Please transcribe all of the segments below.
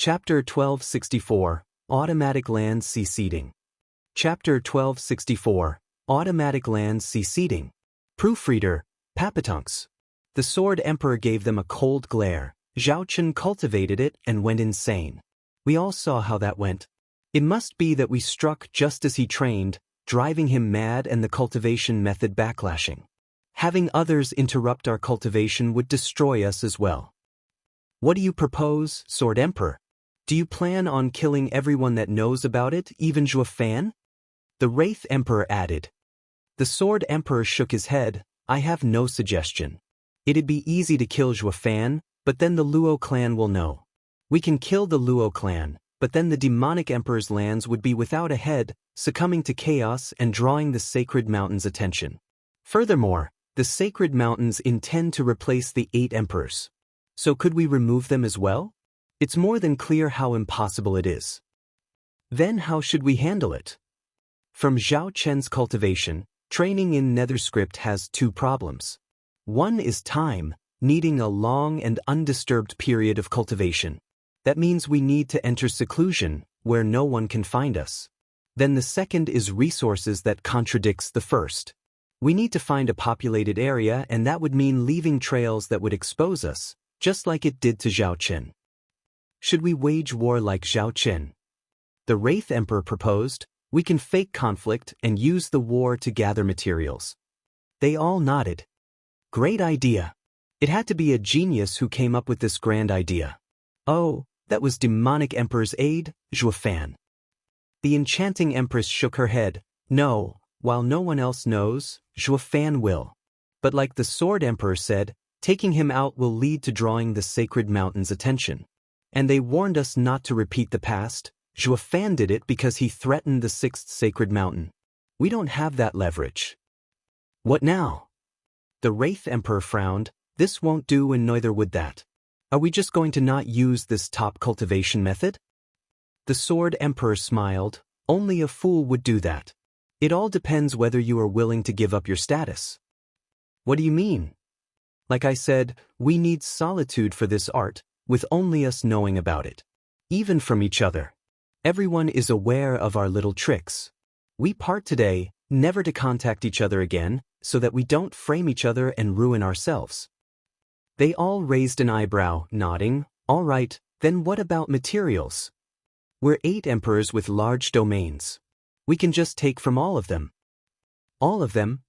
Chapter 1264, Automatic Land Seceding. Chapter 1264, Automatic Land Seceding. Proofreader, Papatunks. The Sword Emperor gave them a cold glare. Zhao Chen cultivated it and went insane. We all saw how that went. It must be that we struck just as he trained, driving him mad and the cultivation method backlashing. Having others interrupt our cultivation would destroy us as well. What do you propose, Sword Emperor? Do you plan on killing everyone that knows about it, even Zhuo Fan? The Wraith Emperor added. The Sword Emperor shook his head. I have no suggestion. It'd be easy to kill Zhuo Fan, but then the Luo clan will know. We can kill the Luo clan, but then the demonic emperor's lands would be without a head, succumbing to chaos and drawing the sacred mountains' attention. Furthermore, the sacred mountains intend to replace the 8 emperors. So could we remove them as well? It's more than clear how impossible it is. Then how should we handle it? From Zhao Chen's cultivation, training in Netherscript has 2 problems. One is time, needing a long and undisturbed period of cultivation. That means we need to enter seclusion, where no one can find us. Then the second is resources that contradicts the first. We need to find a populated area, and that would mean leaving trails that would expose us, just like it did to Zhao Chen. Should we wage war like Zhao Chen? The Wraith Emperor proposed. We can fake conflict and use the war to gather materials. They all nodded. Great idea. It had to be a genius who came up with this grand idea. Oh, that was demonic emperor's aide, Zhuo Fan. The enchanting empress shook her head. No, while no one else knows, Zhuo Fan will. But like the Sword Emperor said, taking him out will lead to drawing the sacred mountain's attention. And they warned us not to repeat the past. Zhuo Fan did it because he threatened the 6th sacred mountain. We don't have that leverage. What now? The Wraith Emperor frowned. This won't do and neither would that. Are we just going to not use this top cultivation method? The Sword Emperor smiled. Only a fool would do that. It all depends whether you are willing to give up your status. What do you mean? Like I said, we need solitude for this art, with only us knowing about it. Even from each other. Everyone is aware of our little tricks. We part today, never to contact each other again, so that we don't frame each other and ruin ourselves. They all raised an eyebrow, nodding. All right, then what about materials? We're 8 emperors with large domains. We can just take from all of them. All of them?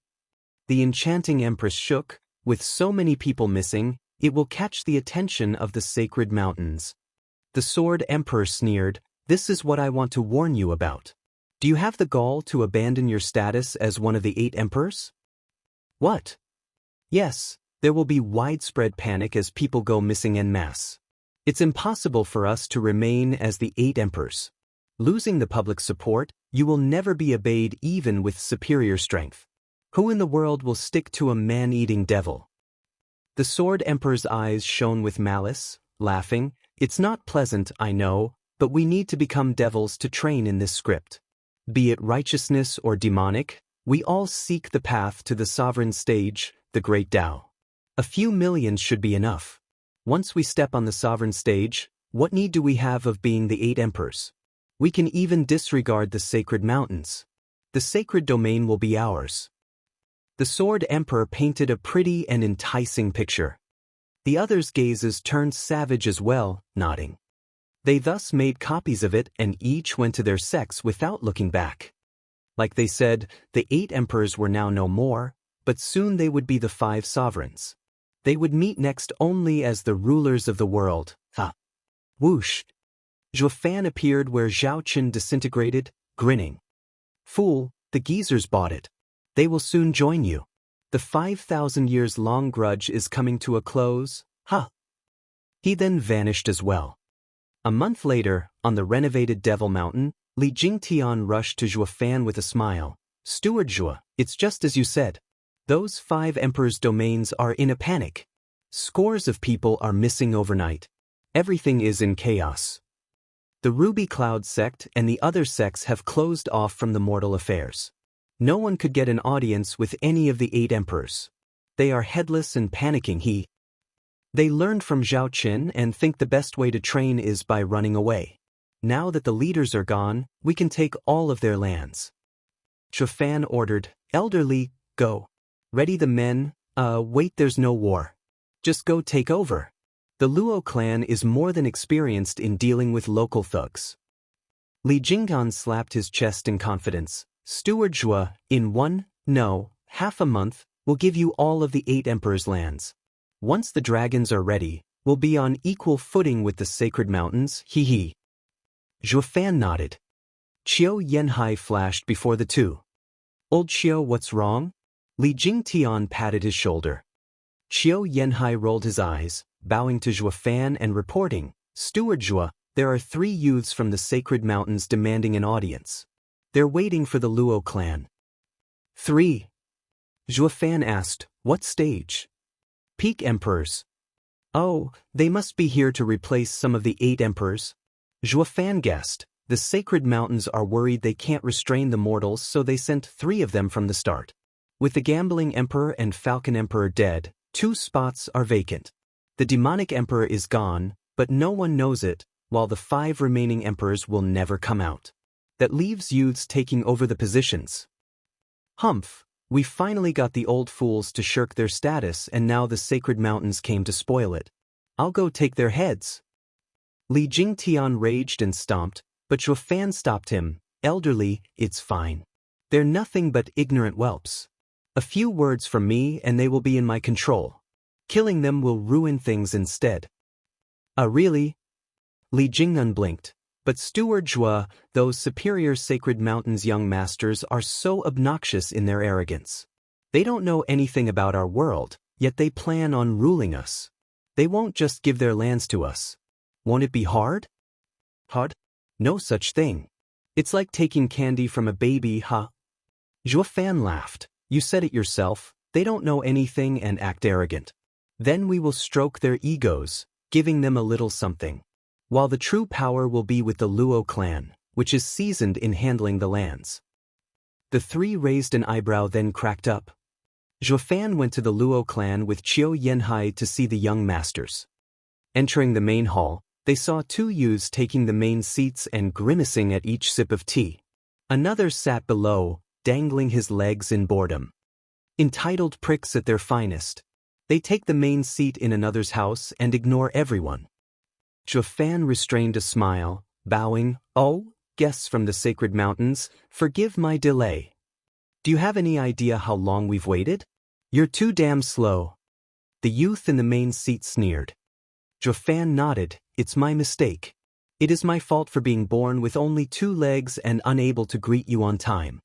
The enchanting empress shook. With so many people missing, it will catch the attention of the sacred mountains. The Sword Emperor sneered. This is what I want to warn you about. Do you have the gall to abandon your status as one of the 8 emperors? What? Yes, there will be widespread panic as people go missing en masse. It's impossible for us to remain as the 8 emperors. Losing the public support, you will never be obeyed even with superior strength. Who in the world will stick to a man-eating devil? The Sword Emperor's eyes shone with malice, laughing. It's not pleasant, I know, but we need to become devils to train in this script. Be it righteousness or demonic, we all seek the path to the sovereign stage, the great Tao. A few millions should be enough. Once we step on the sovereign stage, what need do we have of being the 8 emperors? We can even disregard the sacred mountains. The sacred domain will be ours. The Sword Emperor painted a pretty and enticing picture. The others' gazes turned savage as well, nodding. They thus made copies of it and each went to their sects without looking back. Like they said, the 8 emperors were now no more, but soon they would be the 5 sovereigns. They would meet next only as the rulers of the world. Whoosh! Zhuo Fan appeared where Zhao Chen disintegrated, grinning. Fool, the geezers bought it. They will soon join you. The 5,000 years long grudge is coming to a close. He then vanished as well. A month later, on the renovated Devil Mountain, Li Jingtian rushed to Zhuo Fan with a smile. Steward Zhuo, it's just as you said. Those 5 emperors' domains are in a panic. Scores of people are missing overnight. Everything is in chaos. The Ruby Cloud sect and the other sects have closed off from the mortal affairs. No one could get an audience with any of the 8 emperors. They are headless and panicking. They learned from Zhao Qin and think the best way to train is by running away. Now that the leaders are gone, we can take all of their lands. Zhou Fan ordered, "Elderly, go. Ready the men, wait, there's no war. Just go take over." The Luo clan is more than experienced in dealing with local thugs. Li Jinggan slapped his chest in confidence. "Steward Zhua, in half a month, we'll give you all of the 8 emperors' lands. Once the dragons are ready, we'll be on equal footing with the sacred mountains, he. Zhou Fan nodded. Qiu Yanhai flashed before the two. "Old Qiu, what's wrong?" Li Jingtian patted his shoulder. Qiu Yanhai rolled his eyes, bowing to Zhou Fan and reporting, "Steward Zhua, there are 3 youths from the sacred mountains demanding an audience. They're waiting for the Luo clan." 3. Zhou Fan asked, "What stage?" "Peak emperors." "Oh, they must be here to replace some of the 8 emperors." Zhou Fan guessed. The sacred mountains are worried they can't restrain the mortals, so they sent 3 of them from the start. With the gambling emperor and falcon emperor dead, 2 spots are vacant. The demonic emperor is gone, but no one knows it, while the 5 remaining emperors will never come out. That leaves youths taking over the positions. Humph, we finally got the old fools to shirk their status, and now the sacred mountains came to spoil it. I'll go take their heads. Li Jingtian raged and stomped, but Zhou Fan stopped him. "Elderly, it's fine. They're nothing but ignorant whelps. A few words from me and they will be in my control. Killing them will ruin things instead." Really? Li Jingnan blinked. But Steward Zhua, those superior sacred mountains young masters are so obnoxious in their arrogance. They don't know anything about our world, yet they plan on ruling us. They won't just give their lands to us. Won't it be hard? Hard? No such thing. It's like taking candy from a baby, huh? Zhou Fan laughed. "You said it yourself, they don't know anything and act arrogant. Then we will stroke their egos, giving them a little something. While the true power will be with the Luo clan, which is seasoned in handling the lands." The 3 raised an eyebrow, then cracked up. Zhou Fan went to the Luo clan with Qiu Yanhai to see the young masters. Entering the main hall, they saw 2 youths taking the main seats and grimacing at each sip of tea. Another sat below, dangling his legs in boredom. Entitled pricks at their finest. They take the main seat in another's house and ignore everyone. Zhou Fan restrained a smile, bowing, "Oh, guests from the sacred mountains, forgive my delay. Do you have any idea how long we've waited? You're too damn slow." The youth in the main seat sneered. Zhou Fan nodded. "It's my mistake. It is my fault for being born with only 2 legs and unable to greet you on time."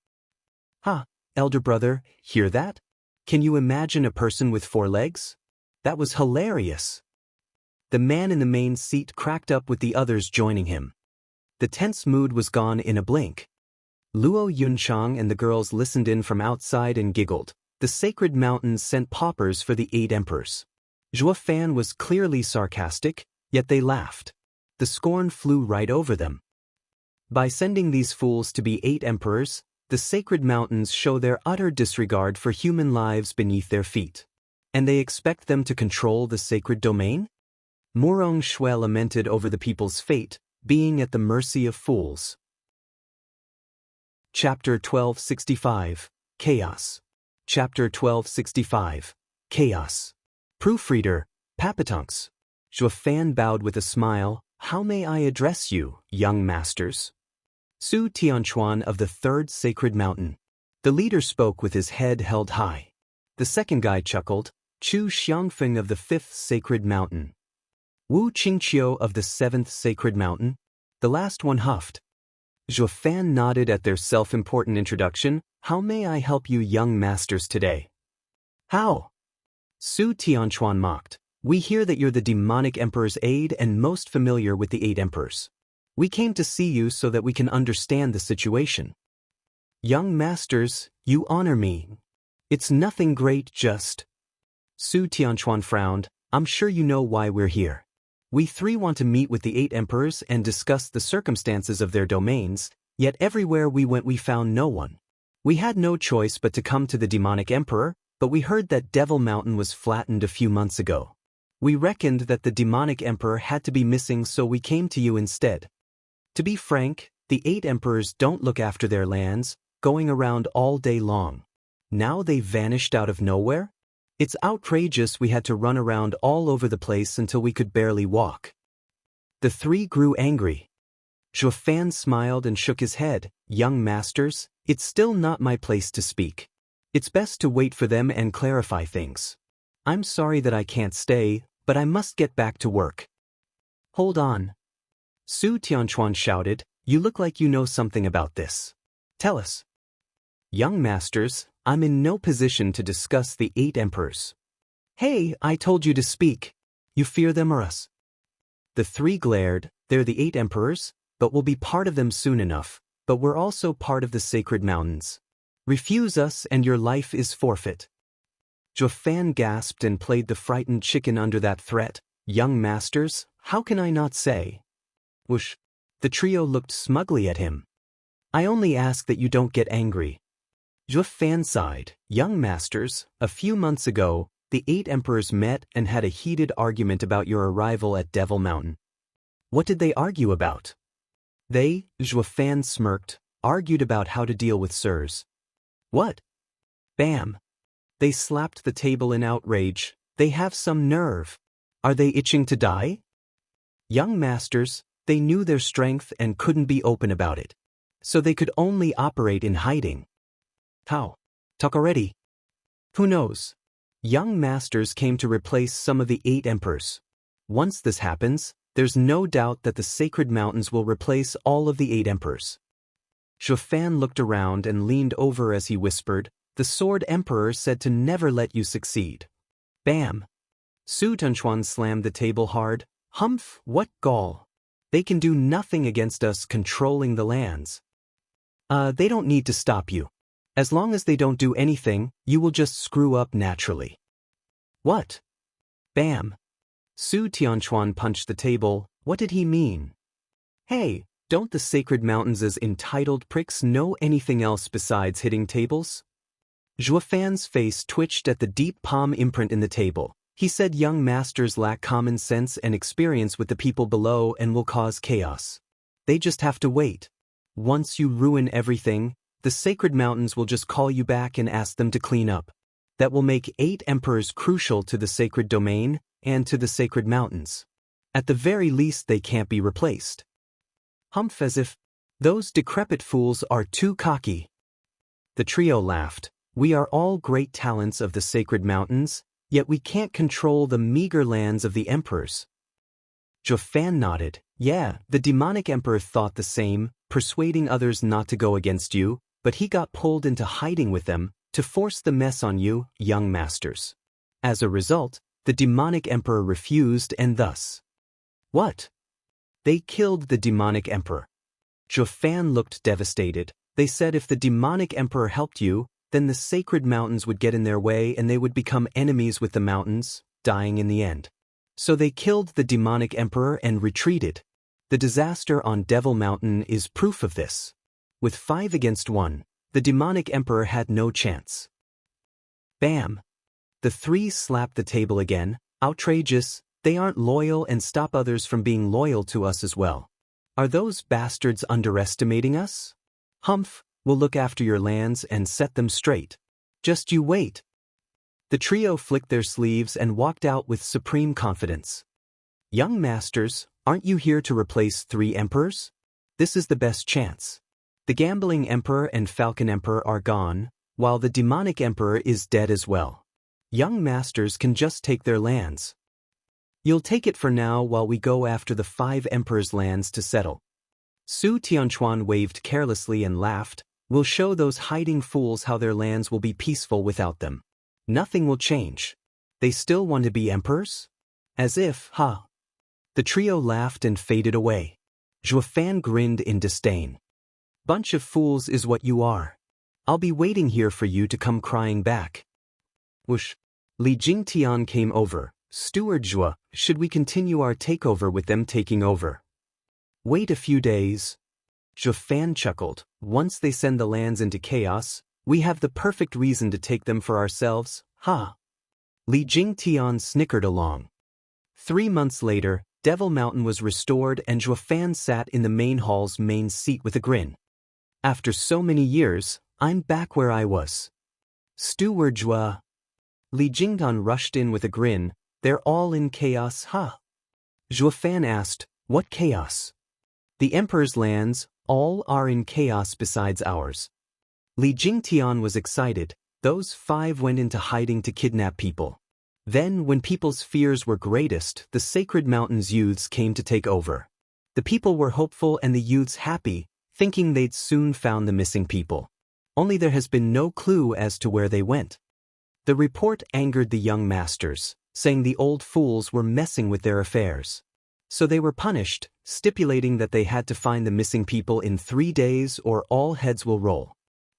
Elder brother, hear that? Can you imagine a person with 4 legs? That was hilarious. The man in the main seat cracked up with the others joining him. The tense mood was gone in a blink. Luo Yunchang and the girls listened in from outside and giggled. The sacred mountains sent paupers for the 8 emperors. Zhou Fan was clearly sarcastic, yet they laughed. The scorn flew right over them. By sending these fools to be 8 emperors, the sacred mountains show their utter disregard for human lives beneath their feet. And they expect them to control the sacred domain? Murong Shui lamented over the people's fate, being at the mercy of fools. Chapter 1265, Chaos. Chapter 1265, Chaos. Proofreader, Papatunks. Zhou Fan bowed with a smile. "How may I address you, young masters?" Su Tianchuan of the 3rd Sacred Mountain. The leader spoke with his head held high. The second guy chuckled. Chu Xiangfeng of the 5th Sacred Mountain. Wu Qingqiu of the 7th Sacred Mountain. The last one huffed. Zhou Fan nodded at their self-important introduction. "How may I help you young masters today?" "How?" Su Tianchuan mocked. "We hear that you're the demonic emperor's aide and most familiar with the 8 emperors. We came to see you so that we can understand the situation." "Young masters, you honor me. It's nothing great, just..." Su Tianchuan frowned. "I'm sure you know why we're here. We 3 want to meet with the 8 emperors and discuss the circumstances of their domains, yet everywhere we went we found no one. We had no choice but to come to the demonic emperor, but we heard that Devil Mountain was flattened a few months ago. We reckoned that the demonic emperor had to be missing, so we came to you instead. To be frank, the 8 emperors don't look after their lands, going around all day long. Now they've vanished out of nowhere? It's outrageous we had to run around all over the place until we could barely walk. The 3 grew angry. Zhuo Fan smiled and shook his head. Young masters, it's still not my place to speak. It's best to wait for them and clarify things. I'm sorry that I can't stay, but I must get back to work. Hold on. Su Tianchuan shouted, you look like you know something about this. Tell us. Young masters, I'm in no position to discuss the 8 emperors. Hey, I told you to speak. You fear them or us? The 3 glared. They're the 8 emperors, but we'll be part of them soon enough, but we're also part of the sacred mountains. Refuse us and your life is forfeit. Zhuo Fan gasped and played the frightened chicken under that threat. Young masters, how can I not say? Whoosh. The trio looked smugly at him. I only ask that you don't get angry. Zhuo Fan sighed. Young masters, a few months ago, the 8 emperors met and had a heated argument about your arrival at Devil Mountain. What did they argue about? They, Zhuo Fan smirked, argued about how to deal with sirs. What? Bam. They slapped the table in outrage. They have some nerve. Are they itching to die? Young masters, they knew their strength and couldn't be open about it. So they could only operate in hiding. How? Talk already. Who knows? Young masters came to replace some of the 8 emperors. Once this happens, there's no doubt that the sacred mountains will replace all of the 8 emperors. Zhuo Fan looked around and leaned over as he whispered, the Sword Emperor said to never let you succeed. Bam! Su Tianchuan slammed the table hard. Humph, what gall! They can do nothing against us controlling the lands. They don't need to stop you. As long as they don't do anything, you will just screw up naturally. What? Bam! Su Tianchuan punched the table. What did he mean? Hey, don't the sacred mountains as entitled pricks know anything else besides hitting tables? Zhuo Fan's face twitched at the deep palm imprint in the table. He said young masters lack common sense and experience with the people below and will cause chaos. They just have to wait. Once you ruin everything, the sacred mountains will just call you back and ask them to clean up. That will make 8 emperors crucial to the sacred domain and to the sacred mountains. At the very least, they can't be replaced. Humph, as if those decrepit fools are too cocky. The trio laughed. We are all great talents of the sacred mountains, yet we can't control the meager lands of the emperors. Zhuo Fan nodded. Yeah, the demonic emperor thought the same, persuading others not to go against you, but he got pulled into hiding with them to force the mess on you, young masters. As a result, the demonic emperor refused and thus. What? They killed the demonic emperor. Zhuo Fan looked devastated. They said if the demonic emperor helped you, then the sacred mountains would get in their way and they would become enemies with the mountains, dying in the end. So they killed the demonic emperor and retreated. The disaster on Devil Mountain is proof of this. With 5 against 1, the demonic emperor had no chance. Bam! The 3 slapped the table again. Outrageous, they aren't loyal and stop others from being loyal to us as well. Are those bastards underestimating us? Humph! We'll look after your lands and set them straight. Just you wait. The trio flicked their sleeves and walked out with supreme confidence. Young masters, aren't you here to replace 3 emperors? This is the best chance. The gambling emperor and falcon emperor are gone, while the demonic emperor is dead as well. Young masters can just take their lands. You'll take it for now while we go after the 5 emperors' lands to settle. Su Tianchuan waved carelessly and laughed. We'll show those hiding fools how their lands will be peaceful without them. Nothing will change. They still want to be emperors? As if, huh? The trio laughed and faded away. Zhuo Fan grinned in disdain. Bunch of fools is what you are. I'll be waiting here for you to come crying back. Whoosh. Li Jingtian came over. Steward Zhuo, should we continue our takeover with them taking over? Wait a few days. Zhuo Fan chuckled. Once they send the lands into chaos, we have the perfect reason to take them for ourselves, ha! Li Jingtian snickered along. 3 months later, Devil Mountain was restored and Zhuofan sat in the main hall's main seat with a grin. After so many years, I'm back where I was. Steward Zhua. Li Jingdan rushed in with a grin. They're all in chaos, huh? Zhuofan asked, what chaos? The Emperor's lands, all are in chaos besides ours. Li Jingtian was excited. Those 5 went into hiding to kidnap people. Then, when people's fears were greatest, the Sacred Mountain's youths came to take over. The people were hopeful and the youths happy, thinking they'd soon found the missing people. Only there has been no clue as to where they went. The report angered the young masters, saying the old fools were messing with their affairs. So they were punished, stipulating that they had to find the missing people in 3 days or all heads will roll.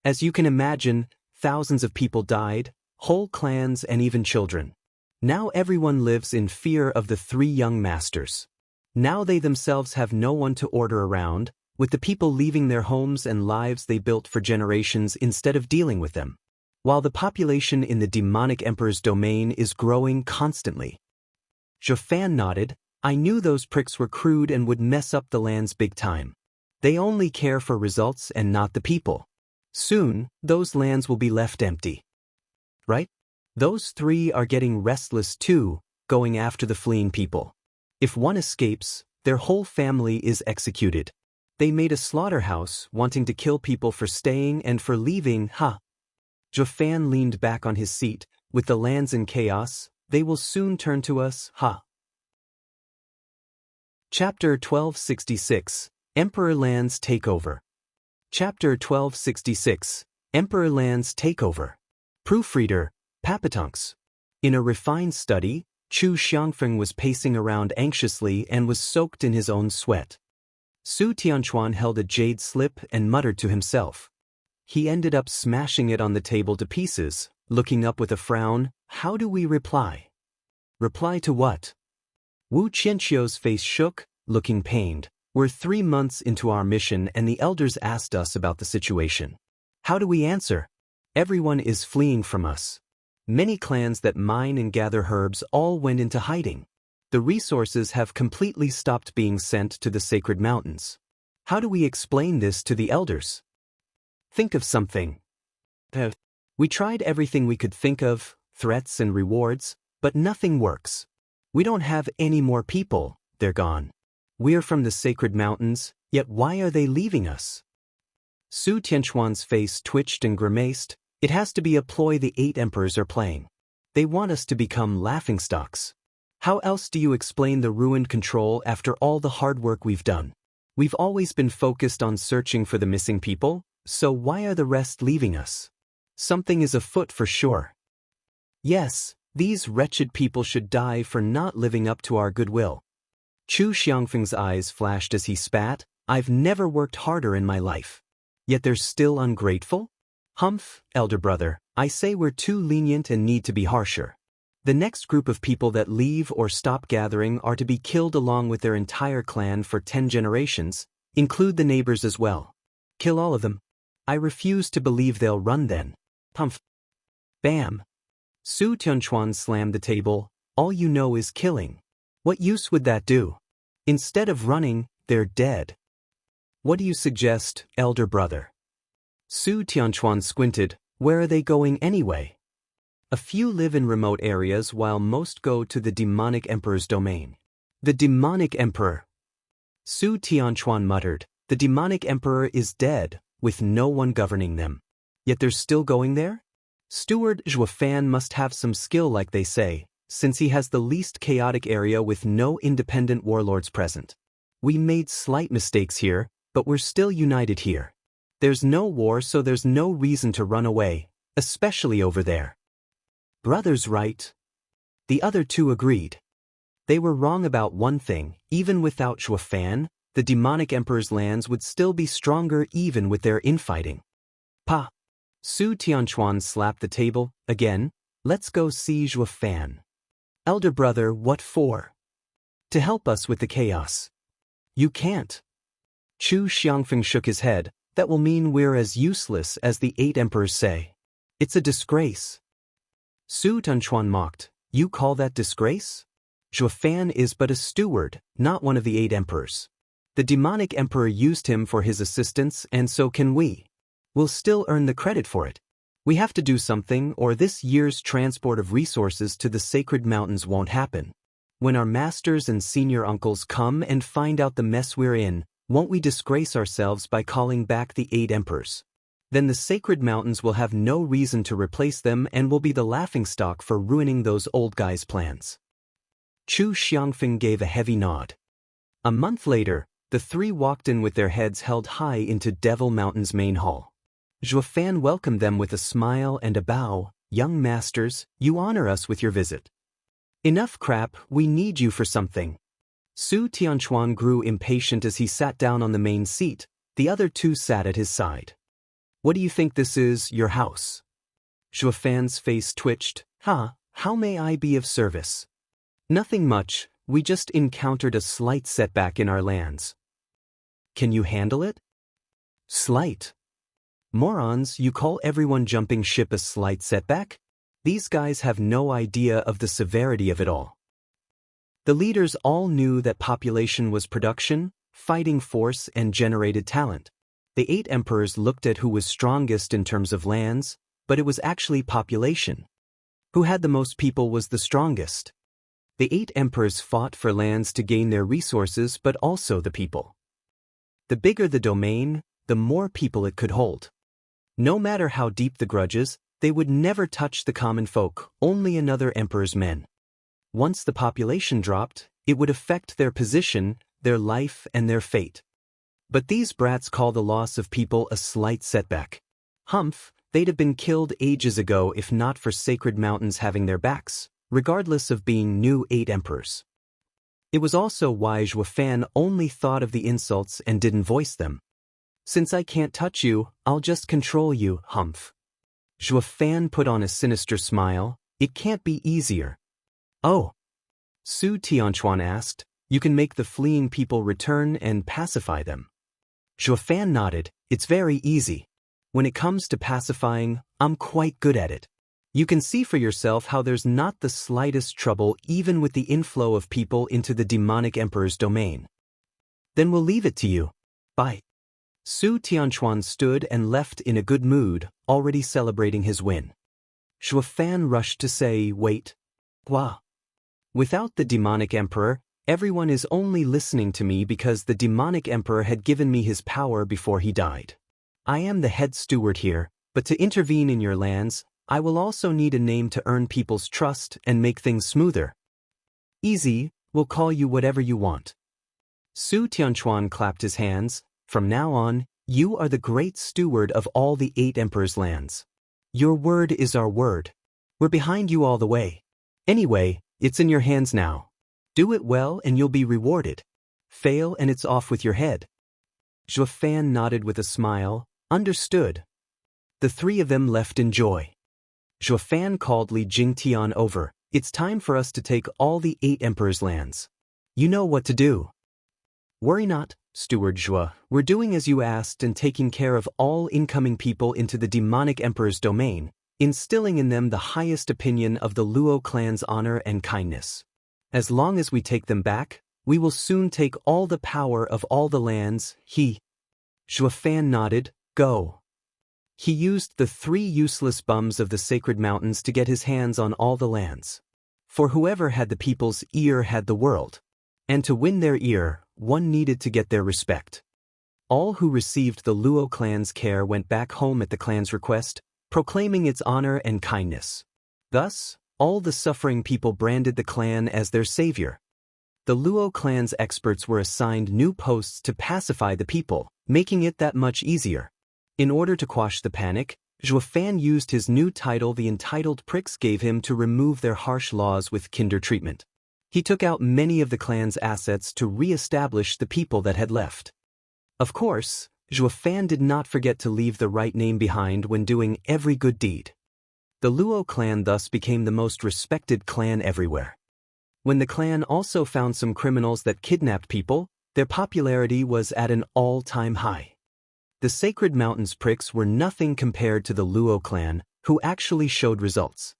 As you can imagine, thousands of people died, whole clans and even children. Now everyone lives in fear of the 3 young masters. Now they themselves have no one to order around, with the people leaving their homes and lives they built for generations instead of dealing with them. While the population in the demonic emperor's domain is growing constantly. Zhuofan nodded. I knew those pricks were crude and would mess up the lands big time. They only care for results and not the people. Soon, those lands will be left empty. Right? Those 3 are getting restless too, going after the fleeing people. If one escapes, their whole family is executed. They made a slaughterhouse, wanting to kill people for staying and for leaving, huh? Zhuofan leaned back on his seat. With the lands in chaos, they will soon turn to us, huh? Chapter 1266, Emperor Lands Takeover. Chapter 1266, Emperor Lands Takeover. Proofreader, Papatunks. In a refined study, Chu Xiangfeng was pacing around anxiously and was soaked in his own sweat. Su Tianchuan held a jade slip and muttered to himself. He ended up smashing it on the table to pieces, looking up with a frown. How do we reply? Reply to what? Wu Qianqiu's face shook, looking pained. We're 3 months into our mission and the elders asked us about the situation. How do we answer? Everyone is fleeing from us. Many clans that mine and gather herbs all went into hiding. The resources have completely stopped being sent to the Sacred Mountains. How do we explain this to the elders? Think of something. We tried everything we could think of, threats and rewards, but nothing works. We don't have any more people, they're gone. We're from the Sacred Mountains, yet why are they leaving us? Su Tianchuan's face twitched and grimaced. It has to be a ploy the 8 emperors are playing. They want us to become laughingstocks. How else do you explain the ruined control after all the hard work we've done? We've always been focused on searching for the missing people, so why are the rest leaving us? Something is afoot for sure. Yes, these wretched people should die for not living up to our goodwill. Chu Xiangfeng's eyes flashed as he spat. I've never worked harder in my life. Yet they're still ungrateful? Humph, elder brother, I say we're too lenient and need to be harsher. The next group of people that leave or stop gathering are to be killed along with their entire clan for 10 generations, include the neighbors as well. Kill all of them. I refuse to believe they'll run then. Humph. Bam. Su Tianchuan slammed the table. All you know is killing. What use would that do? Instead of running, they're dead. What do you suggest, elder brother? Su Tianchuan squinted. Where are they going anyway? A few live in remote areas while most go to the demonic emperor's domain. The demonic emperor. Su Tianchuan muttered. The demonic emperor is dead, with no one governing them. Yet they're still going there? Steward Zhuofan must have some skill like they say, since he has the least chaotic area with no independent warlords present. We made slight mistakes here, but we're still united here. There's no war, so there's no reason to run away, especially over there. Brother's right. The other 2 agreed. They were wrong about one thing. Even without Zhuofan, the demonic emperor's lands would still be stronger even with their infighting. Pa. Su Tianchuan slapped the table. Again, let's go see Zhuofan. Elder brother, what for? To help us with the chaos. You can't. Chu Xiangfeng shook his head. That will mean we're as useless as the 8 emperors say. It's a disgrace. Su Tianchuan mocked. You call that disgrace? Fan is but a steward, not one of the 8 emperors. The demonic emperor used him for his assistance, and so can we. We'll still earn the credit for it. We have to do something, or this year's transport of resources to the sacred mountains won't happen. When our masters and senior uncles come and find out the mess we're in, won't we disgrace ourselves by calling back the 8 emperors? Then the sacred mountains will have no reason to replace them and will be the laughingstock for ruining those old guys' plans. Chu Xiangfeng gave a heavy nod. A month later, the 3 walked in with their heads held high into Devil Mountain's main hall. Fan welcomed them with a smile and a bow. "Young masters, you honor us with your visit." "Enough crap, we need you for something." Su Tianchuan grew impatient as he sat down on the main seat. The other 2 sat at his side. "What do you think this is, your house?" Fan's face twitched. How may I be of service?" "Nothing much, we just encountered a slight setback in our lands." "Can you handle it?" "Slight? Morons, you call everyone jumping ship a slight setback? These guys have no idea of the severity of it all." The leaders all knew that population was production, fighting force, and generated talent. The 8 emperors looked at who was strongest in terms of lands, but it was actually population. Who had the most people was the strongest. The 8 emperors fought for lands to gain their resources, but also the people. The bigger the domain, the more people it could hold. No matter how deep the grudges, they would never touch the common folk, only another emperor's men. Once the population dropped, it would affect their position, their life, and their fate. But these brats call the loss of people a slight setback. Humph, they'd have been killed ages ago if not for sacred mountains having their backs, regardless of being new 8 emperors. It was also why Fan only thought of the insults and didn't voice them. "Since I can't touch you, I'll just control you, Humph." Fan put on a sinister smile. "It can't be easier." "Oh?" Su Tianchuan asked. "You can make the fleeing people return and pacify them." Fan nodded. "It's very easy. When it comes to pacifying, I'm quite good at it. You can see for yourself how there's not the slightest trouble even with the inflow of people into the demonic emperor's domain." "Then we'll leave it to you. Bye." Su Tianchuan stood and left in a good mood, already celebrating his win. Fan rushed to say, "Wait. What? Without the demonic emperor, everyone is only listening to me because the demonic emperor had given me his power before he died. I am the head steward here, but to intervene in your lands, I will also need a name to earn people's trust and make things smoother." "Easy, we'll call you whatever you want." Su Tianchuan clapped his hands. "From now on, you are the great steward of all the 8 emperors' lands. Your word is our word. We're behind you all the way. Anyway, it's in your hands now. Do it well and you'll be rewarded. Fail and it's off with your head." Fan nodded with a smile. "Understood." The 3 of them left in joy. Fan called Li Jingtian over. "It's time for us to take all the 8 emperors' lands. You know what to do." "Worry not, Steward Zhua. We're doing as you asked and taking care of all incoming people into the demonic emperor's domain, instilling in them the highest opinion of the Luo clan's honor and kindness. As long as we take them back, we will soon take all the power of all the lands." Fan nodded. "Go." He used the 3 useless bums of the sacred mountains to get his hands on all the lands. For whoever had the people's ear had the world. And to win their ear, one needed to get their respect. All who received the Luo clan's care went back home at the clan's request, proclaiming its honor and kindness. Thus, all the suffering people branded the clan as their savior. The Luo clan's experts were assigned new posts to pacify the people, making it that much easier. In order to quash the panic, Fan used his new title the entitled pricks gave him to remove their harsh laws with kinder treatment. He took out many of the clan's assets to re-establish the people that had left. Of course, Fan did not forget to leave the right name behind when doing every good deed. The Luo clan thus became the most respected clan everywhere. When the clan also found some criminals that kidnapped people, their popularity was at an all-time high. The Sacred Mountains pricks were nothing compared to the Luo clan, who actually showed results.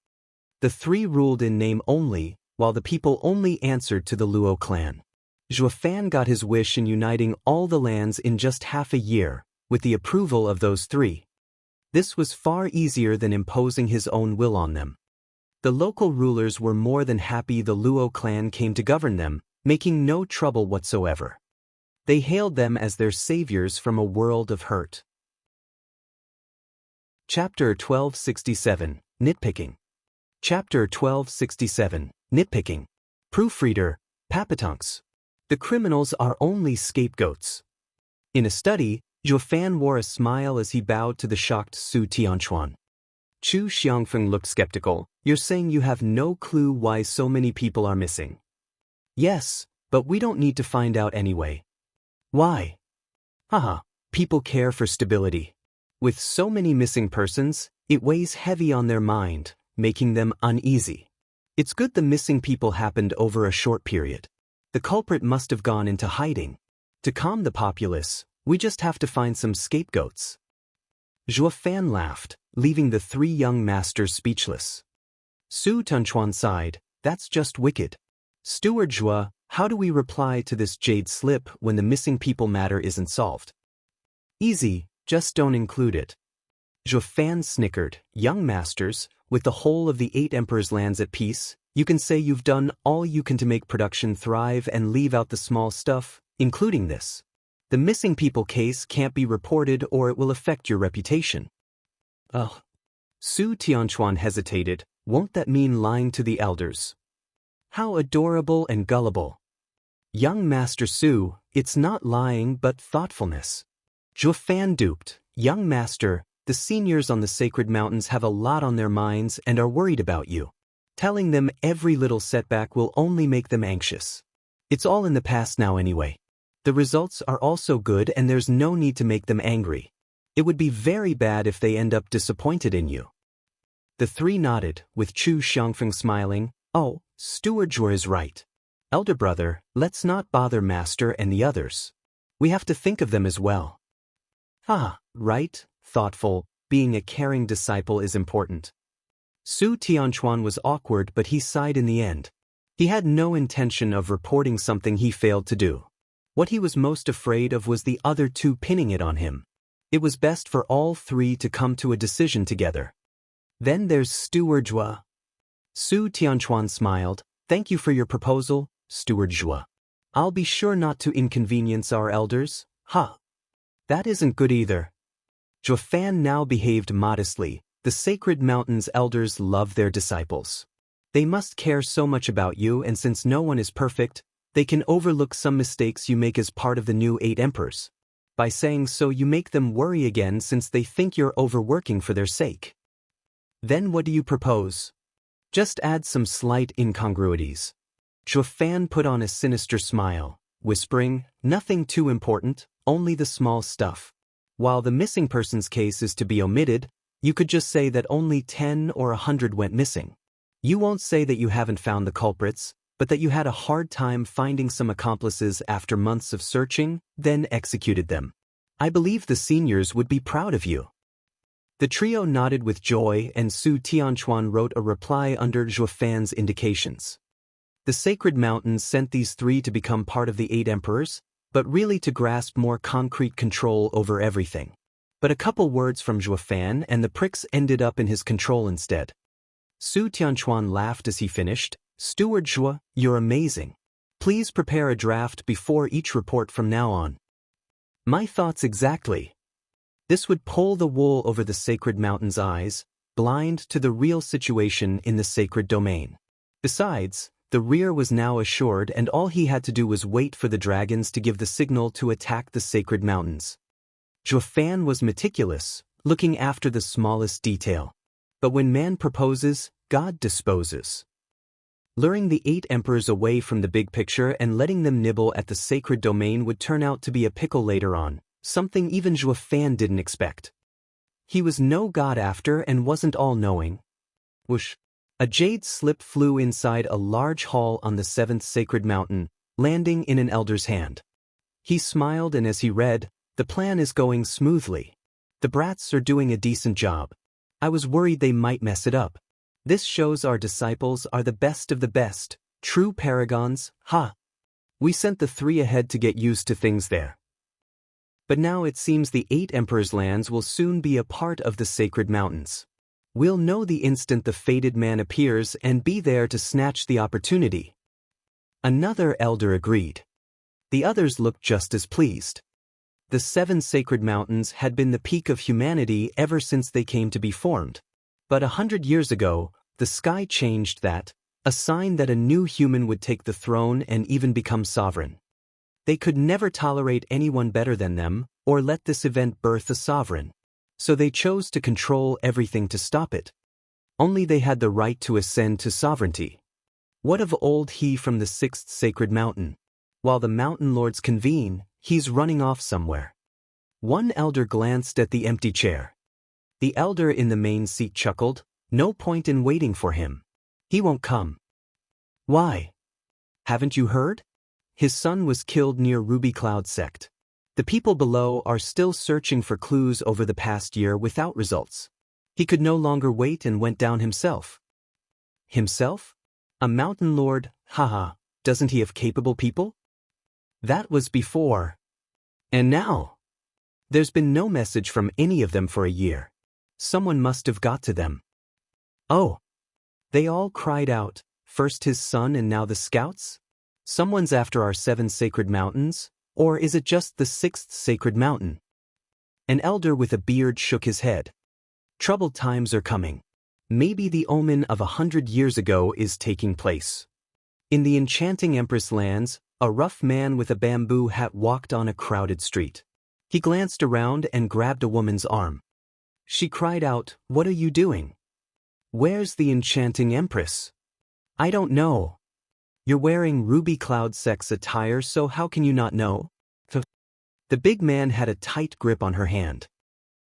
The 3 ruled in name only, while the people only answered to the Luo clan. Zhuofan got his wish in uniting all the lands in just half a year, with the approval of those three. This was far easier than imposing his own will on them. The local rulers were more than happy the Luo clan came to govern them, making no trouble whatsoever. They hailed them as their saviors from a world of hurt. Chapter 1267, Nitpicking. Chapter 1267, Nitpicking. Proofreader, Papatunks. The criminals are only scapegoats. In a study, Zhuofan wore a smile as he bowed to the shocked Su Tianchuan. Chu Xiangfeng looked skeptical. You're saying you have no clue why so many people are missing? Yes, but we don't need to find out anyway. Why? Haha, people care for stability. With so many missing persons, it weighs heavy on their mind, making them uneasy. It's good the missing people happened over a short period. The culprit must have gone into hiding. To calm the populace, we just have to find some scapegoats. Zhuofan laughed, leaving the three young masters speechless. Su Tianchuan sighed, that's just wicked. Steward Zhua, how do we reply to this jade slip when the missing people matter isn't solved? Easy, just don't include it. Zhuofan snickered, young masters, with the whole of the 8 emperors' lands at peace, you can say you've done all you can to make production thrive and leave out the small stuff, including this. The missing people case can't be reported or it will affect your reputation. Ugh. Su Tianchuan hesitated, won't that mean lying to the elders? How adorable and gullible. Young Master Su, it's not lying but thoughtfulness. Zhuofan duped, young master, the seniors on the sacred mountains have a lot on their minds and are worried about you. Telling them every little setback will only make them anxious. It's all in the past now anyway. The results are also good and there's no need to make them angry. It would be very bad if they end up disappointed in you. The three nodded, with Chu Xiangfeng smiling. Oh, Steward Zhua is right. Elder brother, let's not bother Master and the others. We have to think of them as well. Ah, right, thoughtful, being a caring disciple is important. Su Tianchuan was awkward but he sighed in the end. He had no intention of reporting something he failed to do. What he was most afraid of was the other two pinning it on him. It was best for all three to come to a decision together. Then there's Steward Zhua. Su Tianchuan smiled. Thank you for your proposal, Steward Zhua. I'll be sure not to inconvenience our elders. Ha! That isn't good either. Zhuofan now behaved modestly. The sacred mountain's elders love their disciples. They must care so much about you, and since no one is perfect, they can overlook some mistakes you make as part of the new 8 emperors. By saying so, you make them worry again since they think you're overworking for their sake. Then what do you propose? Just add some slight incongruities. Zhuofan put on a sinister smile, whispering, nothing too important, only the small stuff. While the missing person's case is to be omitted, you could just say that only 10 or 100 went missing. You won't say that you haven't found the culprits, but that you had a hard time finding some accomplices after months of searching, then executed them. I believe the seniors would be proud of you. The trio nodded with joy and Su Tianchuan wrote a reply under Zhuofan's indications. The sacred mountains sent these three to become part of the 8 emperors, but really to grasp more concrete control over everything. But a couple words from Zhuofan and the pricks ended up in his control instead. Su Tianchuan laughed as he finished. Steward Zhua, you're amazing. Please prepare a draft before each report from now on. My thoughts exactly. This would pull the wool over the sacred mountain's eyes, blind to the real situation in the sacred domain. Besides, the rear was now assured and all he had to do was wait for the dragons to give the signal to attack the sacred mountains. Zhuofan was meticulous, looking after the smallest detail. But when man proposes, God disposes. Luring the 8 emperors away from the big picture and letting them nibble at the sacred domain would turn out to be a pickle later on, something even Zhuofan didn't expect. He was no god after and wasn't all-knowing. Whoosh! A jade slip flew inside a large hall on the 7th sacred mountain, landing in an elder's hand. He smiled and as he read, the plan is going smoothly. The brats are doing a decent job. I was worried they might mess it up. This shows our disciples are the best of the best, True paragons, ha! We sent the 3 ahead to get used to things there. But now it seems the 8 emperors' lands will soon be a part of the sacred mountains. We'll know the instant the fated man appears and be there to snatch the opportunity. Another elder agreed. The others looked just as pleased. The 7 sacred mountains had been the peak of humanity ever since they came to be formed. But 100 years ago, the sky changed that, a sign that a new human would take the throne and even become sovereign. They could never tolerate anyone better than them, or let this event birth a sovereign. So they chose to control everything to stop it. Only they had the right to ascend to sovereignty. What of old he from the 6th sacred mountain? While the mountain lords convene, he's running off somewhere. One elder glanced at the empty chair. The elder in the main seat chuckled, no point in waiting for him. He won't come. Why? Haven't you heard? His son was killed near Ruby Cloud sect. The people below are still searching for clues over the past year without results. He could no longer wait and went down himself. Himself? A mountain lord, haha, doesn't he have capable people? That was before. And now? There's been no message from any of them for a year. Someone must have got to them. Oh! They all cried out, first his son and now the scouts? Someone's after our 7 sacred mountains, or is it just the 6th sacred mountain? An elder with a beard shook his head. Troubled times are coming. Maybe the omen of 100 years ago is taking place. In the enchanting Empress lands, a rough man with a bamboo hat walked on a crowded street. He glanced around and grabbed a woman's arm. She cried out, "What are you doing?" "Where's the enchanting Empress?" "I don't know." "You're wearing Ruby Cloud Sect's attire, so how can you not know?" The big man had a tight grip on her hand.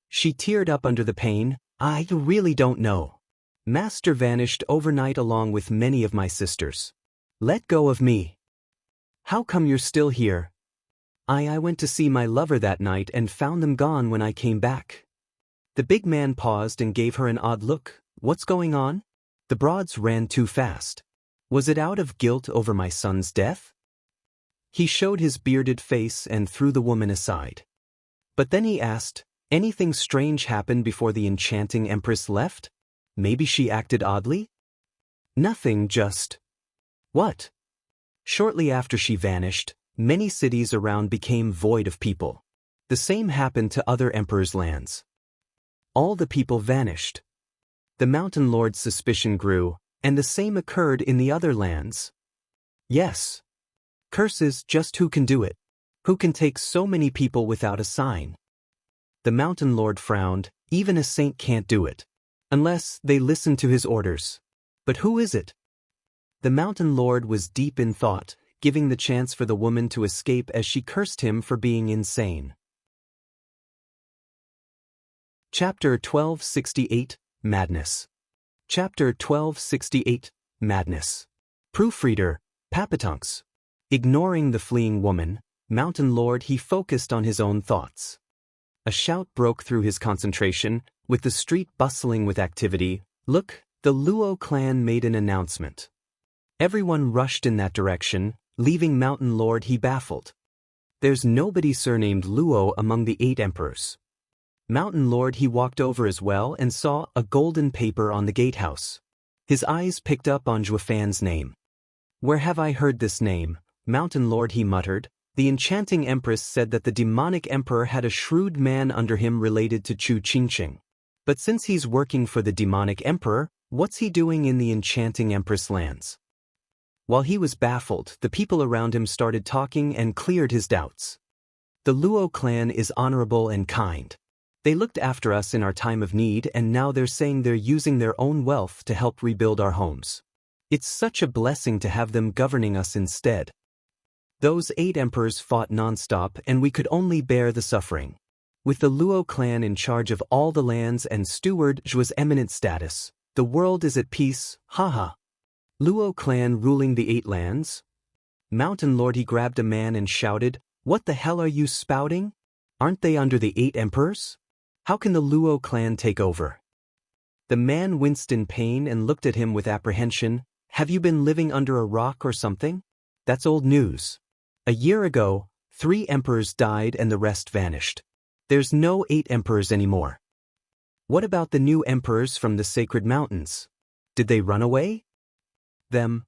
She teared up under the pain. "I really don't know. Master vanished overnight along with many of my sisters. Let go of me." "How come you're still here?" I went to see my lover that night and found them gone when I came back." The big man paused and gave her an odd look. "What's going on?" "The broads ran too fast." "Was it out of guilt over my son's death?" He showed his bearded face and threw the woman aside. But then he asked, "Anything strange happened before the enchanting Empress left? Maybe she acted oddly?" "Nothing, just..." "What?" "Shortly after she vanished, many cities around became void of people. The same happened to other emperors' lands. All the people vanished. The mountain lord's suspicion grew, and the same occurred in the other lands." "Yes. Curses, just who can do it? Who can take so many people without a sign?" The mountain lord frowned. "Even a saint can't do it. Unless they listen to his orders. But who is it?" The mountain lord was deep in thought, giving the chance for the woman to escape as she cursed him for being insane. Chapter 1268, Madness. Chapter 1268, Madness. Proofreader, Papatunks. Ignoring the fleeing woman, mountain lord, he focused on his own thoughts. A shout broke through his concentration, with the street bustling with activity. "Look, the Luo clan made an announcement." Everyone rushed in that direction, leaving mountain lord he baffled. "There's nobody surnamed Luo among the 8 emperors." Mountain lord he walked over as well and saw a golden paper on the gatehouse. His eyes picked up on Zhuafan's name. "Where have I heard this name?" Mountain lord he muttered. The enchanting empress said that the demonic emperor had a shrewd man under him related to Chu Qingqing. But since he's working for the demonic emperor, what's he doing in the enchanting empress lands? While he was baffled, the people around him started talking and cleared his doubts. "The Luo clan is honorable and kind. They looked after us in our time of need, and now they're saying they're using their own wealth to help rebuild our homes. It's such a blessing to have them governing us instead. Those 8 emperors fought nonstop, and we could only bear the suffering. With the Luo clan in charge of all the lands and Steward Zhua's eminent status, the world is at peace, haha. Luo clan ruling the 8 lands?" Mountain lord he grabbed a man and shouted, "What the hell are you spouting? Aren't they under the 8 emperors? How can the Luo clan take over?" The man winced in pain and looked at him with apprehension. Have you been living under a rock or something? That's old news. A year ago, 3 emperors died and the rest vanished. There's no 8 emperors anymore. What about the new emperors from the sacred mountains? Did they run away? Them.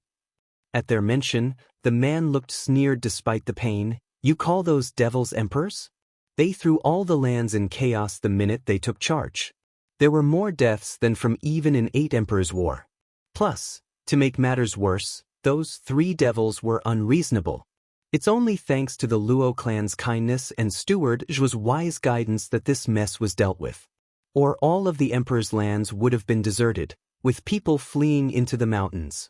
At their mention, the man looked sneered despite the pain. You call those devils emperors? They threw all the lands in chaos the minute they took charge. There were more deaths than from even an 8 emperors war. Plus, to make matters worse, those 3 devils were unreasonable. It's only thanks to the Luo clan's kindness and Steward's wise guidance that this mess was dealt with. Or all of the emperor's lands would have been deserted, with people fleeing into the mountains.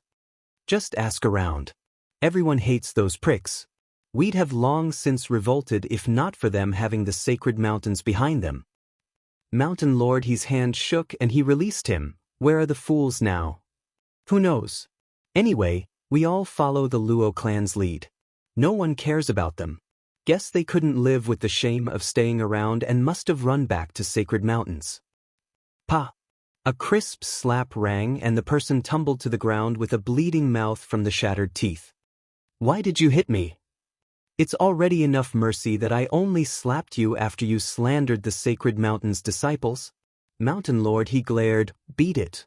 Just ask around. Everyone hates those pricks. We'd have long since revolted if not for them having the sacred mountains behind them. Mountain Lord, his hand shook and he released him. Where are the fools now? Who knows? Anyway, we all follow the Luo clan's lead. No one cares about them. Guess they couldn't live with the shame of staying around and must have run back to sacred mountains. Pa! A crisp slap rang and the person tumbled to the ground with a bleeding mouth from the shattered teeth. Why did you hit me? It's already enough mercy that I only slapped you after you slandered the sacred mountain's disciples. Mountain Lord, he glared, beat it.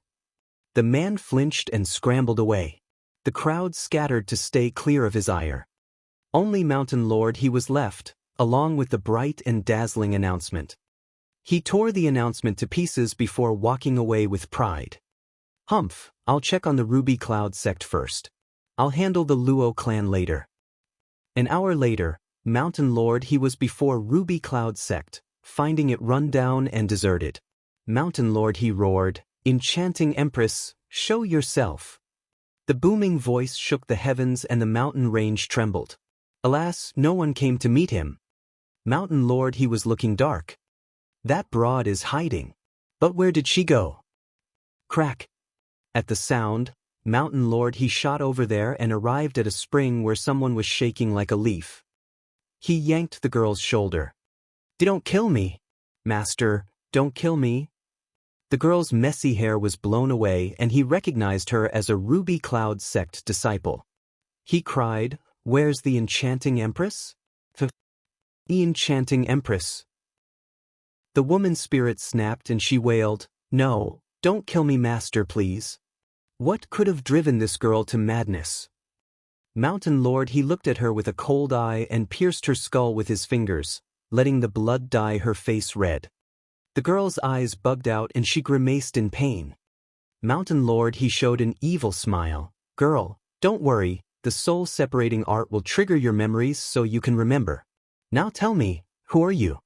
The man flinched and scrambled away. The crowd scattered to stay clear of his ire. Only Mountain Lord he was left, along with the bright and dazzling announcement. He tore the announcement to pieces before walking away with pride. Humph, I'll check on the Ruby Cloud sect first. I'll handle the Luo clan later. An hour later, Mountain Lord he was before Ruby Cloud sect, finding it run down and deserted. Mountain Lord he roared, Enchanting Empress, show yourself. The booming voice shook the heavens and the mountain range trembled. Alas, no one came to meet him. Mountain Lord he was looking dark. That broad is hiding. But where did she go? Crack. At the sound, Mountain Lord he shot over there and arrived at a spring where someone was shaking like a leaf. He yanked the girl's shoulder. Don't kill me. Master, don't kill me. The girl's messy hair was blown away and he recognized her as a Ruby Cloud sect disciple. He cried, Where's the Enchanting Empress? The Enchanting Empress. The woman's spirit snapped and she wailed, No, don't kill me, Master, please. What could have driven this girl to madness? Mountain Lord he looked at her with a cold eye and pierced her skull with his fingers, letting the blood dye her face red. The girl's eyes bugged out and she grimaced in pain. Mountain Lord he showed an evil smile. Girl, don't worry, the soul-separating art will trigger your memories so you can remember. Now tell me, who are you?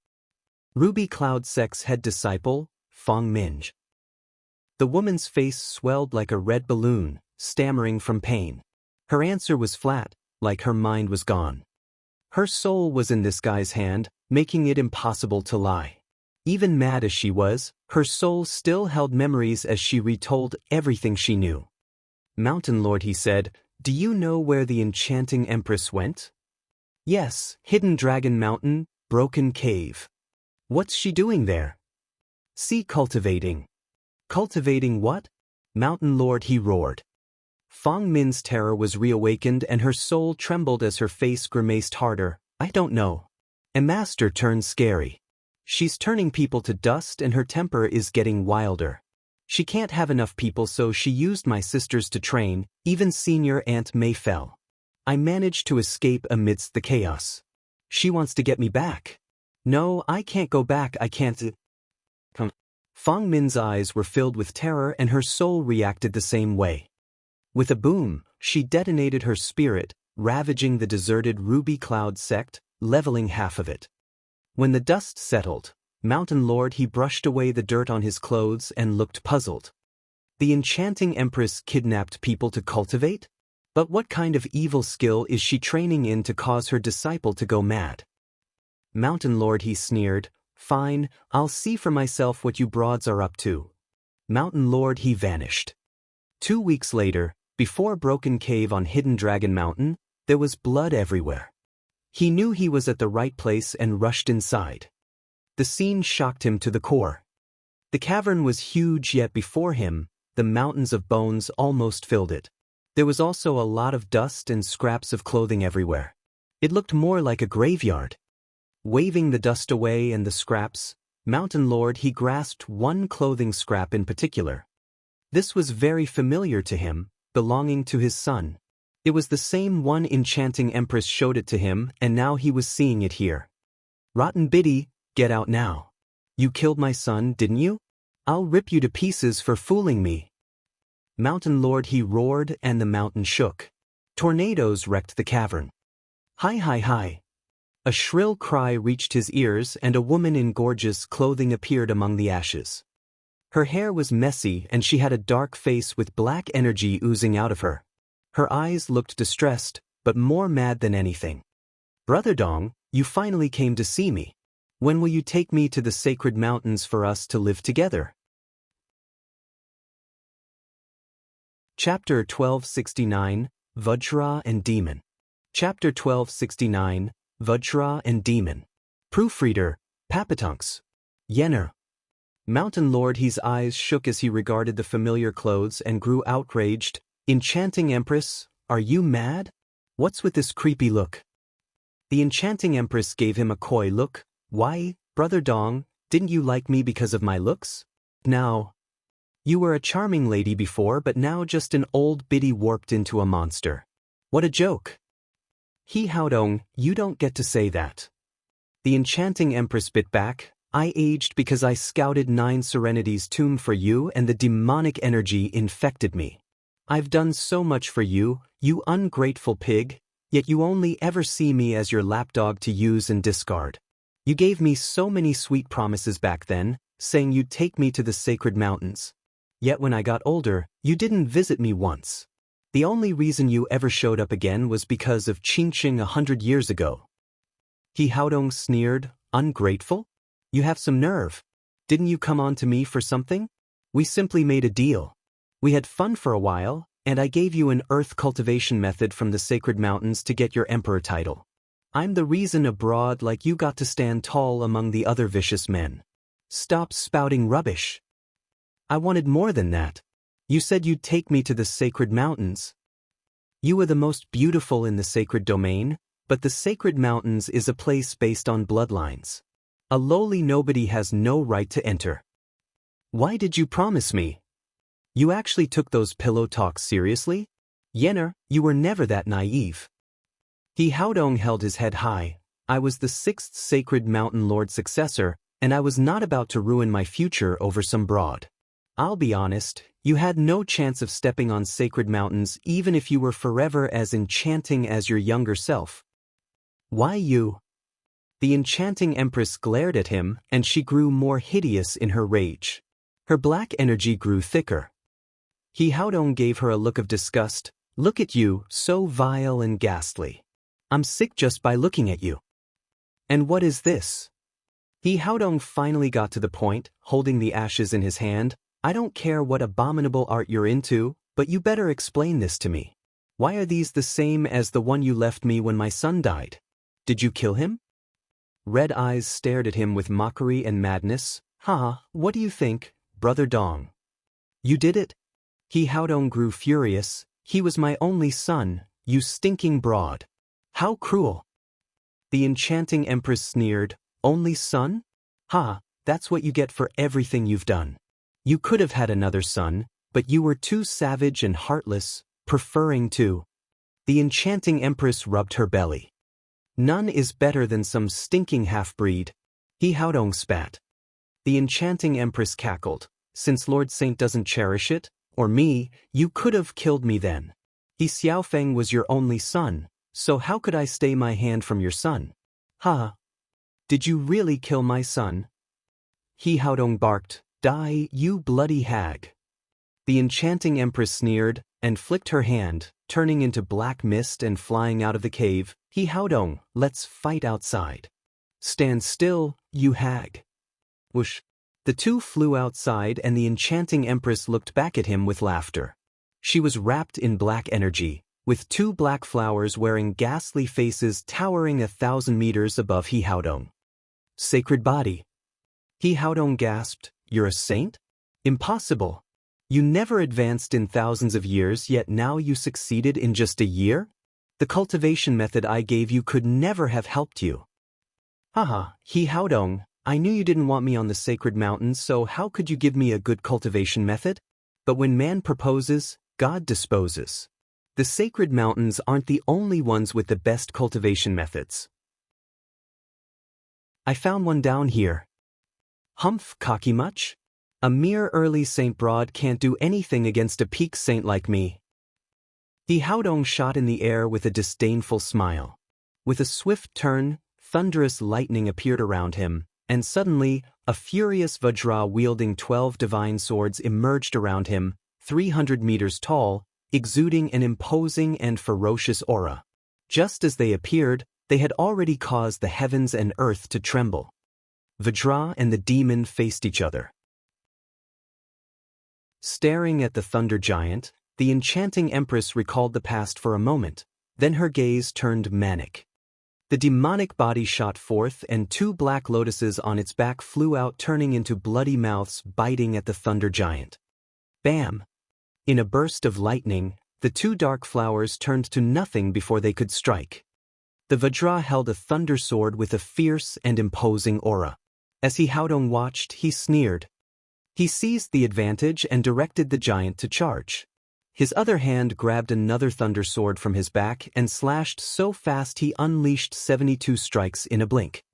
Ruby Cloud sect's head disciple, Fong Minj. The woman's face swelled like a red balloon, stammering from pain. Her answer was flat, like her mind was gone. Her soul was in this guy's hand, making it impossible to lie. Even mad as she was, her soul still held memories as she retold everything she knew. Mountain Lord he said, Do you know where the Enchanting Empress went? Yes, Hidden Dragon Mountain, Broken Cave. What's she doing there? Sea cultivating. Cultivating what? Mountain Lord he roared. Fong Min's terror was reawakened and her soul trembled as her face grimaced harder. I don't know. A master turned scary. She's turning people to dust and her temper is getting wilder. She can't have enough people so she used my sisters to train, even Senior Aunt May fell. I managed to escape amidst the chaos. She wants to get me back. No, I can't go back, I can't. Fong Min's eyes were filled with terror and her soul reacted the same way. With a boom, she detonated her spirit, ravaging the deserted Ruby Cloud sect, leveling half of it. When the dust settled, Mountain Lord he brushed away the dirt on his clothes and looked puzzled. The Enchanting Empress kidnapped people to cultivate? But what kind of evil skill is she training in to cause her disciple to go mad? Mountain Lord he sneered, Fine, I'll see for myself what you broads are up to. Mountain Lord he vanished. 2 weeks later, before Broken Cave on Hidden Dragon Mountain, there was blood everywhere. He knew he was at the right place and rushed inside. The scene shocked him to the core. The cavern was huge yet before him, the mountains of bones almost filled it. There was also a lot of dust and scraps of clothing everywhere. It looked more like a graveyard. Waving the dust away and the scraps, Mountain Lord he grasped one clothing scrap in particular. This was very familiar to him, belonging to his son. It was the same one Enchanting Empress showed it to him, and now he was seeing it here. Rotten Biddy, get out now. You killed my son, didn't you? I'll rip you to pieces for fooling me. Mountain Lord he roared and the mountain shook. Tornadoes wrecked the cavern. Hi hi hi. A shrill cry reached his ears and a woman in gorgeous clothing appeared among the ashes. Her hair was messy and she had a dark face with black energy oozing out of her. Her eyes looked distressed, but more mad than anything. Brother Dong, you finally came to see me. When will you take me to the sacred mountains for us to live together? Chapter 1269, Vajra and Demon. Chapter 1269, Vajra and Demon. Proofreader, Papatunks. Yenner. Mountain Lord his eyes shook as he regarded the familiar clothes and grew outraged. Enchanting Empress, are you mad? What's with this creepy look? The Enchanting Empress gave him a coy look. Why, Brother Dong, didn't you like me because of my looks? Now, you were a charming lady before, but now just an old biddy warped into a monster. What a joke. He Haodong, you don't get to say that. The Enchanting Empress bit back. I aged because I scouted 9 Serenity's tomb for you and the demonic energy infected me. I've done so much for you, you ungrateful pig, yet you only ever see me as your lapdog to use and discard. You gave me so many sweet promises back then, saying you'd take me to the sacred mountains. Yet when I got older, you didn't visit me once. The only reason you ever showed up again was because of Qingqing 100 years ago. He Haodong sneered, ungrateful? You have some nerve. Didn't you come on to me for something? We simply made a deal. We had fun for a while, and I gave you an earth cultivation method from the sacred mountains to get your emperor title. I'm the reason abroad like you got to stand tall among the other vicious men. Stop spouting rubbish. I wanted more than that. You said you'd take me to the sacred mountains. You are the most beautiful in the sacred domain, but the sacred mountains is a place based on bloodlines. A lowly nobody has no right to enter. Why did you promise me? You actually took those pillow talks seriously? Yenner, you were never that naive. He Haodong held his head high. I was the 6th sacred mountain lord successor, and I was not about to ruin my future over some broad. I'll be honest, you had no chance of stepping on sacred mountains even if you were forever as enchanting as your younger self. Why you? The Enchanting Empress glared at him, and she grew more hideous in her rage. Her black energy grew thicker. He Haodong gave her a look of disgust. Look at you, so vile and ghastly. I'm sick just by looking at you. And what is this? He Haodong finally got to the point, holding the ashes in his hand. I don't care what abominable art you're into, but you better explain this to me. Why are these the same as the one you left me when my son died? Did you kill him? Red eyes stared at him with mockery and madness. What do you think, Brother Dong? You did it? He Haodong grew furious. He was my only son, you stinking broad. How cruel. The Enchanting Empress sneered. Only son? That's what you get for everything you've done. You could have had another son, but you were too savage and heartless, preferring to. The Enchanting Empress rubbed her belly. None is better than some stinking half-breed. He Haodong spat. The Enchanting Empress cackled. Since Lord Saint doesn't cherish it, or me, you could have killed me then. He Xiaofeng was your only son, so how could I stay my hand from your son? Did you really kill my son? He Haodong barked. Die, you bloody hag. The Enchanting Empress sneered, and flicked her hand, turning into black mist and flying out of the cave. He Haodong, let's fight outside. Stand still, you hag. Whoosh. The two flew outside and the Enchanting Empress looked back at him with laughter. She was wrapped in black energy, with 2 black flowers wearing ghastly faces towering 1,000 meters above He Haodong. Sacred body. He Haodong gasped, you're a saint? Impossible. You never advanced in thousands of years, yet now you succeeded in just a year? The cultivation method I gave you could never have helped you. Haha, He Haodong, I knew you didn't want me on the sacred mountains, so how could you give me a good cultivation method? But when man proposes, God disposes. The sacred mountains aren't the only ones with the best cultivation methods. I found one down here. Humph, cocky much? A mere early Saint Broad can't do anything against a peak saint like me. He Haodong shot in the air with a disdainful smile. With a swift turn, thunderous lightning appeared around him, and suddenly, a furious Vajra wielding 12 divine swords emerged around him, 300 meters tall, exuding an imposing and ferocious aura. Just as they appeared, they had already caused the heavens and earth to tremble. Vajra and the demon faced each other. Staring at the thunder giant, the enchanting empress recalled the past for a moment, then her gaze turned manic. The demonic body shot forth and 2 black lotuses on its back flew out, turning into bloody mouths biting at the thunder giant. Bam! In a burst of lightning, the 2 dark flowers turned to nothing before they could strike. The Vajra held a thunder sword with a fierce and imposing aura. As He Haodong watched, he sneered. He seized the advantage and directed the giant to charge. His other hand grabbed another thunder sword from his back and slashed so fast he unleashed 72 strikes in a blink.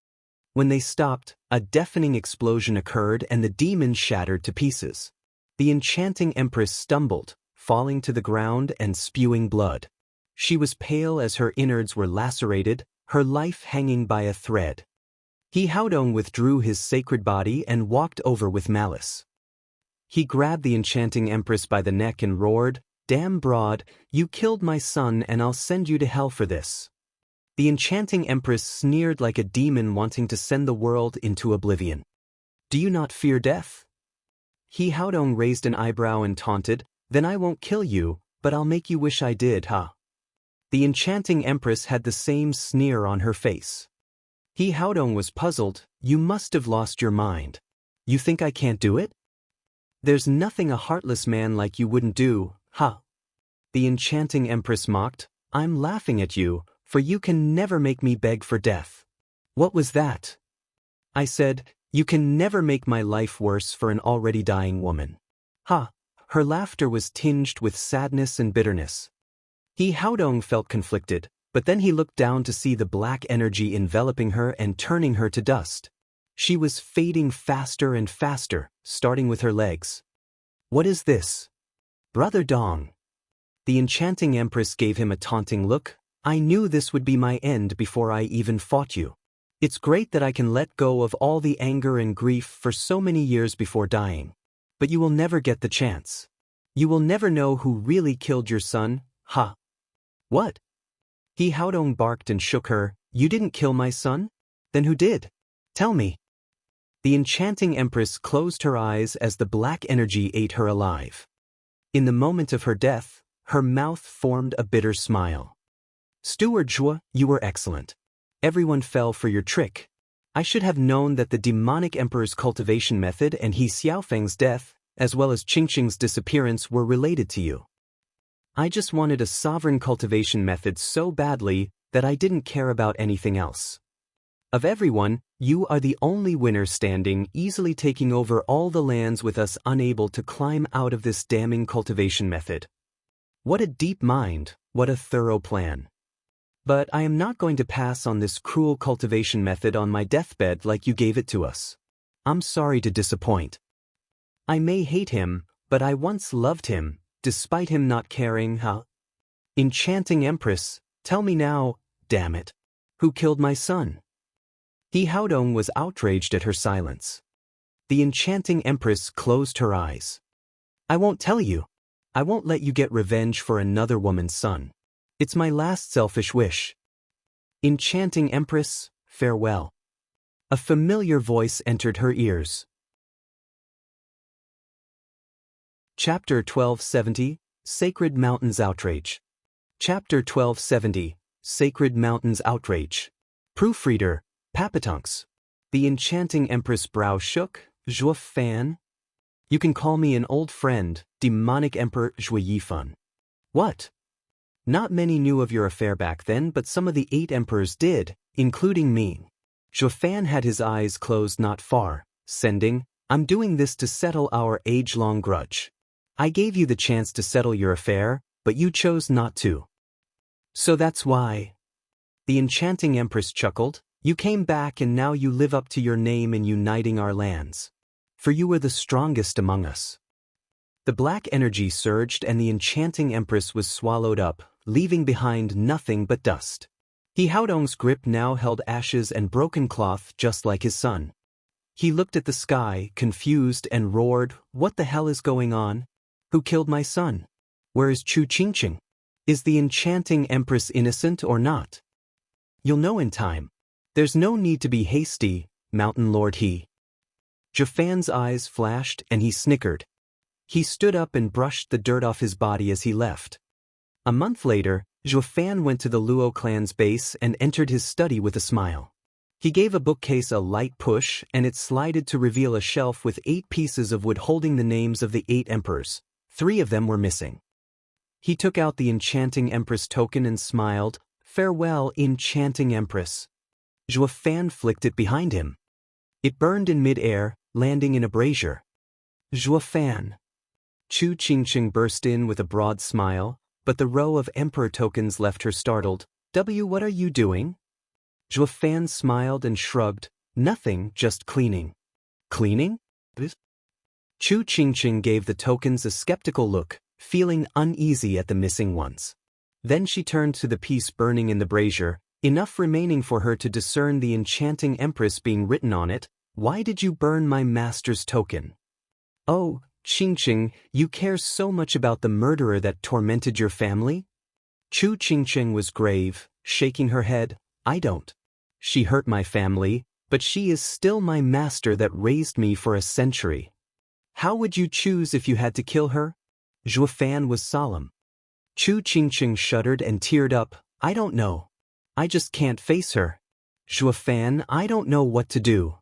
When they stopped, a deafening explosion occurred and the demon shattered to pieces. The enchanting empress stumbled, falling to the ground and spewing blood. She was pale as her innards were lacerated, her life hanging by a thread. He Haodong withdrew his sacred body and walked over with malice. He grabbed the enchanting empress by the neck and roared, "Damn Broad, you killed my son and I'll send you to hell for this." The enchanting empress sneered like a demon wanting to send the world into oblivion. "Do you not fear death?" He Haodong raised an eyebrow and taunted, "Then I won't kill you, but I'll make you wish I did, huh?" The enchanting empress had the same sneer on her face. He Haodong was puzzled. "You must have lost your mind. You think I can't do it? There's nothing a heartless man like you wouldn't do, huh?" The enchanting empress mocked, "I'm laughing at you, for you can never make me beg for death." "What was that?" I said, "You can never make my life worse for an already dying woman." "Ha!" Her laughter was tinged with sadness and bitterness. He Haodong felt conflicted, but then he looked down to see the black energy enveloping her and turning her to dust. She was fading faster and faster, starting with her legs. "What is this?" "Brother Dong." The enchanting empress gave him a taunting look. "I knew this would be my end before I even fought you. It's great that I can let go of all the anger and grief for so many years before dying. But you will never get the chance. You will never know who really killed your son, ha." "What?" He Haodong barked and shook her. "You didn't kill my son? Then who did? Tell me." The enchanting empress closed her eyes as the black energy ate her alive. In the moment of her death, her mouth formed a bitter smile. "Steward Zhua, you were excellent. Everyone fell for your trick. I should have known that the demonic emperor's cultivation method and He Xiaofeng's death, as well as Qingqing's disappearance, were related to you. I just wanted a sovereign cultivation method so badly that I didn't care about anything else. Of everyone, you are the only winner standing, easily taking over all the lands with us unable to climb out of this damning cultivation method. What a deep mind, what a thorough plan. But I am not going to pass on this cruel cultivation method on my deathbed like you gave it to us. I'm sorry to disappoint. I may hate him, but I once loved him, despite him not caring, huh? Enchanting Empress, tell me now, damn it, who killed my son?" He Haodong was outraged at her silence. The enchanting Empress closed her eyes. "I won't tell you. I won't let you get revenge for another woman's son. It's my last selfish wish. Enchanting Empress, farewell." A familiar voice entered her ears. Chapter 1270, Sacred Mountains Outrage. Chapter 1270, Sacred Mountains Outrage. Proofreader, Papatunks. The enchanting Empress' brow shook. "Zhua Fan?" You can call me an old friend, demonic Emperor Zhuo Yifan. What? Not many knew of your affair back then, but some of the 8 emperors did, including me. Zhuo Fan had his eyes closed not far, sending, I'm doing this to settle our age-long grudge. I gave you the chance to settle your affair, but you chose not to. So that's why. The enchanting empress chuckled, you came back and now you live up to your name in uniting our lands. For you were the strongest among us. The black energy surged and the enchanting empress was swallowed up, leaving behind nothing but dust. He Haodong's grip now held ashes and broken cloth just like his son. He looked at the sky, confused, and roared, what the hell is going on? Who killed my son? Where is Chu Qingqing? Is the enchanting empress innocent or not? You'll know in time. There's no need to be hasty, Mountain Lord he. Zhuo Fan's eyes flashed and he snickered. He stood up and brushed the dirt off his body as he left. A month later, Zhuo Fan went to the Luo clan's base and entered his study with a smile. He gave a bookcase a light push and it slided to reveal a shelf with 8 pieces of wood holding the names of the 8 emperors. 3 of them were missing. He took out the enchanting empress token and smiled, farewell, enchanting empress. Zhuo Fan flicked it behind him. It burned in mid-air, landing in a brazier. Zhuo Fan. Chu Qingqing burst in with a broad smile, but the row of emperor tokens left her startled. What are you doing? Zhuo Fan smiled and shrugged, nothing, just cleaning. Cleaning? Chu Qingqing gave the tokens a skeptical look, feeling uneasy at the missing ones. Then she turned to the piece burning in the brazier, enough remaining for her to discern the enchanting empress being written on it. Why did you burn my master's token? Oh, Qingqing, you care so much about the murderer that tormented your family? Chu Qingqing was grave, shaking her head. I don't. She hurt my family, but she is still my master that raised me for a century. How would you choose if you had to kill her? Zhuo Fan was solemn. Chu Qingqing shuddered and teared up. I don't know. I just can't face her. Zhuo Fan, I don't know what to do.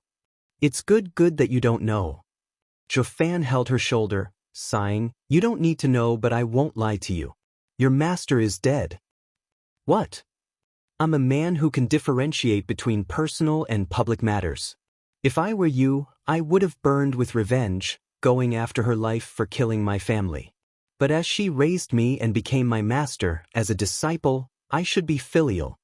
It's good that you don't know. Zhuo Fan held her shoulder, sighing, you don't need to know, but I won't lie to you. Your master is dead. What? I'm a man who can differentiate between personal and public matters. If I were you, I would have burned with revenge, going after her life for killing my family. But as she raised me and became my master, as a disciple, I should be filial.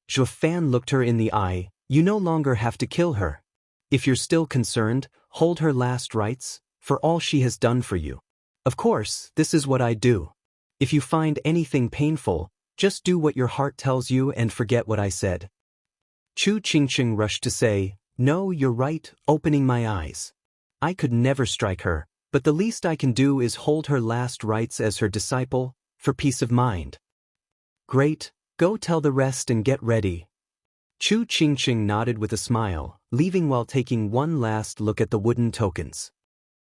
Zhuo Fan looked her in the eye, you no longer have to kill her. If you're still concerned, hold her last rites, for all she has done for you. Of course, this is what I do. If you find anything painful, just do what your heart tells you and forget what I said. Chu Qingqing rushed to say, no, you're right, opening my eyes. I could never strike her, but the least I can do is hold her last rites as her disciple, for peace of mind. Great, go tell the rest and get ready. Chu Qingqing nodded with a smile, leaving while taking one last look at the wooden tokens.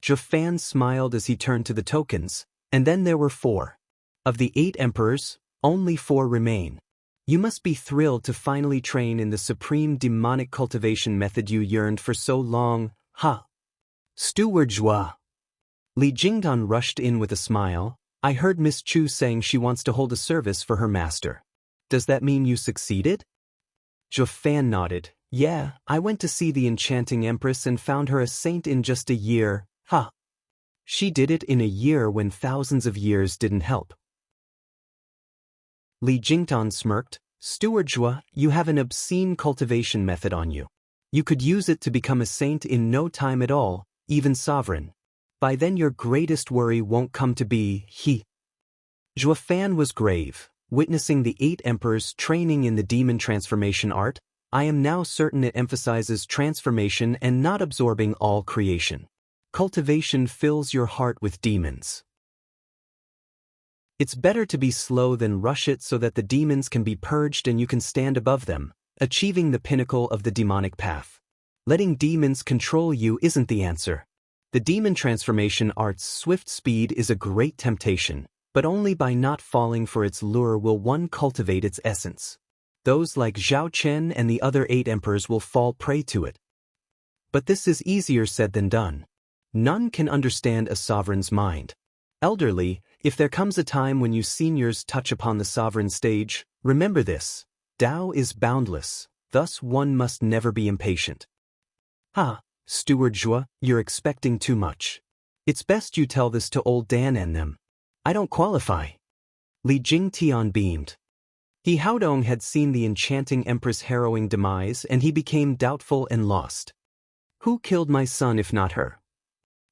Zhuo Fan smiled as he turned to the tokens, and then there were 4. Of the 8 emperors, only 4 remain. You must be thrilled to finally train in the supreme demonic cultivation method you yearned for so long, huh? Steward Zhuo. Li Jingdan rushed in with a smile. I heard Miss Chu saying she wants to hold a service for her master. Does that mean you succeeded? Zhuo Fan nodded. Yeah, I went to see the enchanting empress and found her a saint in just a year, huh? She did it in a year when thousands of years didn't help. Li Jingdan smirked. Steward Zhuo, you have an obscene cultivation method on you. You could use it to become a saint in no time at all, even sovereign. By then your greatest worry won't come to be he. Zhuo Fan was grave. Witnessing the 8 emperors training in the demon transformation art, I am now certain it emphasizes transformation and not absorbing all creation. Cultivation fills your heart with demons. It's better to be slow than rush it so that the demons can be purged and you can stand above them, achieving the pinnacle of the demonic path. Letting demons control you isn't the answer. The demon transformation art's swift speed is a great temptation, but only by not falling for its lure will one cultivate its essence. Those like Zhao Chen and the other 8 emperors will fall prey to it. But this is easier said than done. None can understand a sovereign's mind. Elderly, if there comes a time when you seniors touch upon the sovereign stage, remember this. Tao is boundless, thus one must never be impatient. Steward Zhua, you're expecting too much. It's best you tell this to old Dan and them. I don't qualify. Li Jingtian beamed. He Haodong had seen the enchanting empress' harrowing demise and he became doubtful and lost. Who killed my son if not her?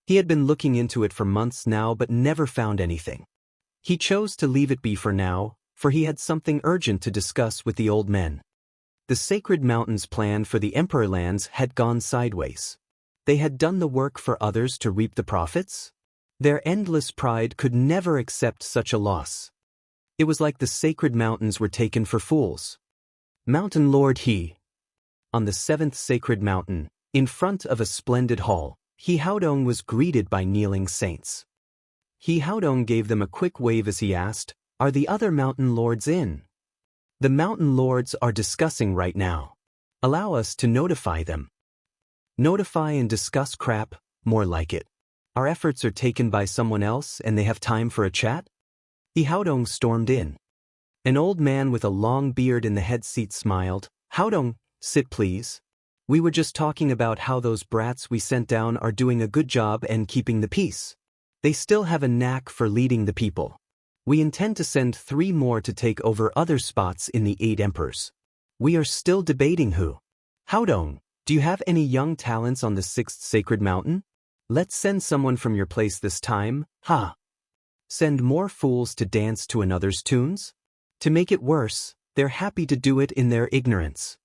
He had been looking into it for months now but never found anything. He chose to leave it be for now, for he had something urgent to discuss with the old men. The Sacred Mountains plan for the Emperor lands had gone sideways. They had done the work for others to reap the profits? Their endless pride could never accept such a loss. It was like the Sacred Mountains were taken for fools. Mountain Lord He. On the 7th Sacred Mountain, in front of a splendid hall, He Haodong was greeted by kneeling saints. He Haodong gave them a quick wave as he asked, "Are the other mountain lords in?" "The mountain lords are discussing right now. Allow us to notify them." Notify and discuss crap, more like it. Our efforts are taken by someone else and they have time for a chat? He Haodong stormed in. An old man with a long beard in the head seat smiled. "Haodong, sit please. We were just talking about how those brats we sent down are doing a good job and keeping the peace. They still have a knack for leading the people. We intend to send 3 more to take over other spots in the 8 emperors. We are still debating who. Haodong, do you have any young talents on the 6th Sacred Mountain? Let's send someone from your place this time, Send more fools to dance to another's tunes? To make it worse, they're happy to do it in their ignorance."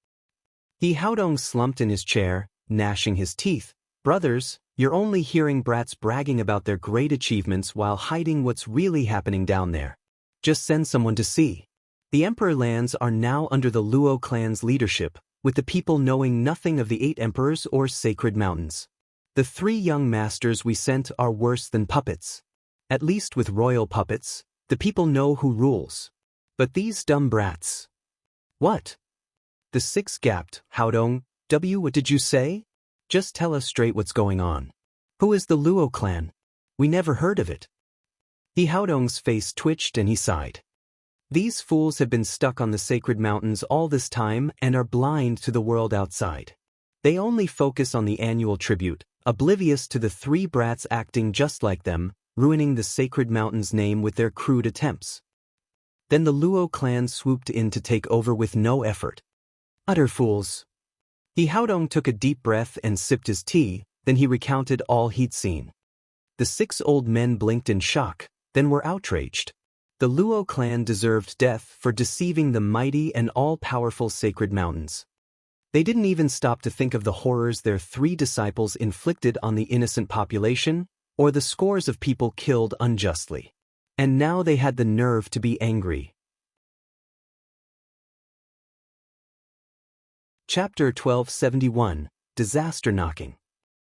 He Haodong slumped in his chair, gnashing his teeth. "Brothers, you're only hearing brats bragging about their great achievements while hiding what's really happening down there. Just send someone to see. The Emperor lands are now under the Luo clan's leadership, with the people knowing nothing of the 8 emperors or Sacred Mountains. The 3 young masters we sent are worse than puppets. At least with royal puppets, the people know who rules. But these dumb brats." "What?" The 6 gasped. "Haodong, what did you say? Just tell us straight what's going on. Who is the Luo clan? We never heard of it." He Haodong's face twitched and he sighed. These fools have been stuck on the Sacred Mountains all this time and are blind to the world outside. They only focus on the annual tribute, oblivious to the 3 brats acting just like them, ruining the Sacred Mountains' name with their crude attempts. Then the Luo clan swooped in to take over with no effort. Utter fools. He Haodong took a deep breath and sipped his tea, then he recounted all he'd seen. The 6 old men blinked in shock, then were outraged. The Luo clan deserved death for deceiving the mighty and all-powerful Sacred Mountains. They didn't even stop to think of the horrors their 3 disciples inflicted on the innocent population, or the scores of people killed unjustly. And now they had the nerve to be angry. Chapter 1271, Disaster Knocking.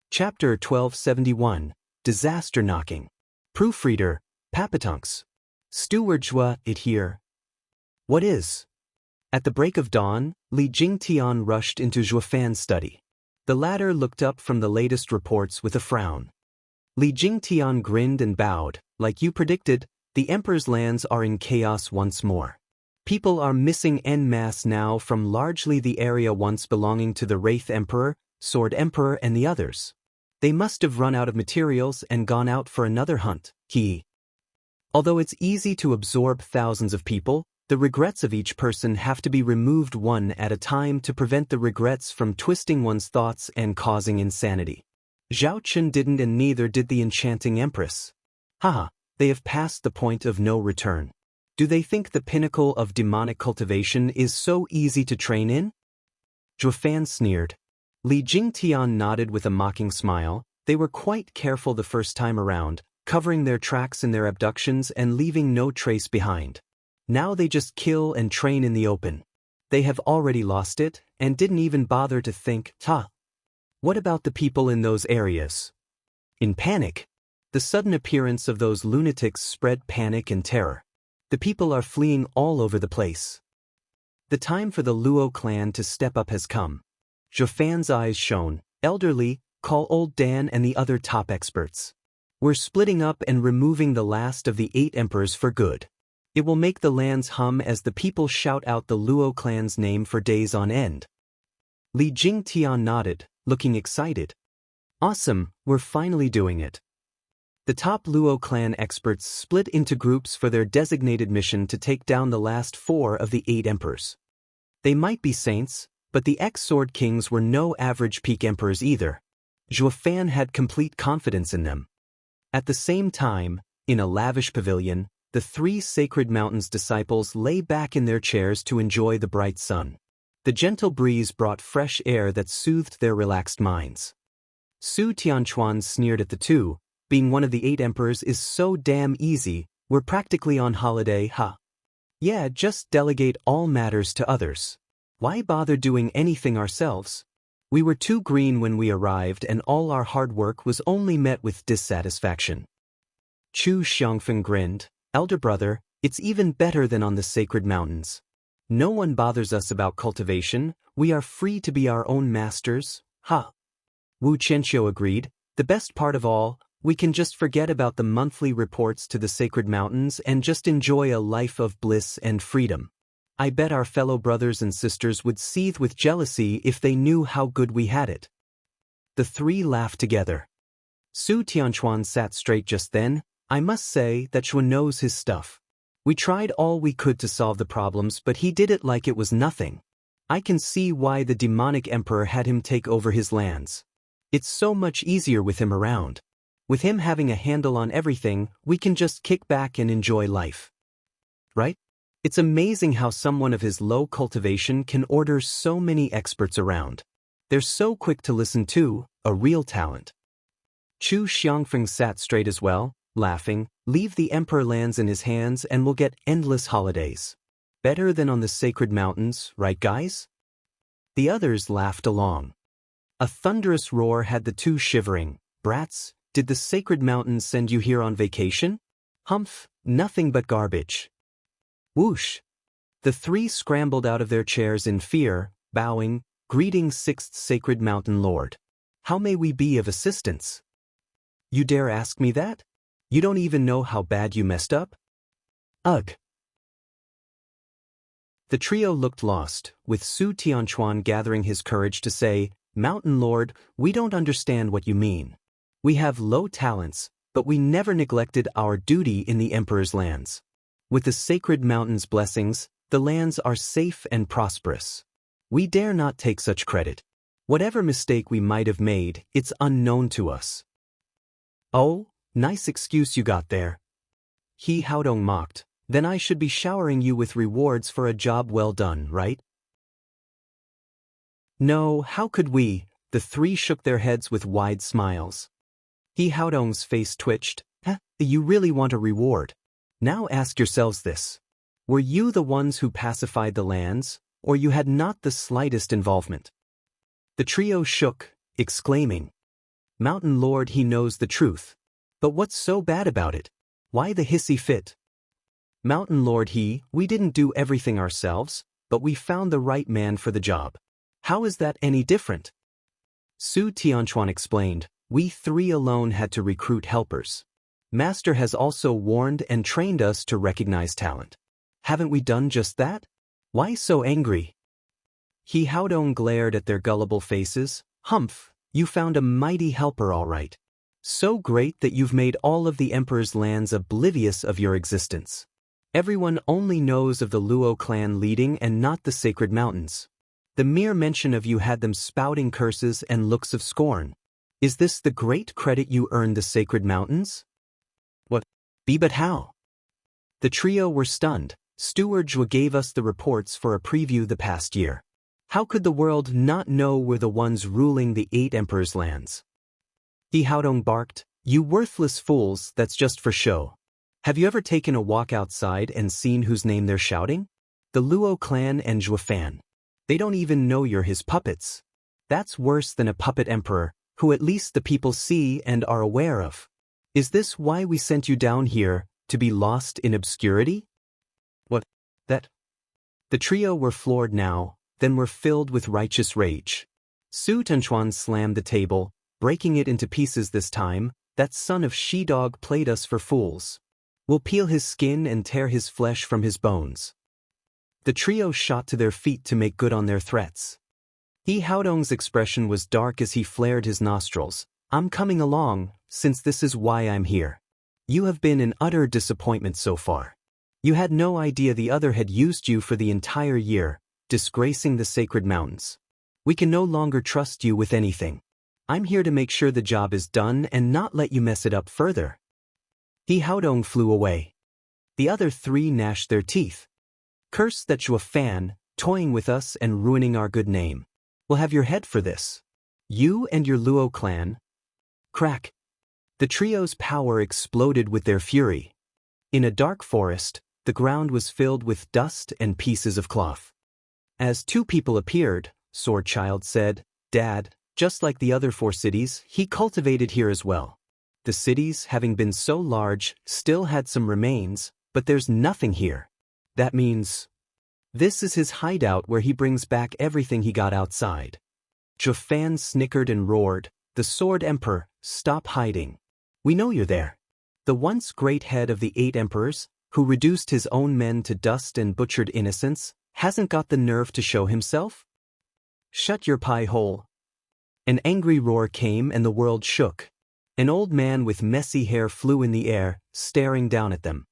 Chapter 1271, Disaster Knocking. Proofreader, Papatunks. Steward Zhua, it here. What is? At the break of dawn, Li Jingtian rushed into Zhuafan's study. The latter looked up from the latest reports with a frown. Li Jingtian grinned and bowed. Like you predicted, the Emperor's lands are in chaos once more. People are missing en masse now from largely the area once belonging to the Wraith Emperor, Sword Emperor and the others. They must have run out of materials and gone out for another hunt. Although it's easy to absorb thousands of people, the regrets of each person have to be removed one at a time to prevent the regrets from twisting one's thoughts and causing insanity. Zhao Chun didn't and neither did the enchanting Empress. They have passed the point of no return. Do they think the pinnacle of demonic cultivation is so easy to train in? Zhuafan sneered. Li Jingtian nodded with a mocking smile. They were quite careful the first time around, covering their tracks in their abductions and leaving no trace behind. Now they just kill and train in the open. They have already lost it, and didn't even bother to think, What about the people in those areas? In panic. The sudden appearance of those lunatics spread panic and terror. The people are fleeing all over the place. The time for the Luo clan to step up has come. Zhuafan's eyes shone. Elderly, call old Dan and the other top experts. We're splitting up and removing the last of the 8 emperors for good. It will make the lands hum as the people shout out the Luo clan's name for days on end. Li Jingtian nodded, looking excited. Awesome, we're finally doing it. The top Luo clan experts split into groups for their designated mission to take down the last 4 of the 8 emperors. They might be saints, but the ex-sword kings were no average peak emperors either. Zhuofan had complete confidence in them. At the same time, in a lavish pavilion, the 3 Sacred Mountains disciples lay back in their chairs to enjoy the bright sun. The gentle breeze brought fresh air that soothed their relaxed minds. Su Tianchuan sneered at the two. Being one of the 8 emperors is so damn easy, we're practically on holiday, huh? Yeah, just delegate all matters to others. Why bother doing anything ourselves? We were too green when we arrived and all our hard work was only met with dissatisfaction. Chu Xiangfeng grinned. Elder brother, it's even better than on the Sacred Mountains. No one bothers us about cultivation, we are free to be our own masters, huh? Wu Qianqiu agreed. The best part of all, we can just forget about the monthly reports to the Sacred Mountains and just enjoy a life of bliss and freedom. I bet our fellow brothers and sisters would seethe with jealousy if they knew how good we had it. The 3 laughed together. Su Tianchuan sat straight just then. I must say that Xuan knows his stuff. We tried all we could to solve the problems, but he did it like it was nothing. I can see why the demonic emperor had him take over his lands. It's so much easier with him around. With him having a handle on everything, we can just kick back and enjoy life. Right? It's amazing how someone of his low cultivation can order so many experts around. They're so quick to listen to, a real talent. Chu Xiangfeng sat straight as well, laughing. Leave the emperor lands in his hands and we'll get endless holidays. Better than on the Sacred Mountains, right guys? The others laughed along. A thunderous roar had the 2 shivering. Brats, did the Sacred Mountains send you here on vacation? Humph, nothing but garbage. Whoosh! The 3 scrambled out of their chairs in fear, bowing. Greetings, 6th Sacred Mountain Lord. How may we be of assistance? You dare ask me that? You don't even know how bad you messed up? Ugh. The trio looked lost, with Su Tianchuan gathering his courage to say, Mountain Lord, we don't understand what you mean. We have low talents, but we never neglected our duty in the Emperor's lands. With the Sacred Mountains' blessings, the lands are safe and prosperous. We dare not take such credit. Whatever mistake we might have made, it's unknown to us. Oh, nice excuse you got there. He Haodong mocked. Then I should be showering you with rewards for a job well done, right? No, how could we? The 3 shook their heads with wide smiles. He Haodong's face twitched. You really want a reward? Now ask yourselves this. Were you the ones who pacified the lands, or you had not the slightest involvement? The trio shook, exclaiming. Mountain Lord, he knows the truth. But what's so bad about it? Why the hissy fit? Mountain Lord, we didn't do everything ourselves, but we found the right man for the job. How is that any different? Su Tianchuan explained, we 3 alone had to recruit helpers. Master has also warned and trained us to recognize talent. Haven't we done just that? Why so angry? He Haodong glared at their gullible faces. Humph, you found a mighty helper all right. So great that you've made all of the Emperor's lands oblivious of your existence. Everyone only knows of the Luo clan leading and not the Sacred Mountains. The mere mention of you had them spouting curses and looks of scorn. Is this the great credit you earned the Sacred Mountains? What? But how? The trio were stunned. Steward gave us the reports for a preview the past year. How could the world not know we're the ones ruling the 8 emperors' lands? He Haodong barked, you worthless fools, that's just for show. Have you ever taken a walk outside and seen whose name they're shouting? The Luo clan and Zhuofan. They don't even know you're his puppets. That's worse than a puppet emperor, who at least the people see and are aware of. Is this why we sent you down here, to be lost in obscurity? What? That? The trio were floored now, then were filled with righteous rage. Su Tianchuan slammed the table. breaking it into pieces this time. That son of she-dog played us for fools. We'll peel his skin and tear his flesh from his bones. The trio shot to their feet to make good on their threats. He Haodong's expression was dark as he flared his nostrils. I'm coming along, since this is why I'm here. You have been an utter disappointment so far. You had no idea the other had used you for the entire year, disgracing the sacred mountains. We can no longer trust you with anything. I'm here to make sure the job is done and not let you mess it up further. He Haodong flew away. The other three gnashed their teeth. Curse that Zhuo Fan, toying with us and ruining our good name. We'll have your head for this. You and your Luo clan. Crack. The trio's power exploded with their fury. In a dark forest, the ground was filled with dust and pieces of cloth. As two people appeared, Sword Child said, Dad, just like the other 4 cities, he cultivated here as well. The cities, having been so large, still had some remains, but there's nothing here. That means this is his hideout where he brings back everything he got outside. Zhuo Fan snickered and roared, The Sword Emperor, stop hiding. We know you're there. The once great head of the 8 emperors, who reduced his own men to dust and butchered innocents, hasn't got the nerve to show himself? Shut your pie hole. An angry roar came and the world shook. An old man with messy hair flew in the air, staring down at them.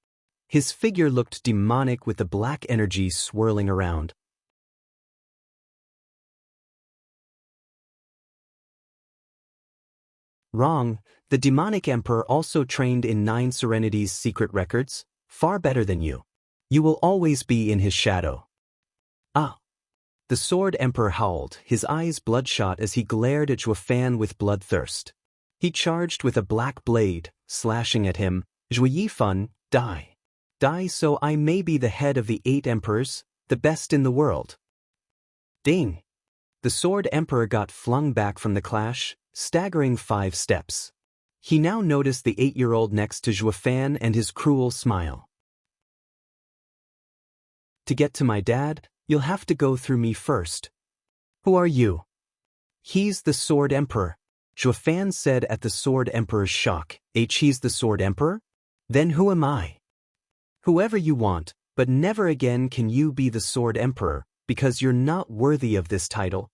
His figure looked demonic with the black energy swirling around. Wrong, the demonic emperor also trained in 9 Serenity's secret records, far better than you. You will always be in his shadow. Ah! The Sword Emperor howled, his eyes bloodshot as he glared at Zhuo Fan with bloodthirst. He charged with a black blade, slashing at him. Zhuo Yifan, die. Die so I may be the head of the 8 emperors, the best in the world. Ding! The Sword Emperor got flung back from the clash, staggering 5 steps. He now noticed the 8-year-old next to Zhuo Fan and his cruel smile. To get to my dad, you'll have to go through me first. Who are you? He's the Sword Emperor. Zhuo Fan said at the Sword Emperor's shock. He's the Sword Emperor? Then who am I? Whoever you want, but never again can you be the Sword Emperor, because you're not worthy of this title.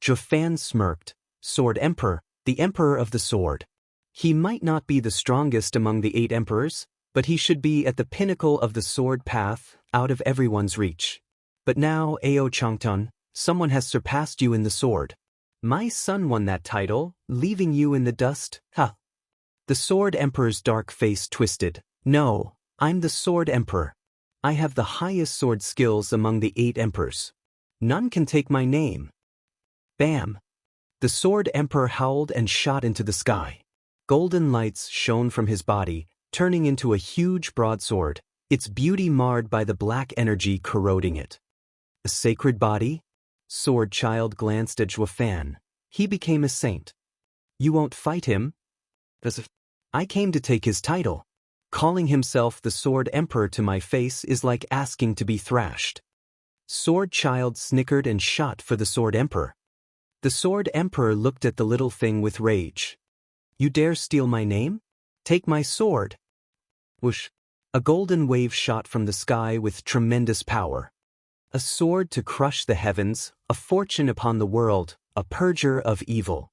Zhuo Fan smirked. Sword Emperor, the Emperor of the Sword. He might not be the strongest among the 8 emperors, but he should be at the pinnacle of the sword path, out of everyone's reach. But now, Ao Changtun, someone has surpassed you in the sword. My son won that title, leaving you in the dust, huh? The Sword Emperor's dark face twisted. No, I'm the Sword Emperor. I have the highest sword skills among the 8 emperors. None can take my name. Bam! The Sword Emperor howled and shot into the sky. Golden lights shone from his body, turning into a huge broadsword, its beauty marred by the black energy corroding it. A sacred body? Sword Child glanced at Zhuo Fan. He became a saint. You won't fight him? I came to take his title. Calling himself the Sword Emperor to my face is like asking to be thrashed. Sword Child snickered and shot for the Sword Emperor. The Sword Emperor looked at the little thing with rage. You dare steal my name? Take my sword. Whoosh! A golden wave shot from the sky with tremendous power. A sword to crush the heavens, a fortune upon the world, a purger of evil.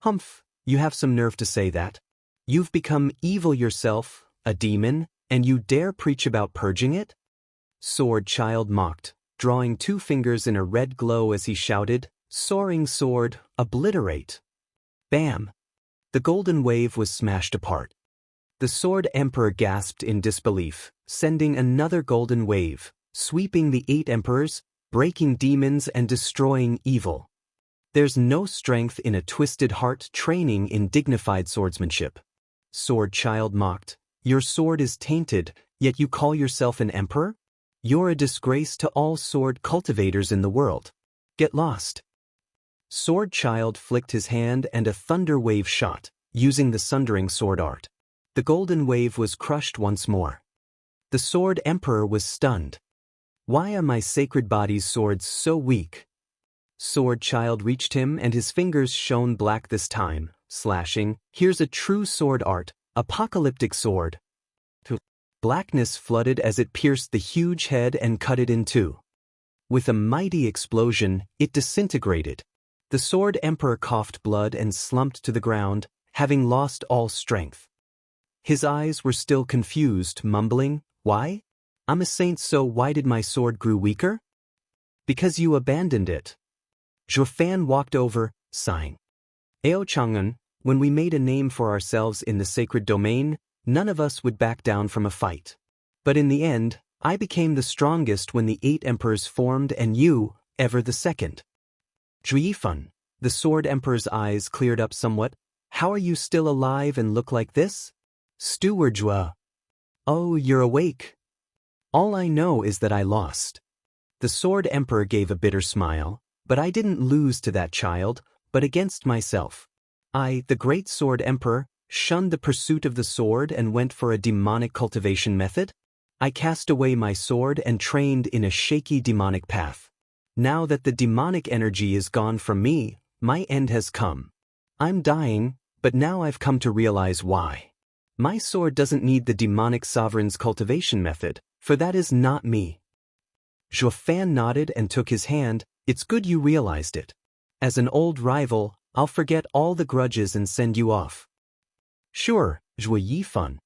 Humph, you have some nerve to say that. You've become evil yourself, a demon, and you dare preach about purging it? Sword Child mocked, drawing 2 fingers in a red glow as he shouted, Soaring sword, obliterate. Bam! The golden wave was smashed apart. The Sword Emperor gasped in disbelief, sending another golden wave, sweeping the 8 emperors, breaking demons and destroying evil. There's no strength in a twisted heart training in dignified swordsmanship. Sword Child mocked. Your sword is tainted, yet you call yourself an emperor? You're a disgrace to all sword cultivators in the world. Get lost. Sword Child flicked his hand and a thunder wave shot, using the sundering sword art. The golden wave was crushed once more. The Sword Emperor was stunned. Why are my sacred body's swords so weak? Sword Child reached him and his fingers shone black this time, slashing, here's a true sword art, apocalyptic sword. Blackness flooded as it pierced the huge head and cut it in two. With a mighty explosion, it disintegrated. The sword emperor coughed blood and slumped to the ground, having lost all strength. His eyes were still confused, mumbling, "Why? I'm a saint, so why did my sword grow weaker?" "Because you abandoned it." Zhuo Fan walked over, sighing. "Ao Chang'an, when we made a name for ourselves in the sacred domain, none of us would back down from a fight. But in the end, I became the strongest when the 8 emperors formed and you, ever the second." Zhu Yifan, the sword emperor's eyes cleared up somewhat. "How are you still alive and look like this?" "Steward Zhua." "Oh, you're awake." "All I know is that I lost." The sword emperor gave a bitter smile. "But I didn't lose to that child, but against myself. I, the great sword emperor, shunned the pursuit of the sword and went for a demonic cultivation method. I cast away my sword and trained in a shaky demonic path. Now that the demonic energy is gone from me, my end has come. I'm dying, but now I've come to realize why. My sword doesn't need the demonic sovereign's cultivation method, for that is not me." Zhuo Fan nodded and took his hand. "It's good you realized it. As an old rival, I'll forget all the grudges and send you off." "Sure, Zhuo Yifan."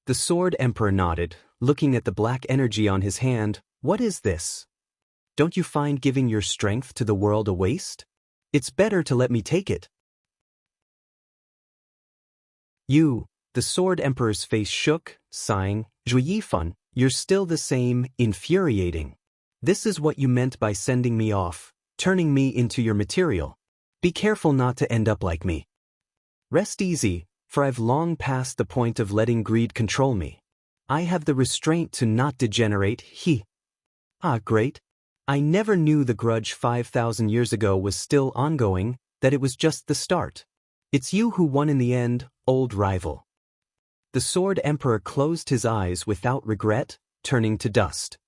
The sword emperor nodded, looking at the black energy on his hand. "What is this? Don't you find giving your strength to the world a waste? It's better to let me take it." "You," the sword emperor's face shook, sighing, "Zhuo Yifan, you're still the same, infuriating. This is what you meant by sending me off, turning me into your material. Be careful not to end up like me. Rest easy, for I've long passed the point of letting greed control me. I have the restraint to not degenerate." "Ah, great. I never knew the grudge 5,000 years ago was still ongoing, that it was just the start. It's you who won in the end, old rival." The sword emperor closed his eyes without regret, turning to dust.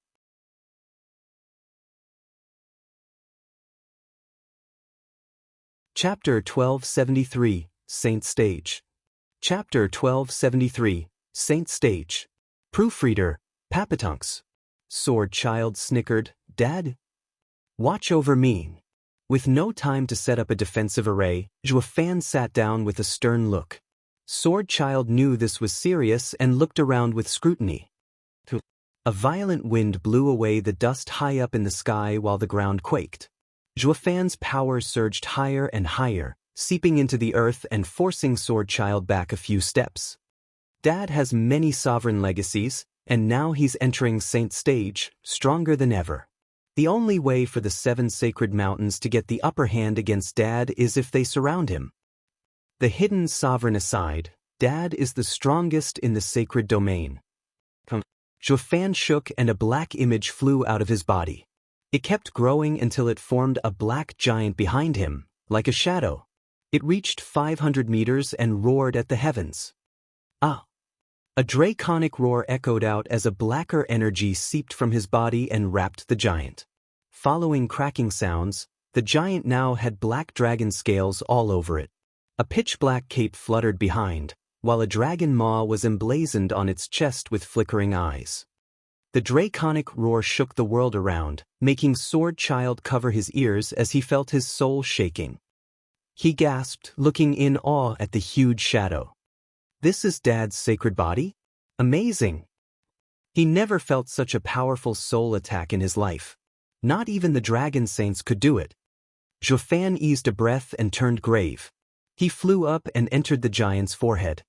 Chapter 1273, Saint Stage. Chapter 1273, Saint Stage. Proofreader, Papatunks. Sword child snickered, "Dad? Watch over me." With no time to set up a defensive array, Zhuo Fan sat down with a stern look. Sword child knew this was serious and looked around with scrutiny. A violent wind blew away the dust high up in the sky while the ground quaked. Zhuo Fan's power surged higher and higher, seeping into the earth and forcing Sword Child back a few steps. Dad has many sovereign legacies, and now he's entering Saint Stage, stronger than ever. The only way for the 7 sacred mountains to get the upper hand against Dad is if they surround him. The hidden sovereign aside, Dad is the strongest in the sacred domain. Zhuo Fan shook and a black image flew out of his body. It kept growing until it formed a black giant behind him, like a shadow. It reached 500 meters and roared at the heavens. "Ah!" A draconic roar echoed out as a blacker energy seeped from his body and wrapped the giant. Following cracking sounds, the giant now had black dragon scales all over it. A pitch-black cape fluttered behind, while a dragon maw was emblazoned on its chest with flickering eyes. The draconic roar shook the world around, making Sword Child cover his ears as he felt his soul shaking. He gasped, looking in awe at the huge shadow. "This is Dad's sacred body? Amazing!" He never felt such a powerful soul attack in his life. Not even the dragon saints could do it. Zhuo Fan eased a breath and turned grave. He flew up and entered the giant's forehead.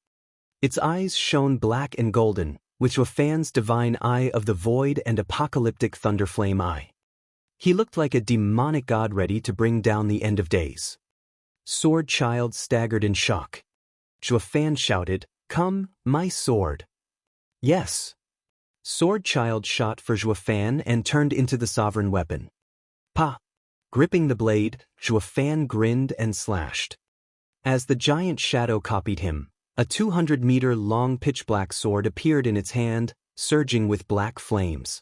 Its eyes shone black and golden, with Zhuo Fan's divine eye of the void and apocalyptic thunderflame eye. He looked like a demonic god ready to bring down the end of days. Sword Child staggered in shock. Zhuo Fan shouted, "Come, my sword." "Yes." Sword Child shot for Zhuo Fan and turned into the sovereign weapon. Pa! Gripping the blade, Zhuo Fan grinned and slashed. As the giant shadow copied him, a 200-meter-long pitch-black sword appeared in its hand, surging with black flames.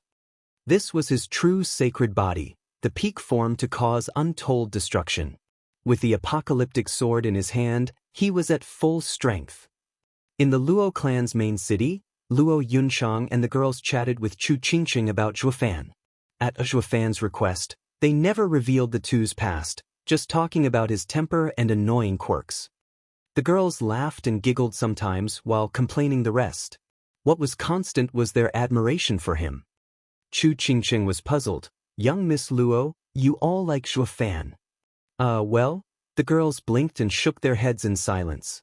This was his true sacred body, the peak form to cause untold destruction. With the apocalyptic sword in his hand, he was at full strength. In the Luo clan's main city, Luo Yunchang and the girls chatted with Chu Qingqing about Zhuofan. At Zhuofan's request, they never revealed the two's past, just talking about his temper and annoying quirks. The girls laughed and giggled sometimes while complaining the rest. What was constant was their admiration for him. Chu Qingqing was puzzled. "Young Miss Luo, you all like Zhuofan." Well, the girls blinked and shook their heads in silence.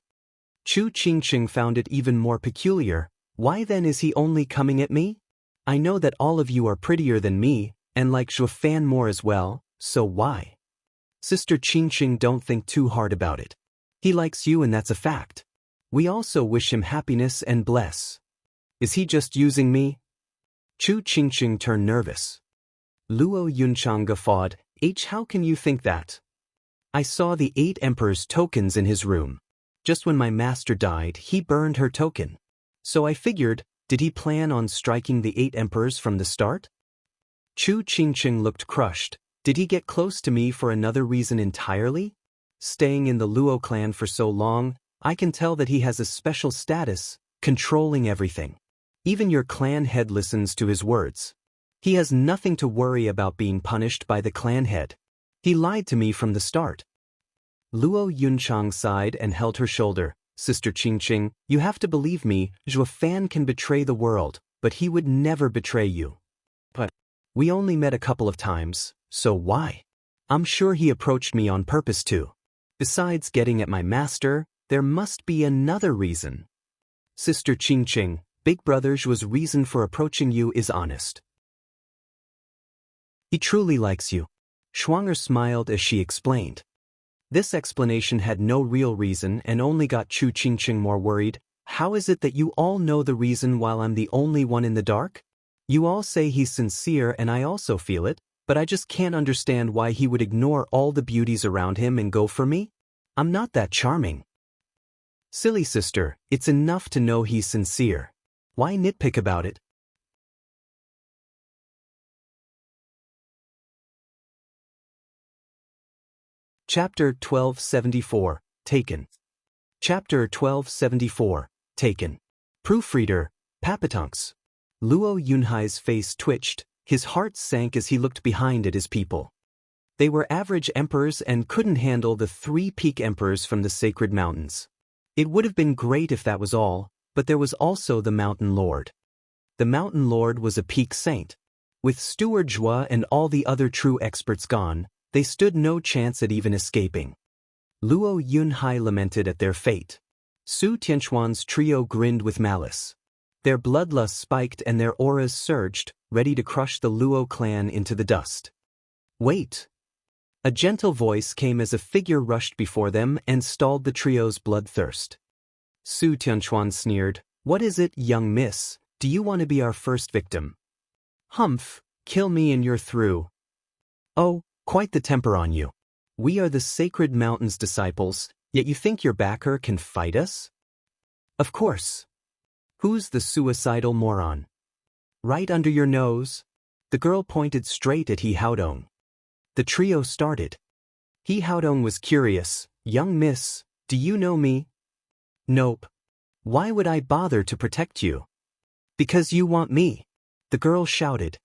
Chu Qingqing found it even more peculiar. "Why then is he only coming at me? I know that all of you are prettier than me, and like Zhuofan more as well, so why?" "Sister Qingqing, don't think too hard about it. He likes you and that's a fact. We also wish him happiness and bless. Is he just using me?" Chu Qingqing turned nervous. Luo Yunchang guffawed. How can you think that? I saw the 8 emperors' tokens in his room. Just when my master died, he burned her token. So I figured, did he plan on striking the 8 emperors from the start?" Chu Qingqing looked crushed. Did he get close to me for another reason entirely? Staying in the Luo clan for so long, I can tell that he has a special status, controlling everything. Even your clan head listens to his words. He has nothing to worry about being punished by the clan head. He lied to me from the start. Luo Yunchang sighed and held her shoulder. "Sister Qingqing, you have to believe me, Zhuofan can betray the world, but he would never betray you." "But we only met a couple of times, so why?" "I'm sure he approached me on purpose too. Besides getting at my master, there must be another reason." "Sister Qingqing, Big Brother Zhuo's reason for approaching you is honest. He truly likes you." Schwanger smiled as she explained. This explanation had no real reason and only got Chu Qingqing more worried. "How is it that you all know the reason while I'm the only one in the dark? You all say he's sincere and I also feel it, but I just can't understand why he would ignore all the beauties around him and go for me. I'm not that charming." "Silly sister, it's enough to know he's sincere. Why nitpick about it?" Chapter 1274, Taken. Chapter 1274, Taken. Proofreader, Papatunks. Luo Yunhai's face twitched, his heart sank as he looked behind at his people. They were average emperors and couldn't handle the 3 peak emperors from the sacred mountains. It would have been great if that was all, but there was also the Mountain Lord. The Mountain Lord was a peak saint. With Steward Zhuo and all the other true experts gone, they stood no chance at even escaping. Luo Yunhai lamented at their fate. Su Tianchuan's trio grinned with malice. Their bloodlust spiked and their auras surged, ready to crush the Luo clan into the dust. "Wait." A gentle voice came as a figure rushed before them and stalled the trio's bloodthirst. Su Tianchuan sneered. "What is it, young miss? Do you want to be our first victim?" "Humph, kill me and you're through." "Oh, quite the temper on you. We are the Sacred Mountain's disciples, yet you think your backer can fight us?" "Of course. Who's the suicidal moron?" "Right under your nose." The girl pointed straight at He Haodong. The trio started. He Haodong was curious. "Young miss, do you know me?" "Nope." "Why would I bother to protect you?" "Because you want me," the girl shouted.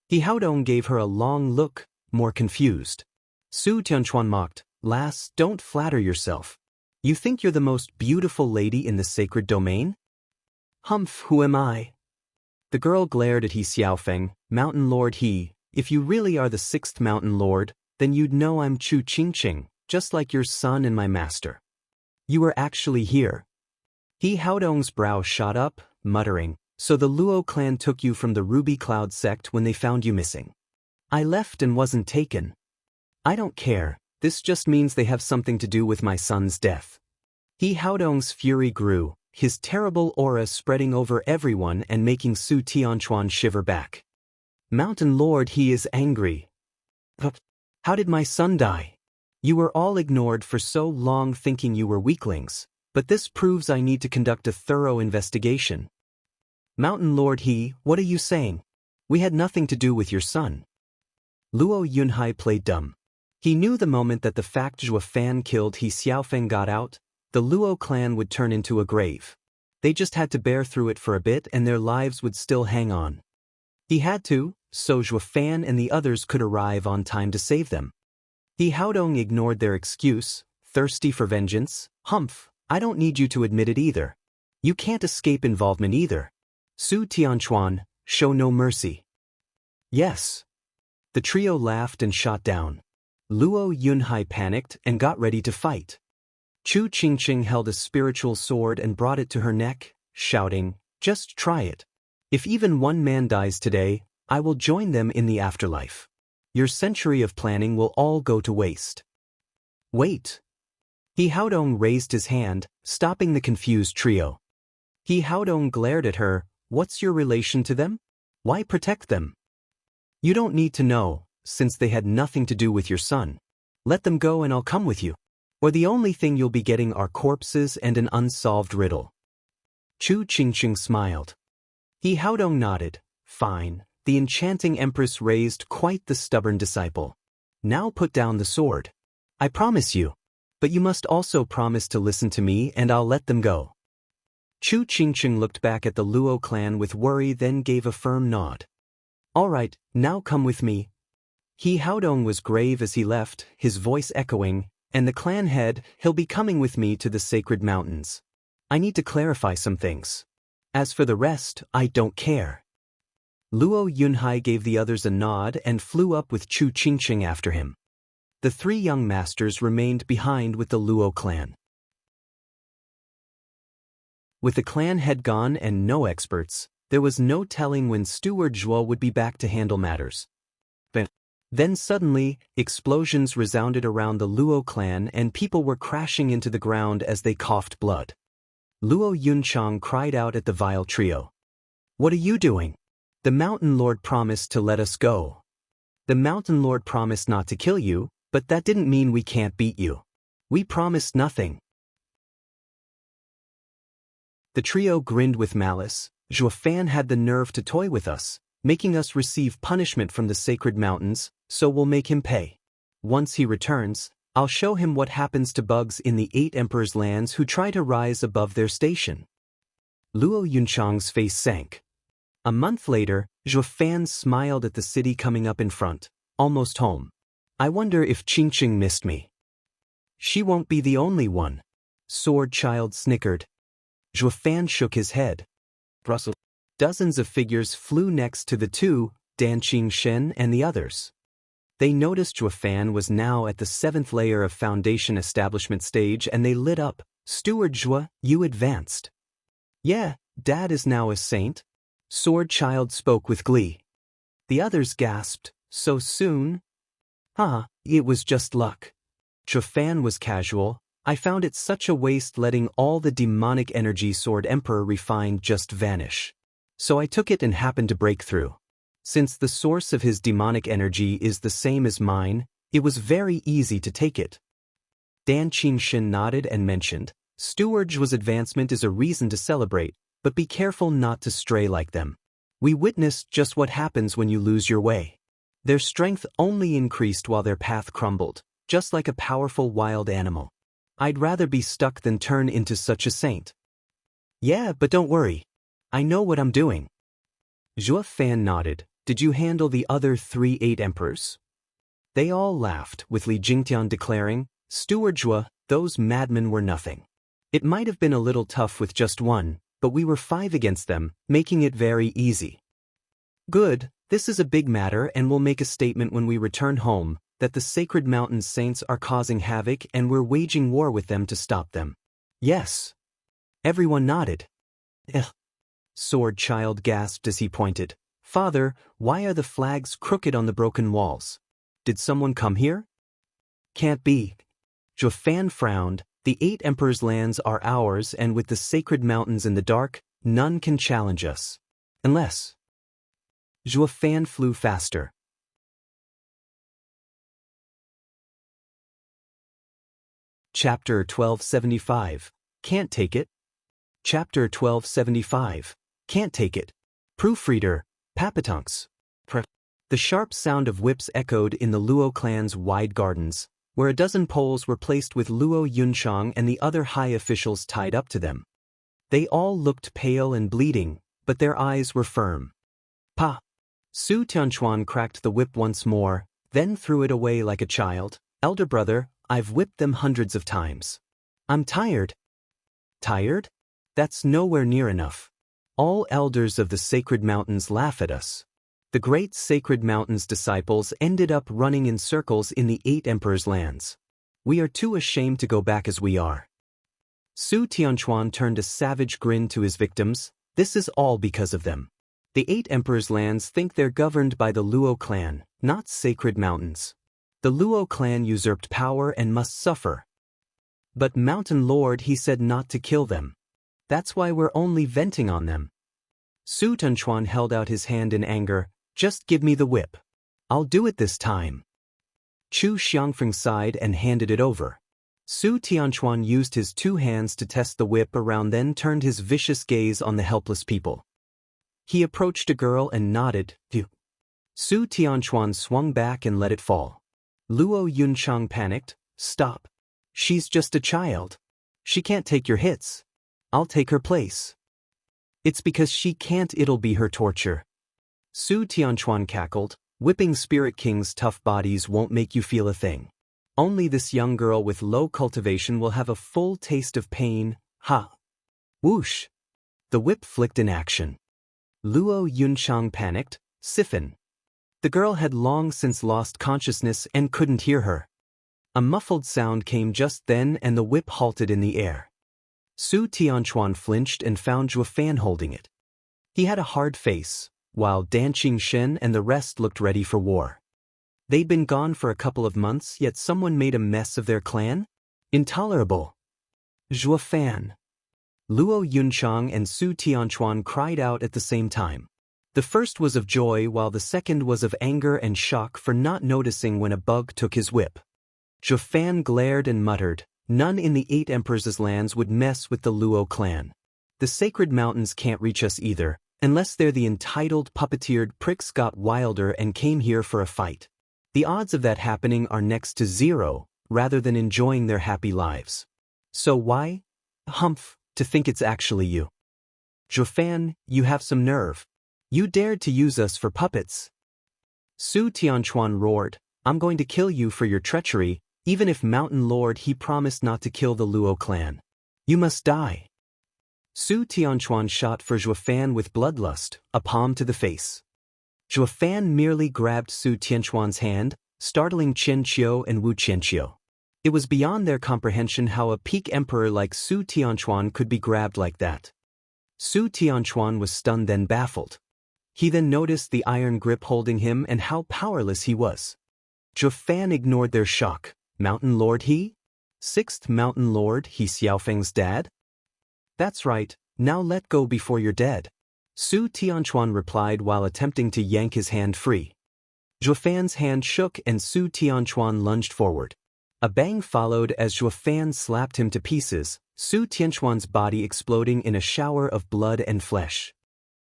He Haodong gave her a long look, more confused. Su Tianchuan mocked. "Lass, don't flatter yourself. You think you're the most beautiful lady in the sacred domain?" "Humph, who am I?" The girl glared at He Xiaofeng. "Mountain Lord He, if you really are the 6th Mountain Lord, then you'd know I'm Chu Qingqing, just like your son and my master. You were actually here." He Haodong's brow shot up, muttering, "So the Luo clan took you from the Ruby Cloud sect when they found you missing." "I left and wasn't taken." "I don't care, this just means they have something to do with my son's death." He Haodong's fury grew, his terrible aura spreading over everyone and making Su Tianchuan shiver back. "Mountain Lord, he is angry." "How did my son die? You were all ignored for so long thinking you were weaklings, but this proves I need to conduct a thorough investigation." "Mountain Lord He, what are you saying? We had nothing to do with your son." Luo Yunhai played dumb. He knew the moment that the fact Zhua Fan killed He Xiaofeng got out, the Luo clan would turn into a grave. They just had to bear through it for a bit and their lives would still hang on. He had to, so Zhua Fan and the others could arrive on time to save them. He Haodong ignored their excuse, thirsty for vengeance. Humph, I don't need you to admit it either. You can't escape involvement either. Su Tianchuan, show no mercy. Yes. The trio laughed and shot down. Luo Yunhai panicked and got ready to fight. Chu Qingqing held a spiritual sword and brought it to her neck, shouting, just try it. If even one man dies today, I will join them in the afterlife. Your century of planning will all go to waste. Wait. He Haodong raised his hand, stopping the confused trio. He Haodong glared at her, what's your relation to them? Why protect them? You don't need to know, since they had nothing to do with your son. Let them go and I'll come with you. Or the only thing you'll be getting are corpses and an unsolved riddle. Chu Qingqing smiled. He Haodong nodded. Fine. The enchanting empress raised quite the stubborn disciple. Now put down the sword. I promise you. But you must also promise to listen to me and I'll let them go. Chu Qingqing looked back at the Luo clan with worry, then gave a firm nod. All right, now come with me. He Haodong was grave as he left, his voice echoing, and the clan head, he'll be coming with me to the sacred mountains. I need to clarify some things. As for the rest, I don't care. Luo Yunhai gave the others a nod and flew up with Chu Qingqing after him. The three young masters remained behind with the Luo clan. With the clan head gone and no experts, there was no telling when Steward Zhuo would be back to handle matters. Then suddenly, explosions resounded around the Luo clan and people were crashing into the ground as they coughed blood. Luo Yunchang cried out at the vile trio. What are you doing? The Mountain Lord promised to let us go. The Mountain Lord promised not to kill you, but that didn't mean we can't beat you. We promised nothing. The trio grinned with malice. Zhua Fan had the nerve to toy with us, making us receive punishment from the sacred mountains, so we'll make him pay. Once he returns, I'll show him what happens to bugs in the 8 Emperors' lands who try to rise above their station. Luo Yunchang's face sank. A month later, Zhua Fan smiled at the city coming up in front, almost home. I wonder if Qingqing missed me. She won't be the only one. Sword Child snickered. Zhua Fan shook his head. Brussels. Dozens of figures flew next to the two, Dan Qingxen and the others. They noticed Zhua Fan was now at the 7th layer of foundation establishment stage and they lit up. Steward Zhua, you advanced. Yeah, Dad is now a saint. Sword Child spoke with glee. The others gasped, so soon? It was just luck. Zhua Fan was casual. I found it such a waste letting all the demonic energy Sword Emperor refined just vanish. So I took it and happened to break through. Since the source of his demonic energy is the same as mine, it was very easy to take it. Dan Qingxin nodded and mentioned, Steward Zhua's advancement is a reason to celebrate, but be careful not to stray like them. We witnessed just what happens when you lose your way. Their strength only increased while their path crumbled, just like a powerful wild animal. I'd rather be stuck than turn into such a saint. Yeah, but don't worry. I know what I'm doing. Zhua Fan nodded. Did you handle the other 3 8 emperors? They all laughed, with Li Jingtian declaring, Steward Zhua, those madmen were nothing. It might have been a little tough with just one, but we were 5 against them, making it very easy. Good, this is a big matter and we'll make a statement when we return home, that the Sacred Mountain Saints are causing havoc and we're waging war with them to stop them. Yes. Everyone nodded. Ugh. Sword Child gasped as he pointed. Father, why are the flags crooked on the broken walls? Did someone come here? Can't be. Zhua Fan frowned. The 8 Emperors' lands are ours and with the sacred mountains in the dark, none can challenge us. Unless. Zhua Fan flew faster. Chapter 1275. Can't take it. Chapter 1275. Can't take it. Proofreader, Papatunks. The sharp sound of whips echoed in the Luo clan's wide gardens, where a dozen poles were placed with Luo Yunchang and the other high officials tied up to them. They all looked pale and bleeding, but their eyes were firm. Pa! Su Tianchuan cracked the whip once more, then threw it away like a child. Elder brother, I've whipped them hundreds of times. I'm tired. Tired? That's nowhere near enough. All elders of the sacred mountains laugh at us. The great sacred mountains disciples ended up running in circles in the 8 emperors' lands. We are too ashamed to go back as we are. Su Tianchuan turned a savage grin to his victims. This is all because of them. The 8 emperors' lands think they're governed by the Luo clan, not sacred mountains. The Luo clan usurped power and must suffer. But Mountain Lord, he said not to kill them. That's why we're only venting on them. Su Tianchuan held out his hand in anger. Just give me the whip. I'll do it this time. Chu Xiangfeng sighed and handed it over. Su Tianchuan used his 2 hands to test the whip around, then turned his vicious gaze on the helpless people. He approached a girl and nodded. Phew. Su Tianchuan swung back and let it fall. Luo Yunchang panicked. Stop. She's just a child. She can't take your hits. I'll take her place. It's because she can't, it'll be her torture. Su Tianchuan cackled. Whipping Spirit King's tough bodies won't make you feel a thing. Only this young girl with low cultivation will have a full taste of pain. Ha! Whoosh! The whip flicked in action. Luo Yunchang panicked. Siphon. The girl had long since lost consciousness and couldn't hear her. A muffled sound came just then and the whip halted in the air. Su Tianchuan flinched and found Zhuofan holding it. He had a hard face, while Dan Qingxin and the rest looked ready for war. They'd been gone for a couple of months, yet someone made a mess of their clan? Intolerable. Zhuofan. Luo Yunchang and Su Tianchuan cried out at the same time. The first was of joy while the second was of anger and shock for not noticing when a bug took his whip. Zhuofan glared and muttered, none in the 8 emperors' lands would mess with the Luo clan. The sacred mountains can't reach us either, unless they're the entitled puppeteered pricks got wilder and came here for a fight. The odds of that happening are next to 0, rather than enjoying their happy lives. So why? Humph, to think it's actually you. Zhuofan, you have some nerve. You dared to use us for puppets. Su Tianchuan roared, I'm going to kill you for your treachery, even if Mountain Lord he promised not to kill the Luo clan. You must die. Su Tianchuan shot for Zhuofan with bloodlust, a palm to the face. Zhuofan merely grabbed Su Tianchuan's hand, startling Chen Qiu and Wu Qianqiu. It was beyond their comprehension how a peak emperor like Su Tianchuan could be grabbed like that. Su Tianchuan was stunned then baffled. He then noticed the iron grip holding him and how powerless he was. Zhuofan ignored their shock. Mountain Lord he? 6th Mountain Lord he, Xiaofeng's dad? That's right, now let go before you're dead. Su Tianchuan replied while attempting to yank his hand free. Zhuofan's hand shook and Su Tianchuan lunged forward. A bang followed as Zhuofan slapped him to pieces, Su Tianchuan's body exploding in a shower of blood and flesh.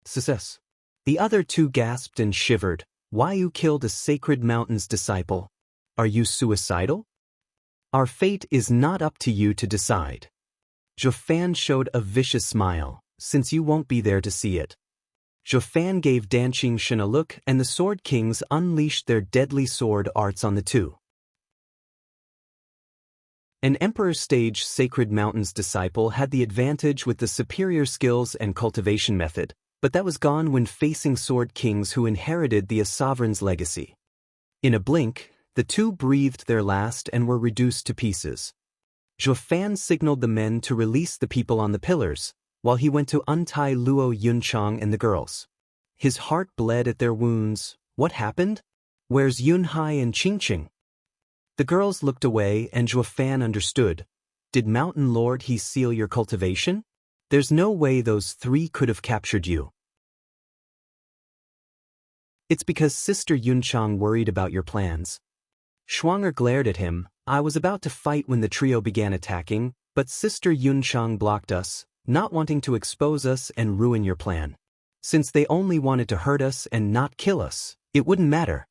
Success. The other 2 gasped and shivered. Why you killed a sacred mountain's disciple? Are you suicidal? Our fate is not up to you to decide. Zhuofan showed a vicious smile, since you won't be there to see it. Zhuofan gave Dan Qingxin a look and the Sword Kings unleashed their deadly sword arts on the 2. An Emperor Stage Sacred Mountains disciple had the advantage with the superior skills and cultivation method, but that was gone when facing Sword Kings who inherited the sovereign's legacy. In a blink, the 2 breathed their last and were reduced to pieces. Zhuofan signaled the men to release the people on the pillars, while he went to untie Luo Yunchang and the girls. His heart bled at their wounds. What happened? Where's Yunhai and Qingqing? The girls looked away and Zhuofan understood. Did Mountain Lord he seal your cultivation? There's no way those 3 could have captured you. It's because Sister Yunchang worried about your plans. Schwanger glared at him. I was about to fight when the trio began attacking, but Sister Yunchang blocked us, not wanting to expose us and ruin your plan. Since they only wanted to hurt us and not kill us, it wouldn't matter.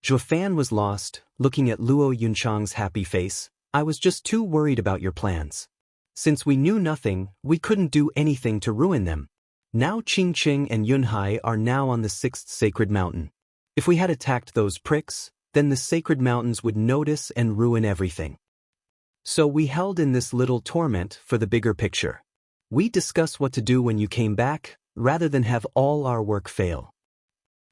Zhuofan was lost, looking at Luo Yunchang's happy face. I was just too worried about your plans. Since we knew nothing, we couldn't do anything to ruin them. Now Qingqing and Yunhai are now on the 6th sacred mountain. If we had attacked those pricks, then the sacred mountains would notice and ruin everything. So we held in this little torment for the bigger picture. We discussed what to do when you came back, rather than have all our work fail.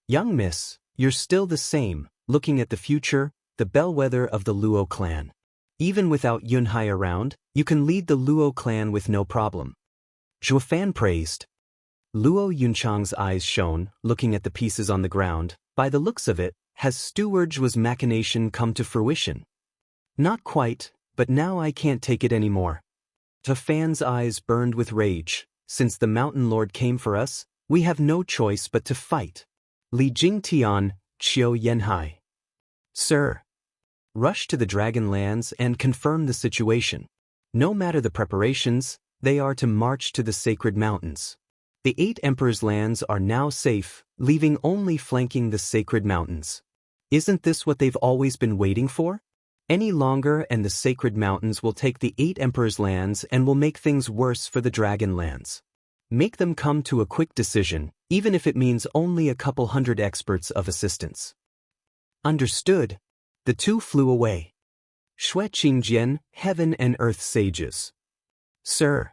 Young miss, you're still the same, looking at the future, the bellwether of the Luo clan. Even without Yunhai around, you can lead the Luo clan with no problem. Zhuofan praised. Luo Yunchang's eyes shone, looking at the pieces on the ground. By the looks of it, has Steward's machination come to fruition? Not quite, but now I can't take it anymore. Zhuofan's eyes burned with rage. Since the Mountain Lord came for us, we have no choice but to fight. Li Jingtian, Qiu Yanhai. Sir. Rush to the Dragon Lands and confirm the situation. No matter the preparations, they are to march to the sacred mountains. The 8 Emperors' lands are now safe, leaving only flanking the sacred mountains. Isn't this what they've always been waiting for? Any longer and the sacred mountains will take the 8 Emperors' lands and will make things worse for the Dragon Lands. Make them come to a quick decision, even if it means only a couple hundred experts of assistance. Understood. The two flew away. Shui Qingjian, Heaven and Earth Sages. Sir.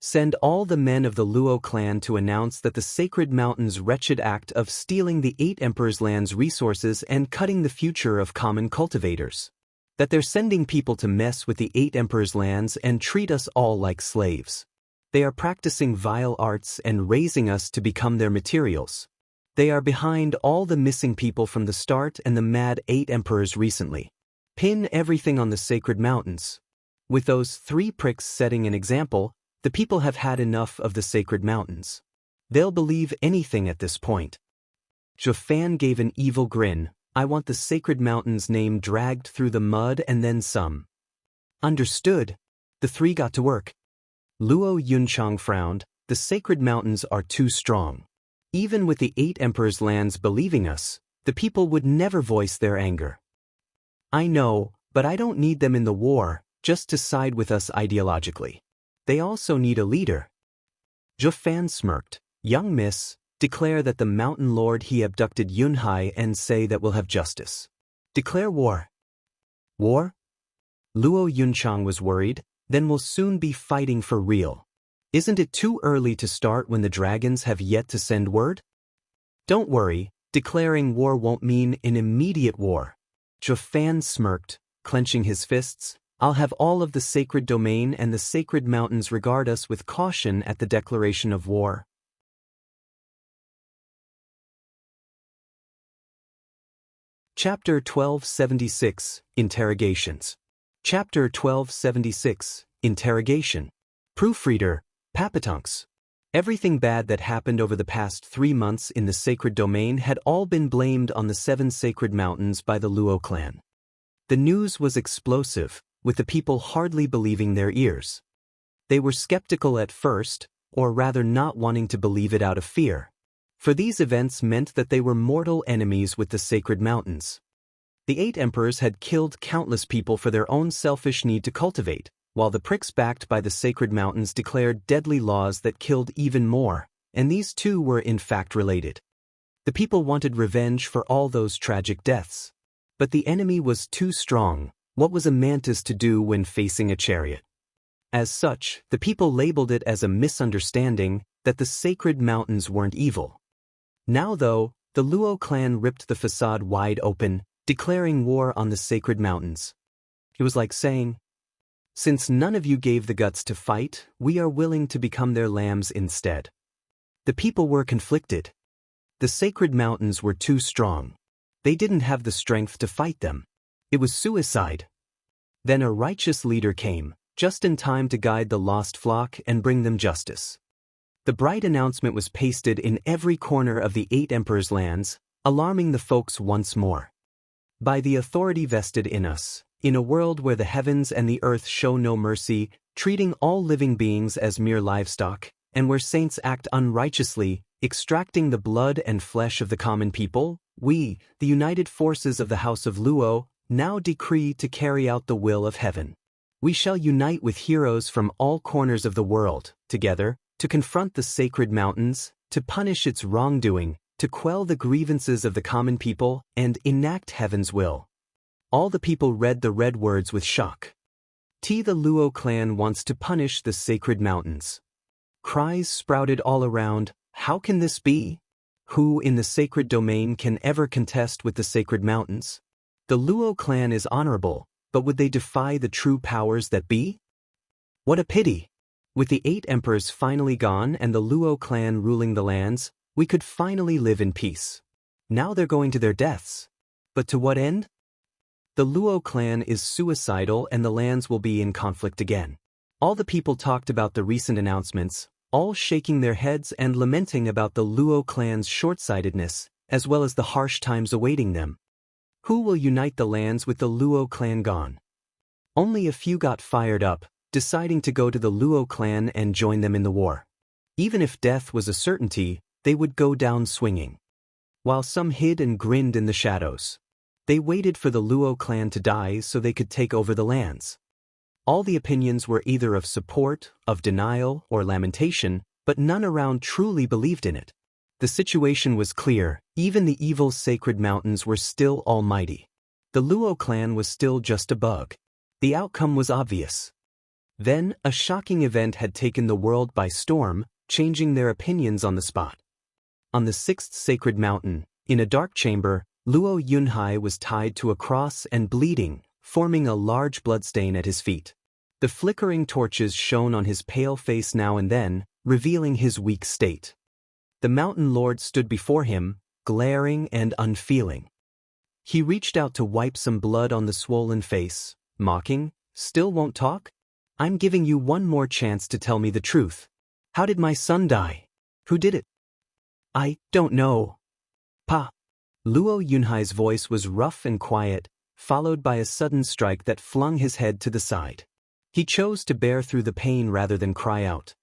Send all the men of the Luo clan to announce that the Sacred Mountain's wretched act of stealing the 8 Emperors' lands' resources and cutting the future of common cultivators. That they're sending people to mess with the 8 Emperors' lands and treat us all like slaves. They are practicing vile arts and raising us to become their materials. They are behind all the missing people from the start and the mad 8 Emperors recently. Pin everything on the Sacred Mountains. With those 3 pricks setting an example, the people have had enough of the Sacred Mountains. They'll believe anything at this point. Zhuofan gave an evil grin. I want the Sacred Mountains name dragged through the mud and then some. Understood. The 3 got to work. Luo Yunchang frowned. The Sacred Mountains are too strong. Even with the 8 Emperors' lands believing us, the people would never voice their anger. I know, but I don't need them in the war, just to side with us ideologically. They also need a leader. Zhuofan smirked. Young miss, declare that the Mountain Lord he abducted Yunhai and say that we'll have justice. Declare war. War? Luo Yunchang was worried, then we'll soon be fighting for real. Isn't it too early to start when the dragons have yet to send word? Don't worry, declaring war won't mean an immediate war. Zhuofan smirked, clenching his fists. I'll have all of the sacred domain and the sacred mountains regard us with caution at the declaration of war. Chapter 1276, Interrogations. Chapter 1276, Interrogation. Proofreader, Papatunks. Everything bad that happened over the past 3 months in the sacred domain had all been blamed on the 7 sacred mountains by the Luo clan. The news was explosive, with the people hardly believing their ears. They were skeptical at first, or rather not wanting to believe it out of fear. For these events meant that they were mortal enemies with the sacred mountains. The 8 emperors had killed countless people for their own selfish need to cultivate, while the pricks backed by the sacred mountains declared deadly laws that killed even more, and these two were in fact related. The people wanted revenge for all those tragic deaths. But the enemy was too strong. What was a mantis to do when facing a chariot? As such, the people labeled it as a misunderstanding that the sacred mountains weren't evil. Now though, the Luo clan ripped the facade wide open, declaring war on the sacred mountains. It was like saying, since none of you gave the guts to fight, we are willing to become their lambs instead. The people were conflicted. The sacred mountains were too strong. They didn't have the strength to fight them. It was suicide. Then a righteous leader came, just in time to guide the lost flock and bring them justice. The bright announcement was pasted in every corner of the 8 emperors' lands, alarming the folks once more. By the authority vested in us, in a world where the heavens and the earth show no mercy, treating all living beings as mere livestock, and where saints act unrighteously, extracting the blood and flesh of the common people, we, the united forces of the House of Luo, now decree to carry out the will of heaven. We shall unite with heroes from all corners of the world, together, to confront the sacred mountains, to punish its wrongdoing, to quell the grievances of the common people, and enact heaven's will. All the people read the red words with shock. The Luo clan wants to punish the sacred mountains. Cries sprouted all around, how can this be? Who in the sacred domain can ever contest with the sacred mountains? The Luo clan is honorable, but would they defy the true powers that be? What a pity! With the 8 emperors finally gone and the Luo clan ruling the lands, we could finally live in peace. Now they're going to their deaths. But to what end? The Luo clan is suicidal and the lands will be in conflict again. All the people talked about the recent announcements, all shaking their heads and lamenting about the Luo clan's short-sightedness, as well as the harsh times awaiting them. Who will unite the lands with the Luo clan gone? Only a few got fired up, deciding to go to the Luo clan and join them in the war. Even if death was a certainty, they would go down swinging. While some hid and grinned in the shadows. They waited for the Luo clan to die so they could take over the lands. All the opinions were either of support, of denial, or lamentation, but none around truly believed in it. The situation was clear, even the evil sacred mountains were still almighty. The Luo clan was still just a bug. The outcome was obvious. Then, a shocking event had taken the world by storm, changing their opinions on the spot. On the 6th sacred mountain, in a dark chamber, Luo Yunhai was tied to a cross and bleeding, forming a large bloodstain at his feet. The flickering torches shone on his pale face now and then, revealing his weak state. The mountain lord stood before him, glaring and unfeeling. He reached out to wipe some blood on the swollen face, mocking, "Still won't talk? I'm giving you one more chance to tell me the truth. How did my son die? Who did it?" "I don't know." "Pa." Luo Yunhai's voice was rough and quiet, followed by a sudden strike that flung his head to the side. He chose to bear through the pain rather than cry out.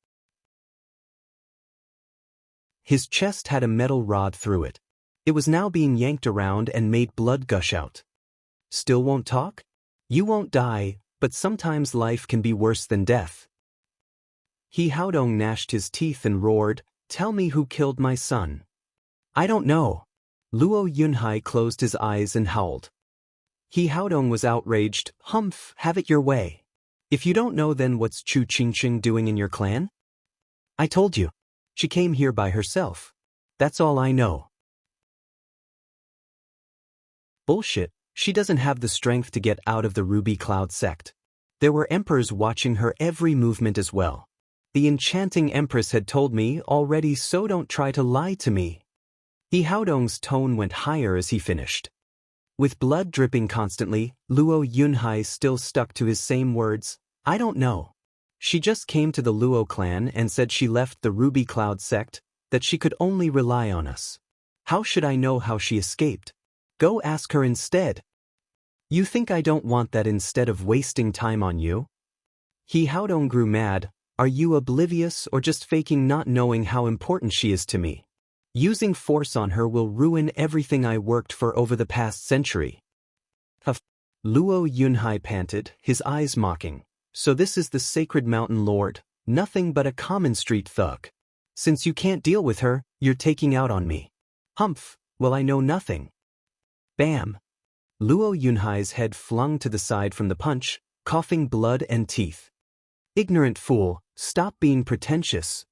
His chest had a metal rod through it. It was now being yanked around and made blood gush out. "Still won't talk? You won't die, but sometimes life can be worse than death." He Haodong gnashed his teeth and roared, "Tell me who killed my son." "I don't know." Luo Yunhai closed his eyes and howled. He Haodong was outraged, "Humph, have it your way. If you don't know, then what's Chu Qingqing doing in your clan?" "I told you. She came here by herself. That's all I know." "Bullshit, she doesn't have the strength to get out of the Ruby Cloud sect. There were emperors watching her every movement as well. The enchanting empress had told me already, so don't try to lie to me." He Haodong's tone went higher as he finished. With blood dripping constantly, Luo Yunhai still stuck to his same words, "I don't know. She just came to the Luo clan and said she left the Ruby Cloud sect, that she could only rely on us. How should I know how she escaped? Go ask her instead." "You think I don't want that instead of wasting time on you?" He Haodong grew mad. "Are you oblivious or just faking not knowing how important she is to me? Using force on her will ruin everything I worked for over the past century." Huff. Luo Yunhai panted, his eyes mocking. "So this is the sacred mountain lord, nothing but a common street thug. Since you can't deal with her, you're taking out on me." "Humph, well I know nothing." Bam! Luo Yunhai's head flung to the side from the punch, coughing blood and teeth. "Ignorant fool, stop being pretentious."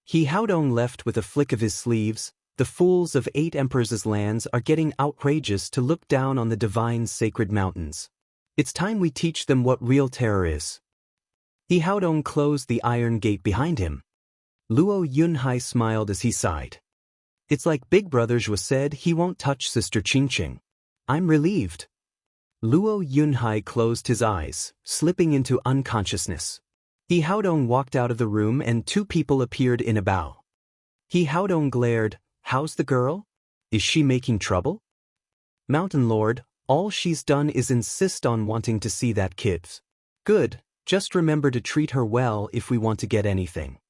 He Haodong left with a flick of his sleeves. "The fools of 8 emperors' lands are getting outrageous to look down on the divine sacred mountains. It's time we teach them what real terror is." He Haodong closed the iron gate behind him. Luo Yunhai smiled as he sighed. "It's like Big Brother Zhua said, he won't touch Sister Qingqing. I'm relieved." Luo Yunhai closed his eyes, slipping into unconsciousness. He Haodong walked out of the room and 2 people appeared in a bow. He Haodong glared, "How's the girl? Is she making trouble?" "Mountain Lord, all she's done is insist on wanting to see that kid." "Good, just remember to treat her well if we want to get anything."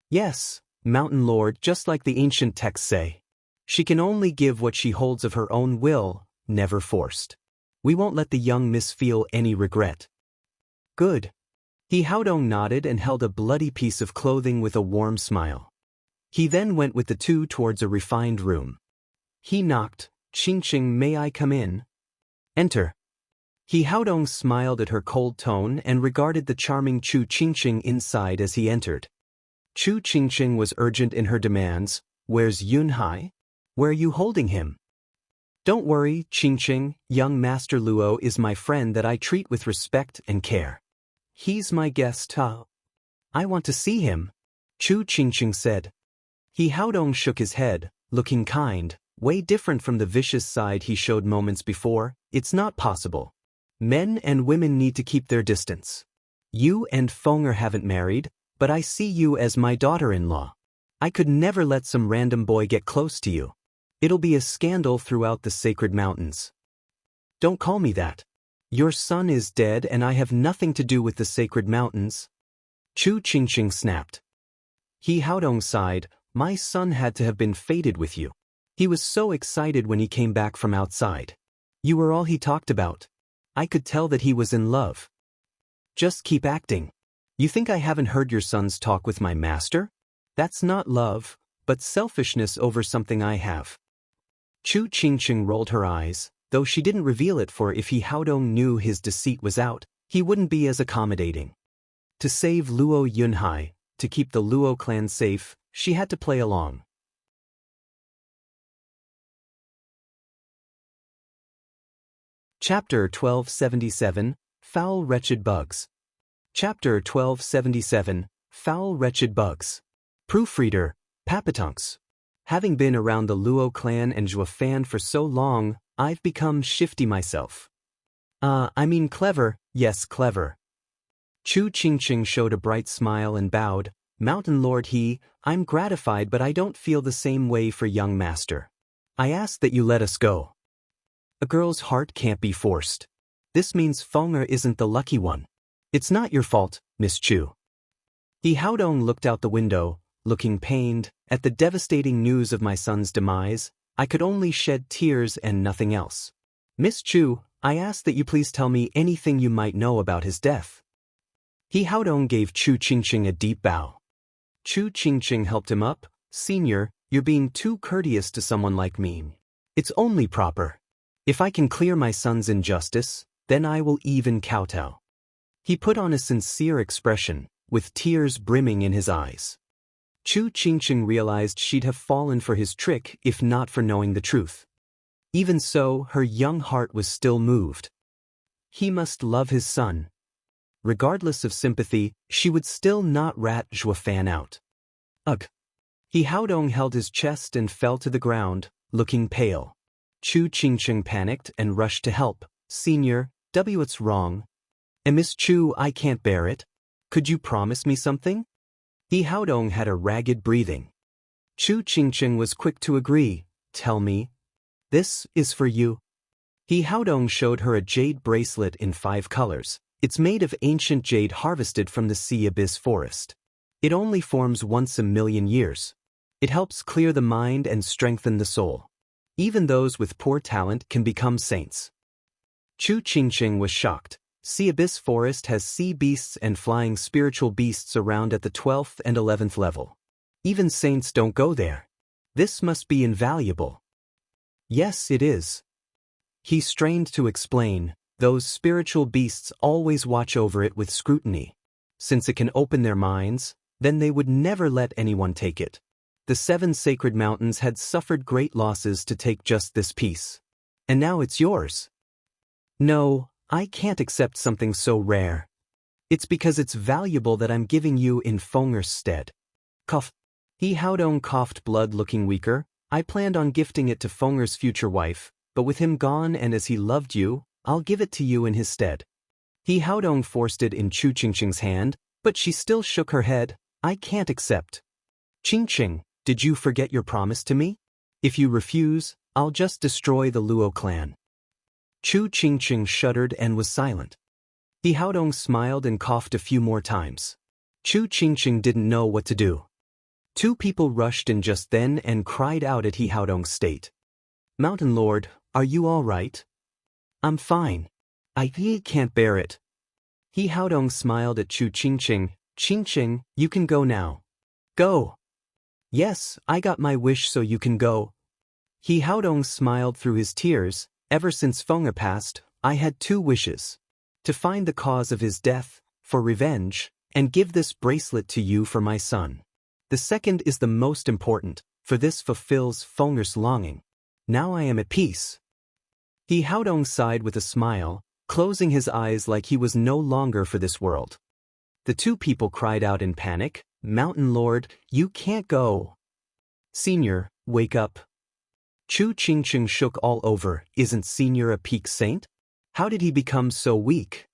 "Yes, Mountain Lord, just like the ancient texts say. She can only give what she holds of her own will, never forced. We won't let the young miss feel any regret. Good. He Haodong nodded and held a bloody piece of clothing with a warm smile. He then went with the two towards a refined room. He knocked. Qingqing, may I come in? Enter. He Haodong smiled at her cold tone and regarded the charming Chu Qingqing inside as he entered. Chu Qingqing was urgent in her demands. Where's Yunhai? Where are you holding him? Don't worry, Qingqing, young Master Luo is my friend that I treat with respect and care. He's my guest, huh? I want to see him, Chu Qingqing said. He Haodong shook his head, looking kind, way different from the vicious side he showed moments before. It's not possible. Men and women need to keep their distance. You and Fenger haven't married, but I see you as my daughter-in-law. I could never let some random boy get close to you. It'll be a scandal throughout the sacred mountains. Don't call me that. Your son is dead and I have nothing to do with the sacred mountains. Chu Qingqing snapped. He Haodong sighed. My son had to have been fated with you. He was so excited when he came back from outside. You were all he talked about. I could tell that he was in love. Just keep acting. You think I haven't heard your son's talk with my master? That's not love, but selfishness over something I have. Chu Qingqing rolled her eyes, though she didn't reveal it, for if He Haodong knew his deceit was out, he wouldn't be as accommodating. To save Luo Yunhai, to keep the Luo clan safe, she had to play along. Chapter 1277, Foul Wretched Bugs. Chapter 1277, Foul Wretched Bugs. Proofreader, Papatunks. Having been around the Luo clan and Zhuofan for so long, I've become shifty myself. I mean clever, yes clever. Chu Qingqing showed a bright smile and bowed. Mountain Lord I'm gratified, but I don't feel the same way for young master. I ask that you let us go. A girl's heart can't be forced. This means Fenger isn't the lucky one. It's not your fault, Miss Chu. He Haodong looked out the window, looking pained. At the devastating news of my son's demise, I could only shed tears and nothing else. Miss Chu, I ask that you please tell me anything you might know about his death. He Haodong gave Chu Qingqing a deep bow. Chu Qingqing helped him up. Senior, you're being too courteous to someone like me. It's only proper. If I can clear my son's injustice, then I will even kowtow. He put on a sincere expression, with tears brimming in his eyes. Chu Qingqing realized she'd have fallen for his trick if not for knowing the truth. Even so, her young heart was still moved. He must love his son. Regardless of sympathy, she would still not rat Zhuofan out. Ugh. He Haodong held his chest and fell to the ground, looking pale. Chu Qingqing panicked and rushed to help. Senior, what's wrong? And Miss Chu, I can't bear it. Could you promise me something? He Haodong had a ragged breathing. Chu Qingqing was quick to agree. Tell me. This is for you. He Haodong showed her a jade bracelet in 5 colors. It's made of ancient jade harvested from the sea abyss forest. It only forms once a million years. It helps clear the mind and strengthen the soul. Even those with poor talent can become saints. Chu Qingqing was shocked. Sea abyss forest has sea beasts and flying spiritual beasts around at the 12th and 11th level. Even saints don't go there. This must be invaluable. Yes, it is. He strained to explain. Those spiritual beasts always watch over it with scrutiny. Since it can open their minds, then they would never let anyone take it. The 7 sacred mountains had suffered great losses to take just this piece. And now it's yours. No, I can't accept something so rare. It's because it's valuable that I'm giving you in Fenger's stead. Cough. He Haodong coughed, blood looking weaker. I planned on gifting it to Fenger's future wife, but with him gone and as he loved you, I'll give it to you in his stead. He Haodong forced it in Chu Qingqing's hand, but she still shook her head. I can't accept. Qingqing, did you forget your promise to me? If you refuse, I'll just destroy the Luo clan. Chu Qingqing shuddered and was silent. He Haodong smiled and coughed a few more times. Chu Qingqing didn't know what to do. Two people rushed in just then and cried out at He Haodong's state. "Mountain Lord, are you all right?" "I'm fine. I can't bear it." He Haodong smiled at Chu Qingqing. "Qingqing, you can go now." "Go." "Yes, I got my wish so you can go." He Haodong smiled through his tears. "Ever since Feng'e passed, I had two wishes. To find the cause of his death, for revenge, and give this bracelet to you for my son. The second is the most important, for this fulfills Feng'e's longing. Now I am at peace." He Haodong sighed with a smile, closing his eyes like he was no longer for this world. The two people cried out in panic, "Mountain Lord, you can't go." "Senior, wake up." Chu Qingqing shook all over. "Isn't Senior a peak saint? How did he become so weak?"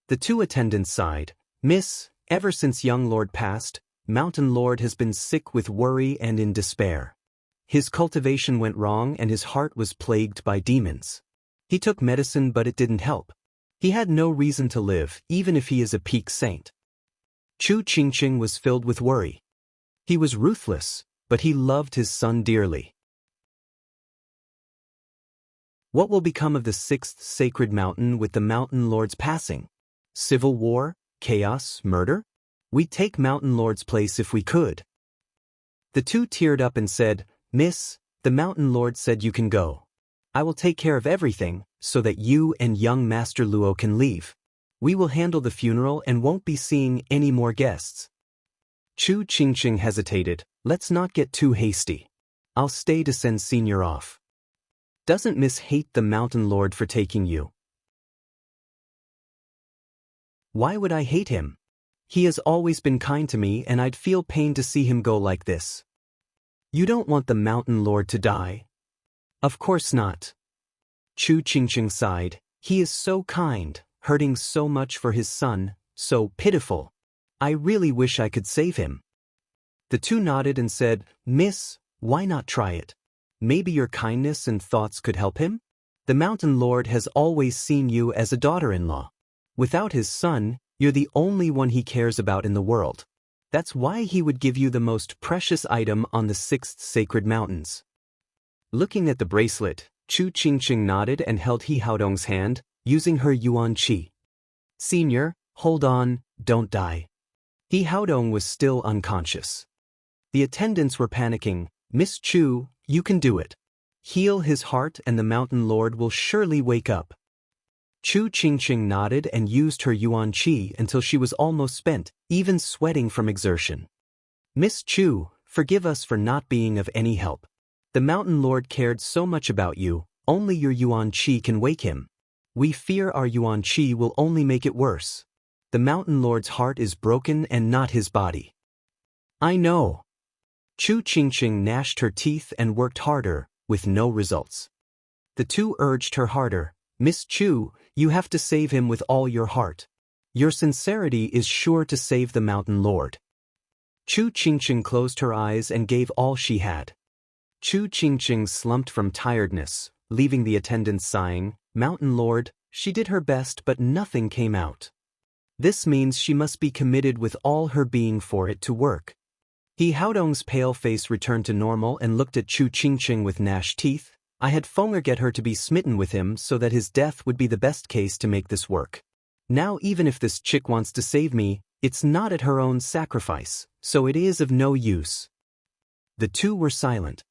The two attendants sighed. "Miss, ever since young Lord passed, Mountain Lord has been sick with worry and in despair. His cultivation went wrong and his heart was plagued by demons. He took medicine but it didn't help. He had no reason to live, even if he is a peak saint." Chu Qingqing was filled with worry. He was ruthless, but he loved his son dearly. What will become of the sixth sacred mountain with the Mountain Lord's passing? Civil war? Chaos? Murder? We'd take Mountain Lord's place if we could. The two teared up and said, "Miss, the Mountain Lord said you can go. I will take care of everything, so that you and young Master Luo can leave. We will handle the funeral and won't be seeing any more guests." Chu Qingqing hesitated. "Let's not get too hasty. I'll stay to send Senior off." "Doesn't Miss hate the Mountain Lord for taking you?" "Why would I hate him? He has always been kind to me and I'd feel pain to see him go like this." "You don't want the Mountain Lord to die?" "Of course not." Chu Qingqing sighed. "He is so kind, hurting so much for his son, so pitiful. I really wish I could save him." The two nodded and said, "Miss, why not try it? Maybe your kindness and thoughts could help him? The Mountain Lord has always seen you as a daughter-in-law. Without his son, you're the only one he cares about in the world. That's why he would give you the most precious item on the sixth sacred mountains." Looking at the bracelet, Chu Qingqing nodded and held He Haodong's hand, using her Yuan Qi. "Senior, hold on, don't die." He Haodong was still unconscious. The attendants were panicking. "Miss Chu, you can do it. Heal his heart and the Mountain Lord will surely wake up." Chu Qingqing nodded and used her Yuan Qi until she was almost spent, even sweating from exertion. "Miss Chu, forgive us for not being of any help. The Mountain Lord cared so much about you, only your Yuan Qi can wake him. We fear our Yuan Qi will only make it worse. The Mountain Lord's heart is broken and not his body." "I know." Chu Qingqing gnashed her teeth and worked harder, with no results. The two urged her harder. "Miss Chu, you have to save him with all your heart. Your sincerity is sure to save the Mountain Lord." Chu Qingqing closed her eyes and gave all she had. Chu Qingqing slumped from tiredness, leaving the attendants sighing. "Mountain Lord, she did her best but nothing came out. This means she must be committed with all her being for it to work." He Haodong's pale face returned to normal and looked at Chu Qingqing with gnashed teeth. "I had Feng'e get her to be smitten with him so that his death would be the best case to make this work. Now even if this chick wants to save me, it's not at her own sacrifice, so it is of no use." The two were silent.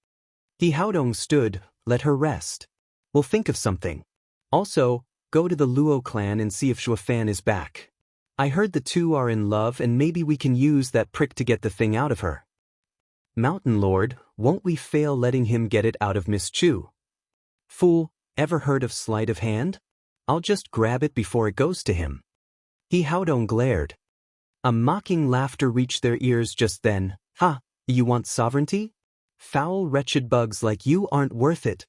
He Haodong stood. "Let her rest. We'll think of something. Also, go to the Luo clan and see if Shuofan is back. I heard the two are in love and maybe we can use that prick to get the thing out of her." "Mountain Lord, won't we fail letting him get it out of Miss Chu?" "Fool, ever heard of sleight of hand? I'll just grab it before it goes to him." He Haodong glared. A mocking laughter reached their ears just then. "Ha, you want sovereignty? Foul wretched bugs like you aren't worth it."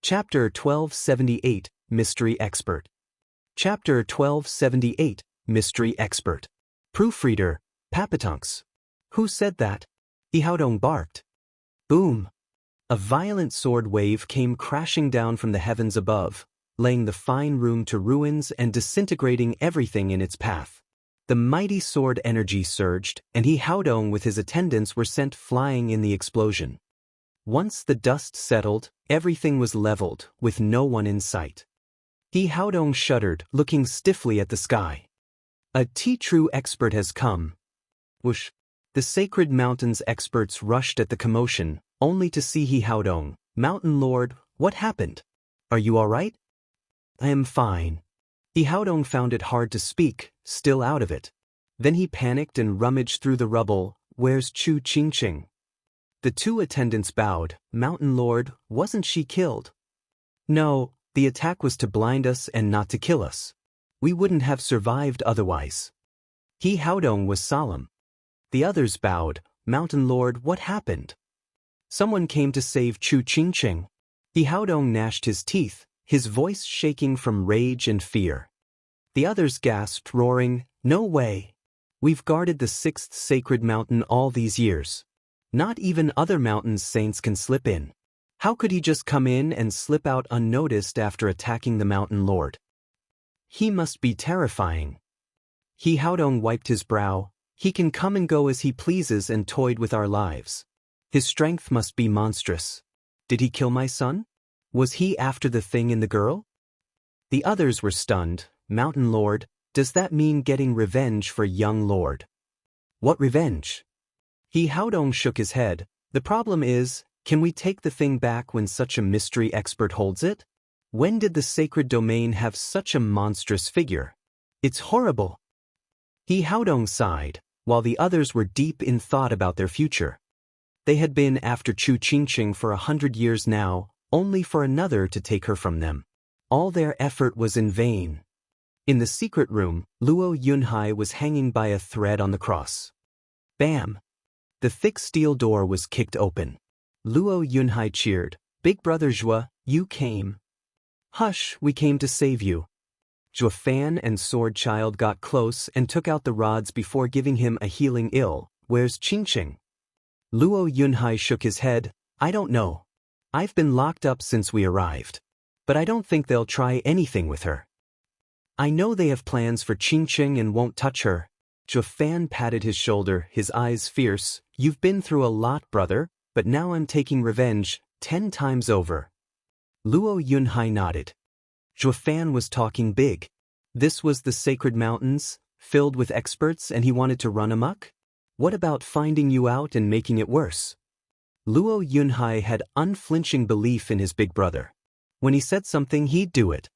Chapter 1278, Mystery Expert. Chapter 1278, Mystery Expert. Proofreader, Papatunks. "Who said that?" He Haodong barked. Boom! A violent sword wave came crashing down from the heavens above. laying the fine room to ruins and disintegrating everything in its path. The mighty sword energy surged, and He Haodong with his attendants were sent flying in the explosion. Once the dust settled, everything was leveled, with no one in sight. He Haodong shuddered, looking stiffly at the sky. A true expert has come. Whoosh! The sacred mountain's experts rushed at the commotion, only to see He Haodong. Mountain Lord, what happened? Are you all right? I am fine. He Haodong found it hard to speak, still out of it. Then he panicked and rummaged through the rubble. Where's Chu Qingqing? The two attendants bowed. Mountain Lord, wasn't she killed? No, the attack was to blind us and not to kill us. We wouldn't have survived otherwise. He Haodong was solemn. The others bowed. Mountain Lord, what happened? Someone came to save Chu Qingqing. He Haodong gnashed his teeth, his voice shaking from rage and fear. The others gasped, roaring, No way! We've guarded the sixth sacred mountain all these years. Not even other mountains saints can slip in. How could he just come in and slip out unnoticed after attacking the mountain lord? He must be terrifying. He Haodong wiped his brow. He can come and go as he pleases and toyed with our lives. His strength must be monstrous. Did he kill my son? Was he after the thing in the girl? The others were stunned. Mountain Lord, does that mean getting revenge for young Lord? What revenge? He Haodong shook his head. The problem is, can we take the thing back when such a mystery expert holds it? When did the sacred domain have such a monstrous figure? It's horrible. He Haodong sighed, while the others were deep in thought about their future. They had been after Chu Qingqing for 100 years now, only for another to take her from them. All their effort was in vain. In the secret room, Luo Yunhai was hanging by a thread on the cross. Bam! The thick steel door was kicked open. Luo Yunhai cheered. Big brother Zhua, you came. Hush, we came to save you. Zhua Fan and Sword Child got close and took out the rods before giving him a healing ill. Where's Qingqing? Luo Yunhai shook his head. I don't know. I've been locked up since we arrived. But I don't think they'll try anything with her. I know they have plans for Qingqing and won't touch her. Zhua Fan patted his shoulder, his eyes fierce. You've been through a lot, brother, but now I'm taking revenge, 10 times over. Luo Yunhai nodded. Zhua Fan was talking big. This was the sacred mountains, filled with experts, and he wanted to run amok? What about finding you out and making it worse? Luo Yunhai had unflinching belief in his big brother. When he said something, he'd do it.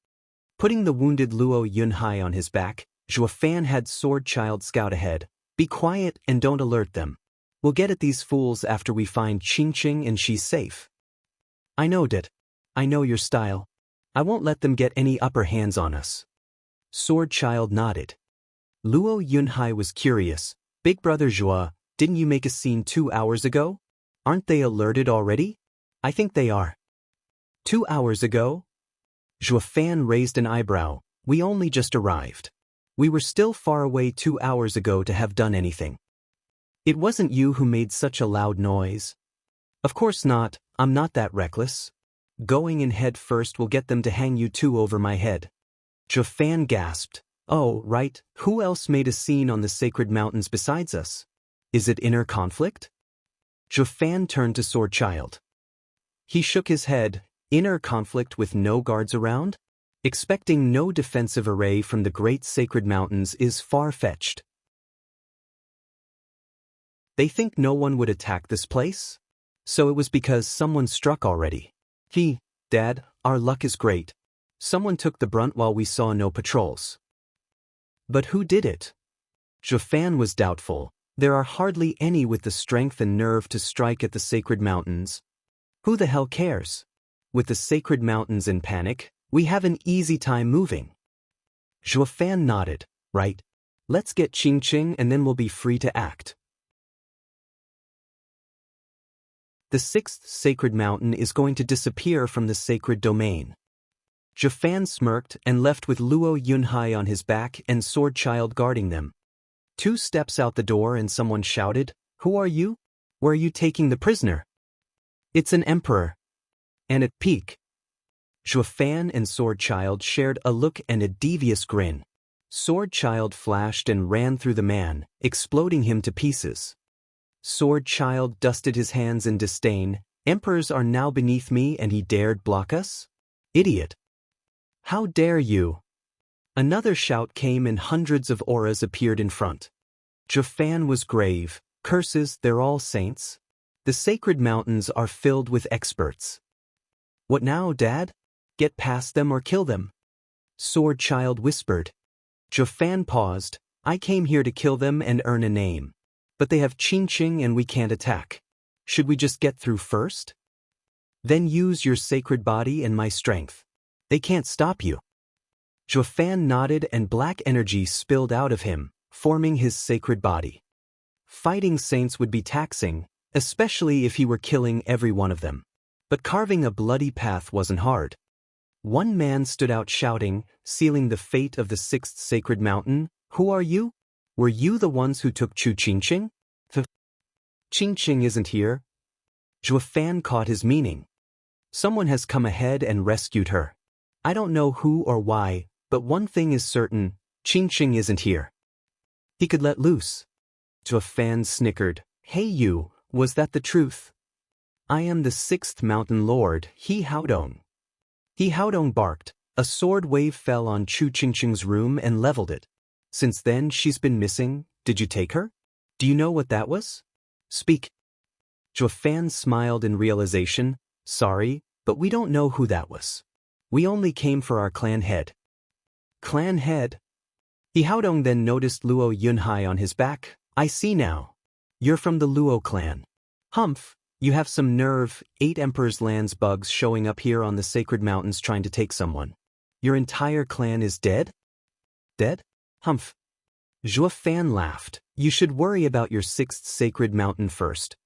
Putting the wounded Luo Yunhai on his back, Zhua Fan had Sword Child scout ahead. Be quiet and don't alert them. We'll get at these fools after we find Qingqing and she's safe. I know it. I know your style. I won't let them get any upper hands on us. Sword Child nodded. Luo Yunhai was curious. Big brother Zhua, didn't you make a scene 2 hours ago? Aren't they alerted already? I think they are. 2 hours ago? Zhua Fan raised an eyebrow. We only just arrived. We were still far away 2 hours ago to have done anything. It wasn't you who made such a loud noise. Of course not, I'm not that reckless. Going in head first will get them to hang you two over my head. Zhua Fan gasped. Oh, right, who else made a scene on the sacred mountains besides us? Is it inner conflict? Zhua Fan turned to Sword Child. He shook his head. Inner conflict with no guards around? Expecting no defensive array from the great sacred mountains is far-fetched. They think no one would attack this place? So it was because someone struck already. Dad, our luck is great. Someone took the brunt while we saw no patrols. But who did it? Zhua Fan was doubtful. There are hardly any with the strength and nerve to strike at the sacred mountains. Who the hell cares? With the sacred mountains in panic, we have an easy time moving. Zhua Fan nodded. Right. Let's get Qingqing and then we'll be free to act. The sixth sacred mountain is going to disappear from the sacred domain. Zhua Fan smirked and left with Luo Yunhai on his back and Sword Child guarding them. 2 steps out the door and someone shouted, Who are you? Where are you taking the prisoner? It's an emperor. And at peak. Zhuofan and Sword Child shared a look and a devious grin. Sword Child flashed and ran through the man, exploding him to pieces. Sword Child dusted his hands in disdain. Emperors are now beneath me and he dared block us? Idiot! How dare you! Another shout came and hundreds of auras appeared in front. Zhuofan was grave. Curses, they're all saints. The sacred mountains are filled with experts. What now, Dad? Get past them or kill them. Sword Child whispered. Zhuofan paused. I came here to kill them and earn a name. But they have Qingqing and we can't attack. Should we just get through first? Then use your sacred body and my strength. They can't stop you. Zhuofan nodded and black energy spilled out of him, forming his sacred body. Fighting saints would be taxing, especially if he were killing every one of them. But carving a bloody path wasn't hard. One man stood out shouting, sealing the fate of the sixth sacred mountain. Who are you? Were you the ones who took Chu Qingqing? Qingqing isn't here. Zhuofan caught his meaning. Someone has come ahead and rescued her. I don't know who or why, but one thing is certain, Qingqing isn't here. He could let loose. Zhuofan snickered. Hey you, was that the truth? I am the sixth mountain lord, He Haodong. He Haodong barked. A sword wave fell on Chu Qingqing's room and leveled it. Since then she's been missing. Did you take her? Do you know what that was? Speak. Zhuofan smiled in realization. Sorry, but we don't know who that was. We only came for our clan head. Clan head? He Haodong then noticed Luo Yunhai on his back. I see now. You're from the Luo clan. Humph, you have some nerve. 8 Emperor's Lands bugs showing up here on the sacred mountains trying to take someone. Your entire clan is dead? Dead? Humph. Zhuofan laughed. You should worry about your sixth sacred mountain first.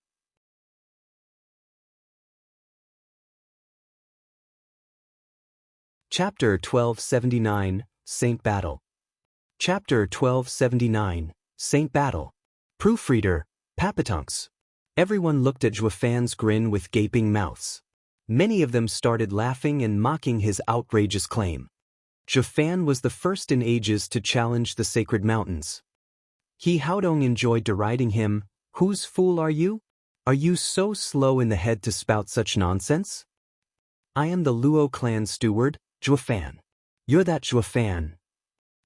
Chapter 1279, Saint Battle. Chapter 1279, Saint Battle. Proofreader, Papatunks. Everyone looked at Zhuofan's grin with gaping mouths. Many of them started laughing and mocking his outrageous claim. Zhuofan was the first in ages to challenge the sacred mountains. He Haodong enjoyed deriding him. Whose fool are you? Are you so slow in the head to spout such nonsense? I am the Luo clan steward, Zhuofan. You're that Zhuofan.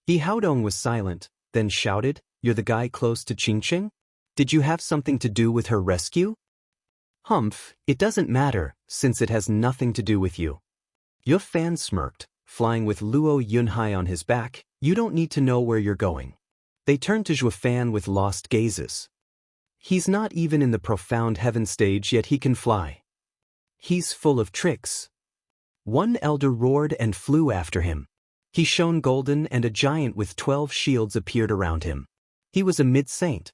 He Haodong was silent, then shouted, You're the guy close to Qingqing? Did you have something to do with her rescue? Humph, it doesn't matter, since it has nothing to do with you. Zhuofan smirked, flying with Luo Yunhai on his back. You don't need to know where you're going. They turned to Zhuofan with lost gazes. He's not even in the profound heaven stage yet he can fly. He's full of tricks. One elder roared and flew after him. He shone golden and a giant with 12 shields appeared around him. He was a mid-saint.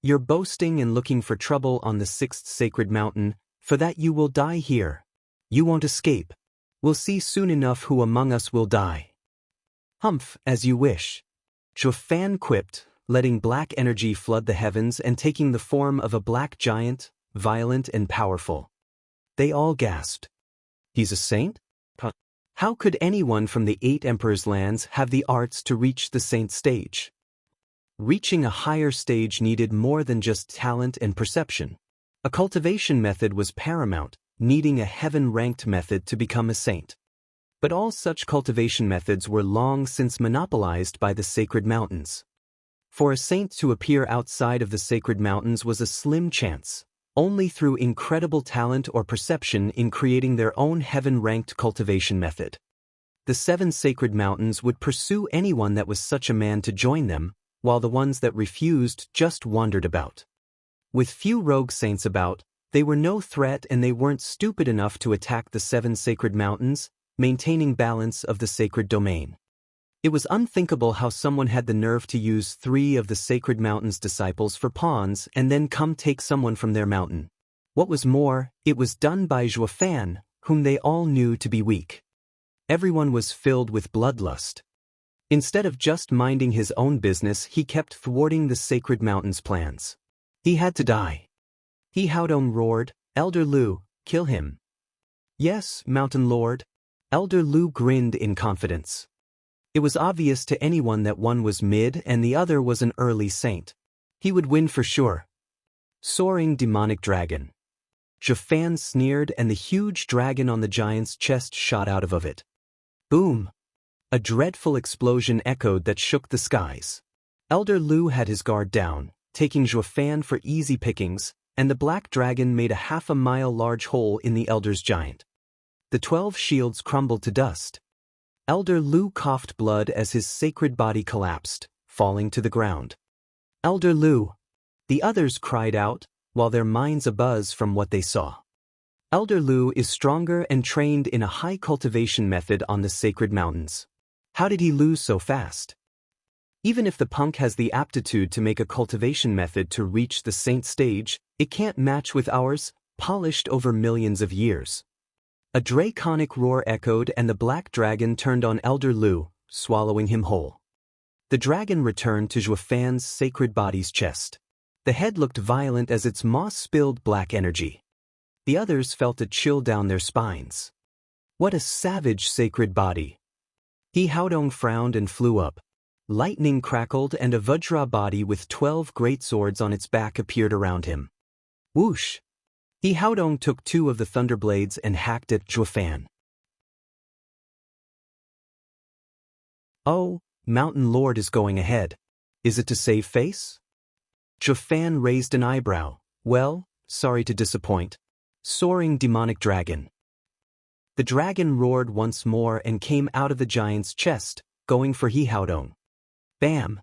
You're boasting and looking for trouble on the sixth sacred mountain, for that you will die here. You won't escape. We'll see soon enough who among us will die. Humph, as you wish. Zhuofan quipped, letting black energy flood the heavens and taking the form of a black giant, violent and powerful. They all gasped. He's a saint? How could anyone from the 8 Emperor's Lands have the arts to reach the saint stage? Reaching a higher stage needed more than just talent and perception. A cultivation method was paramount, needing a heaven-ranked method to become a saint. But all such cultivation methods were long since monopolized by the sacred mountains. For a saint to appear outside of the sacred mountains was a slim chance, only through incredible talent or perception in creating their own heaven-ranked cultivation method. The 7 sacred mountains would pursue anyone that was such a man to join them, while the ones that refused just wandered about. With few rogue saints about, they were no threat and they weren't stupid enough to attack the 7 sacred mountains, maintaining balance of the sacred domain. It was unthinkable how someone had the nerve to use 3 of the sacred mountain's disciples for pawns and then come take someone from their mountain. What was more, it was done by Zhuofan, whom they all knew to be weak. Everyone was filled with bloodlust. Instead of just minding his own business, he kept thwarting the sacred mountain's plans. He had to die. He Haodong roared, Elder Lu, kill him. Yes, Mountain Lord. Elder Lu grinned in confidence. It was obvious to anyone that one was mid and the other was an early saint. He would win for sure. Soaring demonic dragon. Zhufan sneered and the huge dragon on the giant's chest shot out of it. Boom! A dreadful explosion echoed that shook the skies. Elder Lu had his guard down, taking Zhufan for easy pickings, and the black dragon made a half-a-mile large hole in the elder's giant. The 12 shields crumbled to dust. Elder Lu coughed blood as his sacred body collapsed, falling to the ground. Elder Lu! The others cried out, while their minds abuzz from what they saw. Elder Lu is stronger and trained in a high cultivation method on the sacred mountains. How did he lose so fast? Even if the punk has the aptitude to make a cultivation method to reach the saint stage, it can't match with ours, polished over millions of years. A draconic roar echoed and the black dragon turned on Elder Lu, swallowing him whole. The dragon returned to Zhufan's sacred body's chest. The head looked violent as its moss-spilled black energy. The others felt a chill down their spines. What a savage sacred body! He Haodong frowned and flew up. Lightning crackled and a Vajra body with 12 great swords on its back appeared around him. Whoosh! He Haodong took 2 of the thunderblades and hacked at Zhufan. Oh, Mountain Lord is going ahead. Is it to save face? Zhufan raised an eyebrow. Well, sorry to disappoint. Soaring demonic dragon. The dragon roared once more and came out of the giant's chest, going for He Haodong. Bam!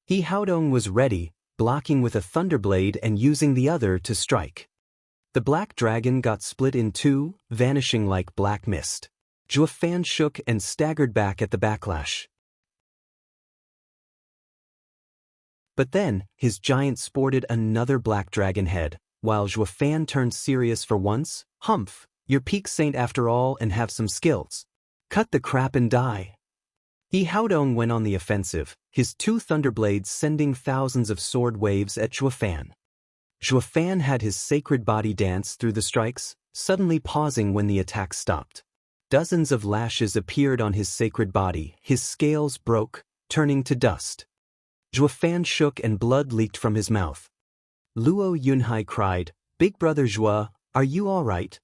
He Haodong was ready, blocking with a thunderblade and using the other to strike. The black dragon got split in 2, vanishing like black mist. Zhufan shook and staggered back at the backlash. But then, his giant sported another black dragon head, while Zhufan turned serious for once. Humph, you're peak saint after all and have some skills. Cut the crap and die. He Haodong went on the offensive, his 2 thunderblades sending thousands of sword waves at Zhufan. Zhufan had his sacred body dance through the strikes, suddenly pausing when the attack stopped. Dozens of lashes appeared on his sacred body, his scales broke, turning to dust. Zhufan shook and blood leaked from his mouth. Luo Yunhai cried, Big Brother Zhua, are you all right?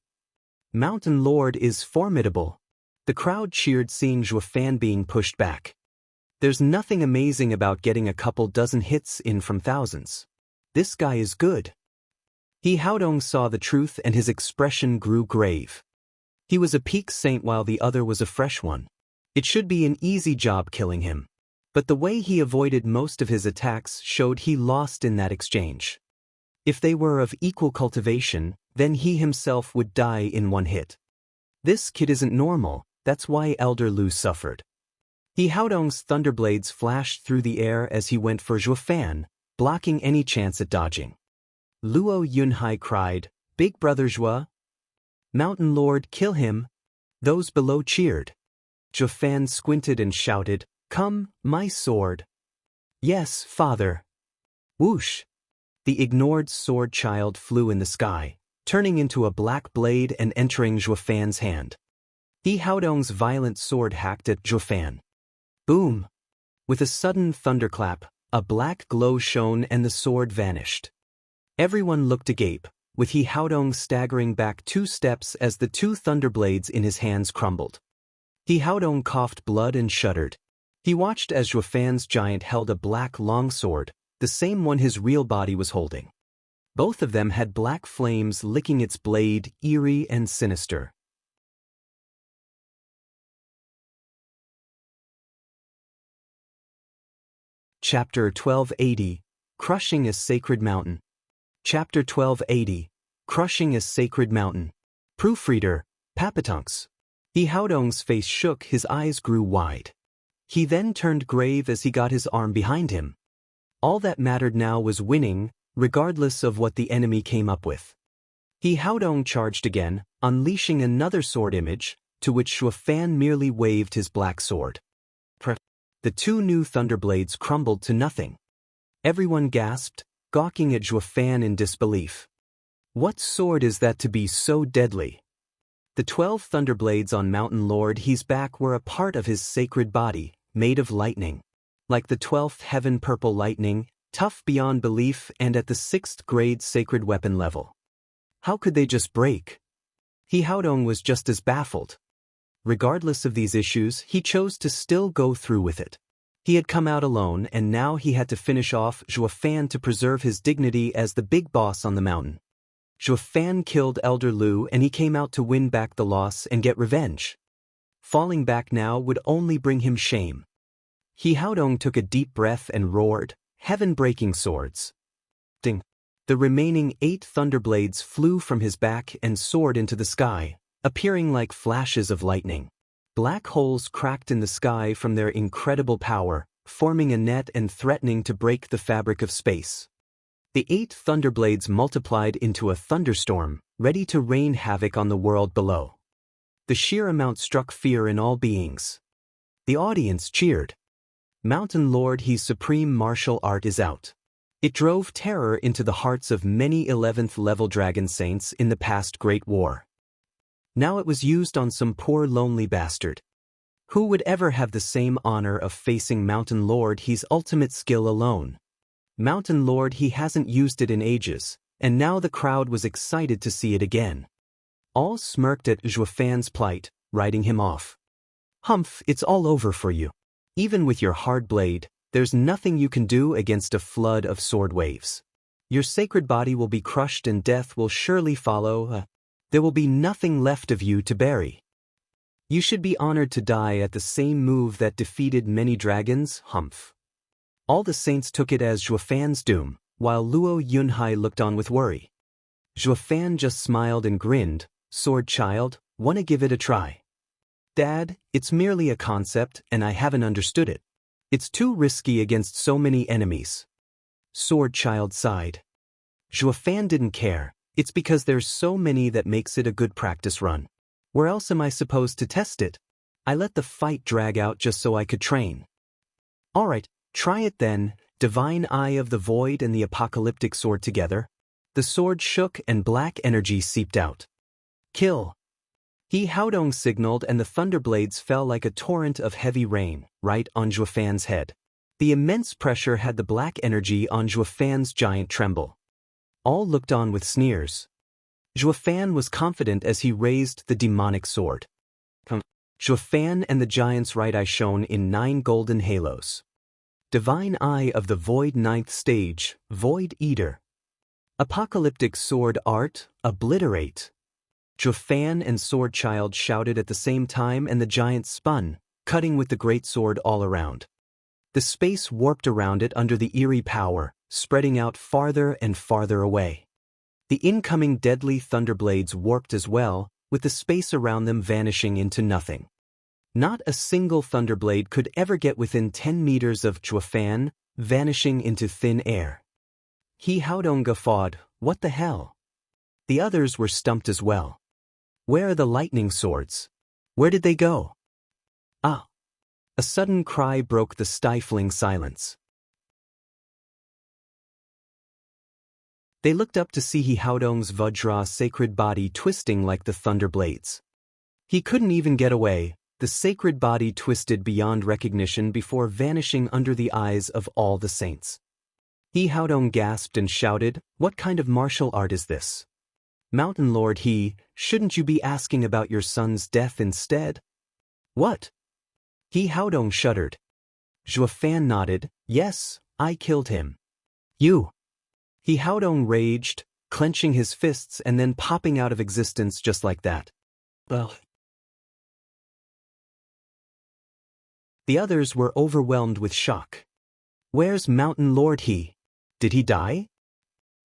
Mountain Lord is formidable. The crowd cheered seeing Zhufan being pushed back. There's nothing amazing about getting a couple dozen hits in from thousands. This guy is good. He Haodong saw the truth and his expression grew grave. He was a peak saint while the other was a fresh one. It should be an easy job killing him. But the way he avoided most of his attacks showed he lost in that exchange. If they were of equal cultivation, then he himself would die in 1 hit. This kid isn't normal, that's why Elder Lu suffered. He Haodong's thunderblades flashed through the air as he went for Zhufan, blocking any chance at dodging. Luo Yunhai cried, Big Brother Zhua? Mountain Lord, kill him. Those below cheered. Zhufan squinted and shouted, Come, my sword. Yes, father. Whoosh! The ignored sword child flew in the sky, turning into a black blade and entering Zhufan's hand. He Haodong's violent sword hacked at Zhufan. Boom! With a sudden thunderclap, a black glow shone and the sword vanished. Everyone looked agape, with He Haodong staggering back 2 steps as the 2 thunderblades in his hands crumbled. He Haodong coughed blood and shuddered. He watched as Zhufan's giant held a black longsword, the same one his real body was holding. Both of them had black flames licking its blade, eerie and sinister. Chapter 1280, Crushing a Sacred Mountain. Chapter 1280, Crushing a Sacred Mountain. Proofreader, Papatunks. He Haodong's face shook, his eyes grew wide. He then turned grave as he got his arm behind him. All that mattered now was winning, regardless of what the enemy came up with. He Haodong charged again, unleashing another sword image, to which Zhufan merely waved his black sword. The 2 new thunderblades crumbled to nothing. Everyone gasped, gawking at Zhufan in disbelief. What sword is that to be so deadly? The 12 thunderblades on Mountain Lord He's back were a part of his sacred body, made of lightning. Like the 12th heaven purple lightning, tough beyond belief and at the 6th grade sacred weapon level. How could they just break? He Haodong was just as baffled. Regardless of these issues, he chose to still go through with it. He had come out alone and now he had to finish off Zhuo Fan to preserve his dignity as the big boss on the mountain. Zhuo Fan killed Elder Lu and he came out to win back the loss and get revenge. Falling back now would only bring him shame. He Haodong took a deep breath and roared, "Heaven-breaking swords!" Ding! The remaining 8 thunderblades flew from his back and soared into the sky, appearing like flashes of lightning. Black holes cracked in the sky from their incredible power, forming a net and threatening to break the fabric of space. The 8 thunderblades multiplied into a thunderstorm, ready to rain havoc on the world below. The sheer amount struck fear in all beings. The audience cheered. Mountain Lord He's supreme martial art is out. It drove terror into the hearts of many 11th level dragon saints in the past Great War. Now it was used on some poor lonely bastard. Who would ever have the same honor of facing Mountain Lord He's ultimate skill alone? Mountain Lord He hasn't used it in ages, and now the crowd was excited to see it again. All smirked at Zhuo Fan's plight, writing him off. Humph, it's all over for you. Even with your hard blade, there's nothing you can do against a flood of sword waves. Your sacred body will be crushed and death will surely follow. There will be nothing left of you to bury. You should be honored to die at the same move that defeated many dragons, humph. All the saints took it as Zhuo Fan's doom, while Luo Yunhai looked on with worry. Zhuo Fan just smiled and grinned. Sword child, wanna give it a try? Dad, it's merely a concept and I haven't understood it. It's too risky against so many enemies. Sword child sighed. Zhuo Fan didn't care. It's because there's so many that makes it a good practice run. Where else am I supposed to test it? I let the fight drag out just so I could train. Alright, try it then. Divine Eye of the Void and the apocalyptic sword together. The sword shook and black energy seeped out. Kill! He Haodong signaled and the thunderblades fell like a torrent of heavy rain, right on Zhuo Fan's head. The immense pressure had the black energy on Zhuo Fan's giant tremble. All looked on with sneers. Zhuo Fan was confident as he raised the demonic sword. Zhuo Fan and the giant's right eye shone in 9 golden halos. Divine Eye of the Void 9th stage, Void Eater. Apocalyptic sword art, obliterate. Zhuo Fan and Sword Child shouted at the same time and the giant spun, cutting with the great sword all around. The space warped around it under the eerie power, spreading out farther and farther away. The incoming deadly thunderblades warped as well, with the space around them vanishing into nothing. Not a single thunderblade could ever get within 10 meters of Zhuo Fan, vanishing into thin air. He Haodong guffawed, what the hell? The others were stumped as well. Where are the lightning swords? Where did they go? Ah! A sudden cry broke the stifling silence. They looked up to see He Haodong's Vajra sacred body twisting like the thunder blades. He couldn't even get away. The sacred body twisted beyond recognition before vanishing under the eyes of all the saints. He Haodong gasped and shouted, what kind of martial art is this? Mountain Lord shouldn't you be asking about your son's death instead? What? He Haodong shuddered. Zhuo Fan nodded, yes, I killed him. You. He Haodong raged, clenching his fists and then popping out of existence just like that. Well. The others were overwhelmed with shock. Where's Mountain Lord Did he die?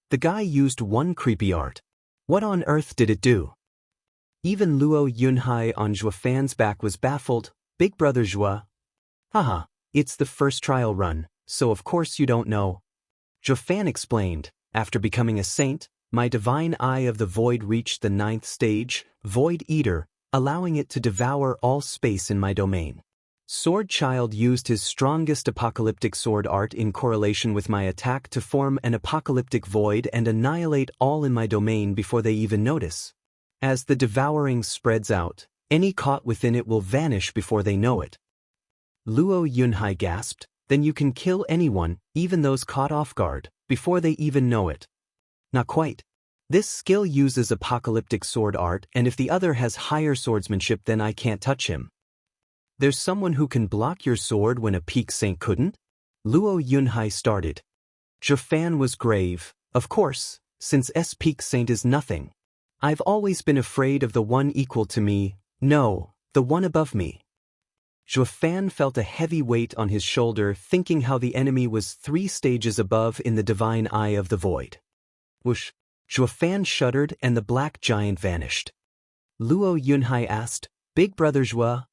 The guy used one creepy art. What on earth did it do? Even Luo Yunhai on Zhuo Fan's back was baffled. Big brother Zhuo. Haha, it's the first trial run, so of course you don't know. Zhuo Fan explained, after becoming a saint, my divine eye of the void reached the 9th stage, Void Eater, allowing it to devour all space in my domain. Sword Child used his strongest apocalyptic sword art in correlation with my attack to form an apocalyptic void and annihilate all in my domain before they even notice. As the devouring spreads out, any caught within it will vanish before they know it. Luo Yunhai gasped, then you can kill anyone, even those caught off guard, before they even know it. Not quite. This skill uses apocalyptic sword art, and if the other has higher swordsmanship, then I can't touch him. There's someone who can block your sword when a peak saint couldn't? Luo Yunhai started. Zhufan was grave. Of course, since peak saint is nothing. I've always been afraid of the one equal to me, no, the one above me. Zhufan felt a heavy weight on his shoulder, thinking how the enemy was 3 stages above in the divine eye of the void. Whoosh! Zhufan shuddered and the black giant vanished. Luo Yunhai asked, Big Brother Zhua?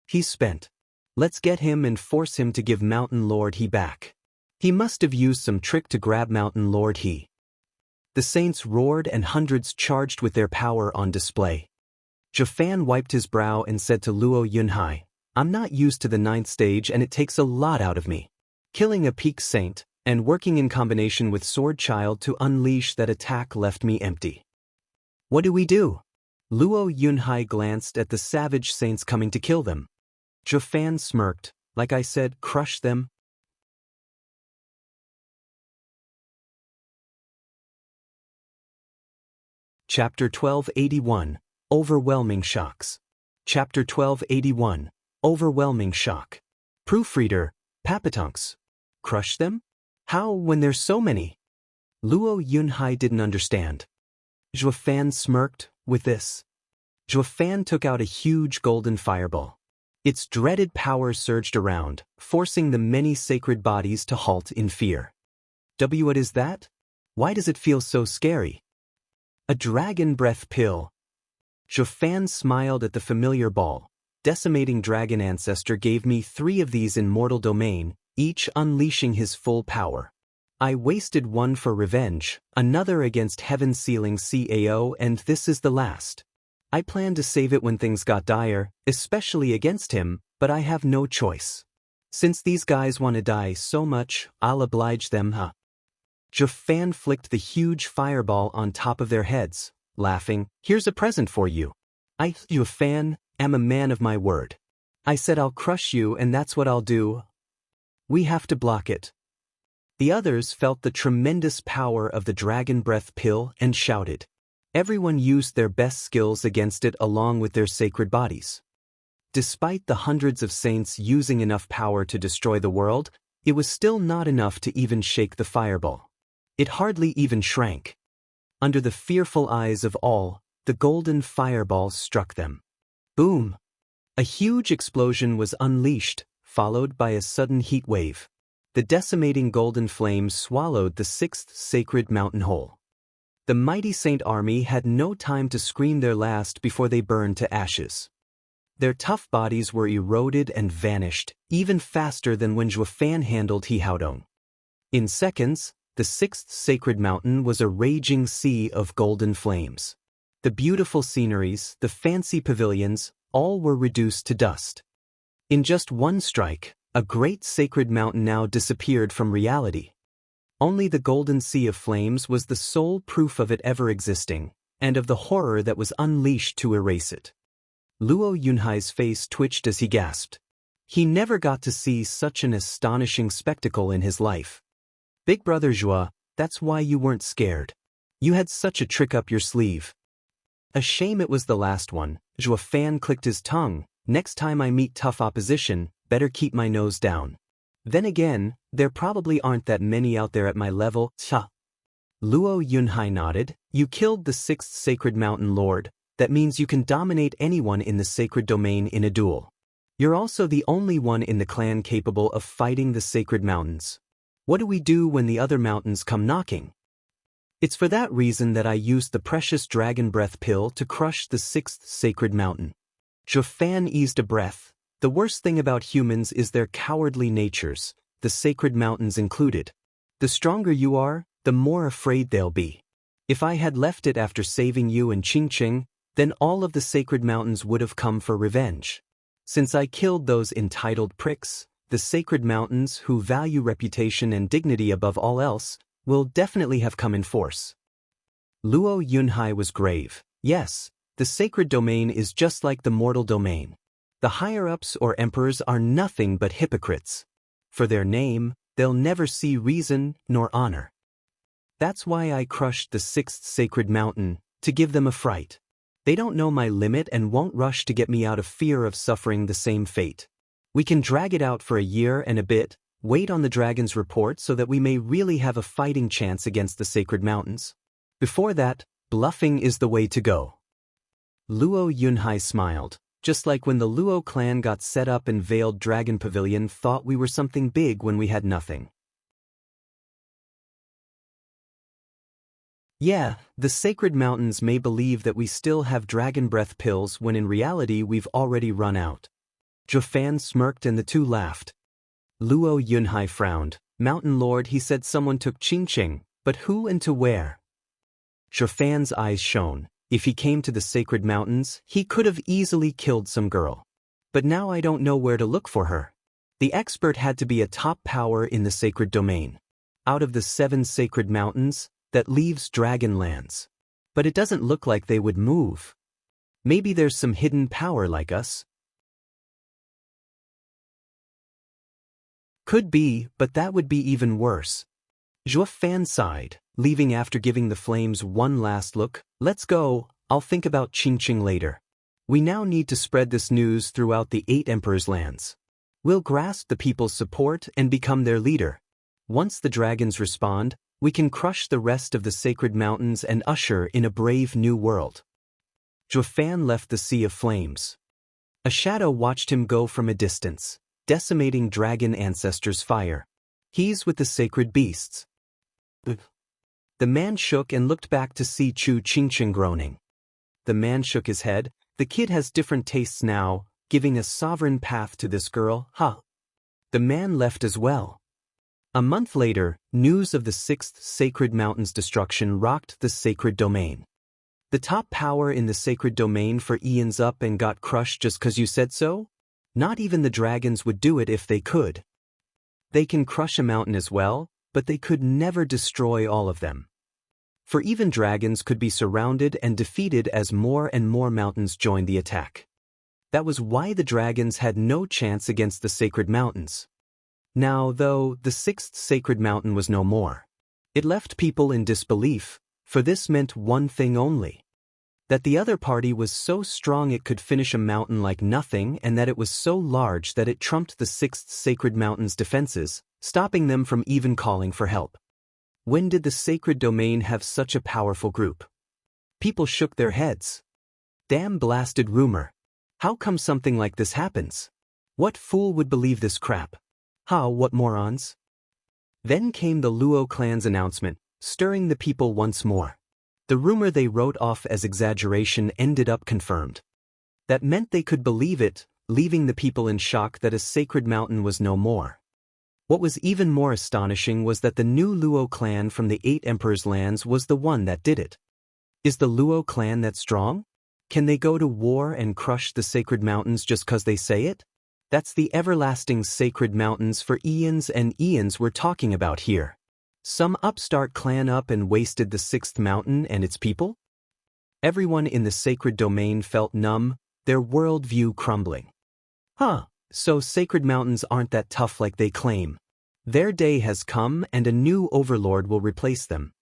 He's spent. Let's get him and force him to give Mountain Lord He back. He must have used some trick to grab Mountain Lord He. The saints roared and hundreds charged with their power on display. Zhufan wiped his brow and said to Luo Yunhai, I'm not used to the 9th stage and it takes a lot out of me. Killing a peak saint, and working in combination with Sword Child to unleash that attack left me empty. What do we do? Luo Yunhai glanced at the savage saints coming to kill them. Zhufan smirked, like I said, crush them. Chapter 1281, Overwhelming Shocks. Chapter 1281, Overwhelming Shock. Proofreader, Papatunks. Crush them? How when there's so many? Luo Yunhai didn't understand. Zhufan smirked, with this. Zhufan took out a huge golden fireball. Its dreaded power surged around, forcing the many sacred bodies to halt in fear. What is that? Why does it feel so scary? A dragon breath pill. Zhufan smiled at the familiar ball. Decimating dragon ancestor gave me 3 of these in mortal domain, each unleashing his full power. I wasted one for revenge, another against heaven sealing CAO, and this is the last. I planned to save it when things got dire, especially against him, but I have no choice. Since these guys want to die so much, I'll oblige them, huh? Zhufan flicked the huge fireball on top of their heads, laughing, here's a present for you. I, Zhufan, am a man of my word. I said I'll crush you and that's what I'll do. We have to block it. The others felt the tremendous power of the dragon breath pill and shouted. Everyone used their best skills against it along with their sacred bodies. Despite the hundreds of saints using enough power to destroy the world, it was still not enough to even shake the fireball. It hardly even shrank. Under the fearful eyes of all, the golden fireball struck them. Boom! A huge explosion was unleashed, followed by a sudden heat wave. The decimating golden flames swallowed the 6th sacred mountain whole. The mighty saint army had no time to scream their last before they burned to ashes. Their tough bodies were eroded and vanished, even faster than when Zhufan handled He Haodong. In seconds, the 6th sacred mountain was a raging sea of golden flames. The beautiful sceneries, the fancy pavilions, all were reduced to dust. In just one strike, a great sacred mountain now disappeared from reality. Only the golden sea of flames was the sole proof of it ever existing, and of the horror that was unleashed to erase it. Luo Yunhai's face twitched as he gasped. He never got to see such an astonishing spectacle in his life. Big Brother Zhua, that's why you weren't scared. You had such a trick up your sleeve. A shame it was the last one. Zhufan clicked his tongue. Next time I meet tough opposition, better keep my nose down. Then again, there probably aren't that many out there at my level, cha. Luo Yunhai nodded. You killed the 6th sacred mountain lord. That means you can dominate anyone in the sacred domain in a duel. You're also the only one in the clan capable of fighting the sacred mountains. What do we do when the other mountains come knocking? It's for that reason that I used the precious dragon breath pill to crush the 6th sacred mountain. Zhufan eased a breath. The worst thing about humans is their cowardly natures, the sacred mountains included. The stronger you are, the more afraid they'll be. If I had left it after saving you and Qingqing, then all of the sacred mountains would have come for revenge. Since I killed those entitled pricks, the sacred mountains, who value reputation and dignity above all else, will definitely have come in force. Luo Yunhai was grave. Yes, The sacred domain is just like the mortal domain. The higher-ups or emperors are nothing but hypocrites. For their name, they'll never see reason nor honor. That's why I crushed the 6th sacred mountain, to give them a fright. They don't know my limit and won't rush to get me out of fear of suffering the same fate. We can drag it out for a year and a bit, wait on the dragon's report so that we may really have a fighting chance against the sacred mountains. Before that, bluffing is the way to go. Luo Yunhai smiled, just like when the Luo clan got set up in Veiled Dragon Pavilion, thought we were something big when we had nothing. Yeah, the sacred mountains may believe that we still have dragon breath pills when in reality we've already run out. Zhufan smirked and the two laughed. Luo Yunhai frowned. Mountain Lord, he said someone took Qingqing, but who and to where? Zhufan's eyes shone. If he came to the sacred mountains, he could have easily killed some girl. But now I don't know where to look for her. The expert had to be a top power in the sacred domain. Out of the 7 sacred mountains, that leaves Dragonlands. But it doesn't look like they would move. Maybe there's some hidden power like us. Could be, but that would be even worse. Zhufan sighed, leaving after giving the flames one last look. Let's go, I'll think about Qingqing later. We now need to spread this news throughout the 8 emperors' lands. We'll grasp the people's support and become their leader. Once the dragons respond, we can crush the rest of the sacred mountains and usher in a brave new world. Zhufan left the sea of flames. A shadow watched him go from a distance, decimating dragon ancestors' fire. He's with the sacred beasts. The man shook and looked back to see Chu Qingqing groaning. The man shook his head. The kid has different tastes now, giving a sovereign path to this girl, huh? The man left as well. A month later, news of the 6th sacred mountain's destruction rocked the sacred domain. The top power in the sacred domain for eons up and got crushed just 'cause you said so? Not even the dragons would do it if they could. They can crush a mountain as well, but they could never destroy all of them. For even dragons could be surrounded and defeated as more and more mountains joined the attack. That was why the dragons had no chance against the sacred mountains. Now, though, the 6th sacred mountain was no more. It left people in disbelief, for this meant one thing only. That the other party was so strong it could finish a mountain like nothing, and that it was so large that it trumped the 6th sacred mountain's defenses, stopping them from even calling for help. When did the sacred domain have such a powerful group? People shook their heads. Damn blasted rumor. How come something like this happens? What fool would believe this crap? How, what morons? Then came the Luo clan's announcement, stirring the people once more. The rumor they wrote off as exaggeration ended up confirmed. That meant they could believe it, leaving the people in shock that a sacred mountain was no more. What was even more astonishing was that the new Luo clan from the 8 emperors' lands was the one that did it. Is the Luo clan that strong? Can they go to war and crush the sacred mountains just 'cause they say it? That's the everlasting sacred mountains for eons and eons we're talking about here. Some upstart clan up and wasted the 6th mountain and its people? Everyone in the sacred domain felt numb, their worldview crumbling. Huh, so sacred mountains aren't that tough like they claim. Their day has come and a new overlord will replace them.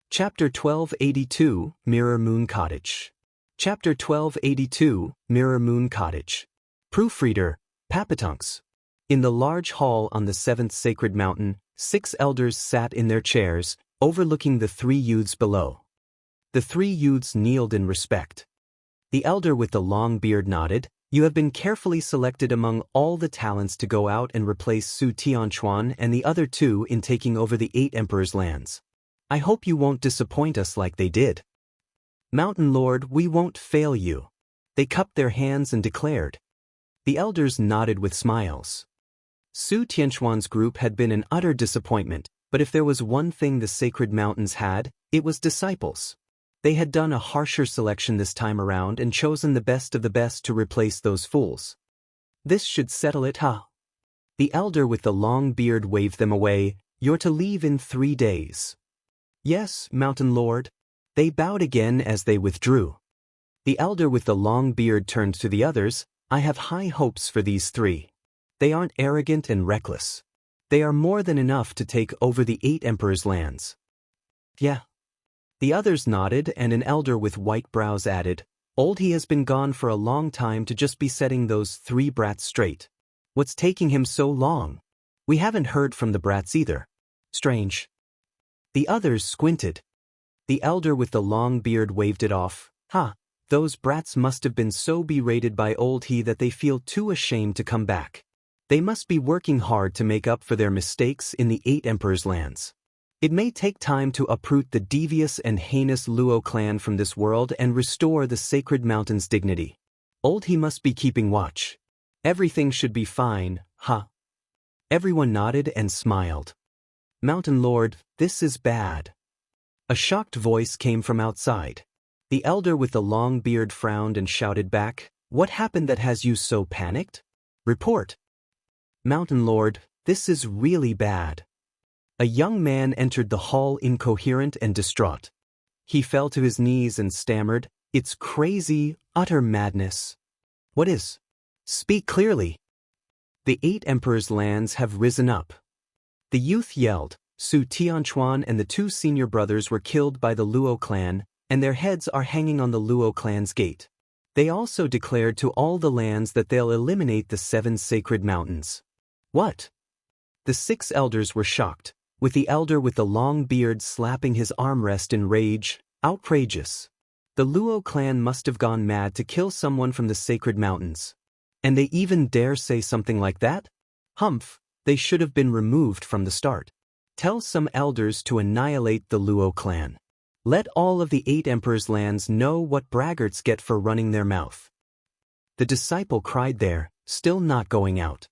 Chapter 1282, Mirror Moon Cottage. Chapter 1282, Mirror Moon Cottage. Proofreader, Papatunks. In the large hall on the 7th sacred mountain, 6 elders sat in their chairs, overlooking the 3 youths below. The 3 youths kneeled in respect. The elder with the long beard nodded. You have been carefully selected among all the talents to go out and replace Su Tianchuan and the other 2 in taking over the 8 emperors' lands. I hope you won't disappoint us like they did. Mountain Lord, we won't fail you. They cupped their hands and declared. The elders nodded with smiles. Su Tianchuan's group had been an utter disappointment, but if there was one thing the sacred mountains had, it was disciples. They had done a harsher selection this time around and chosen the best of the best to replace those fools. This should settle it, huh? The elder with the long beard waved them away. You're to leave in 3 days. Yes, Mountain Lord. They bowed again as they withdrew. The elder with the long beard turned to the others. I have high hopes for these 3. They aren't arrogant and reckless. They are more than enough to take over the 8 emperors' lands. Yeah. The others nodded, and an elder with white brows added, Old he has been gone for a long time to just be setting those 3 brats straight. What's taking him so long? We haven't heard from the brats either. Strange. The others squinted. The elder with the long beard waved it off. Those brats must have been so berated by Old he that they feel too ashamed to come back. They must be working hard to make up for their mistakes in the 8 emperors' lands. It may take time to uproot the devious and heinous Luo clan from this world and restore the sacred mountain's dignity. Old he must be keeping watch. Everything should be fine, Everyone nodded and smiled. Mountain Lord, this is bad. A shocked voice came from outside. The elder with the long beard frowned and shouted back, What happened that has you so panicked? Report. Mountain Lord, this is really bad. A young man entered the hall incoherent and distraught. He fell to his knees and stammered, It's crazy, utter madness. What is? Speak clearly. The 8 emperors' lands have risen up. The youth yelled. Su Tianchuan and the 2 senior brothers were killed by the Luo clan, and their heads are hanging on the Luo clan's gate. They also declared to all the lands that they'll eliminate the 7 sacred mountains. What? The 6 elders were shocked, with the elder with the long beard slapping his armrest in rage. Outrageous. The Luo clan must have gone mad to kill someone from the sacred mountains. And they even dare say something like that? Humph, they should have been removed from the start. Tell some elders to annihilate the Luo clan. Let all of the 8 emperors' lands know what braggarts get for running their mouth. The disciple cried there, still not going out.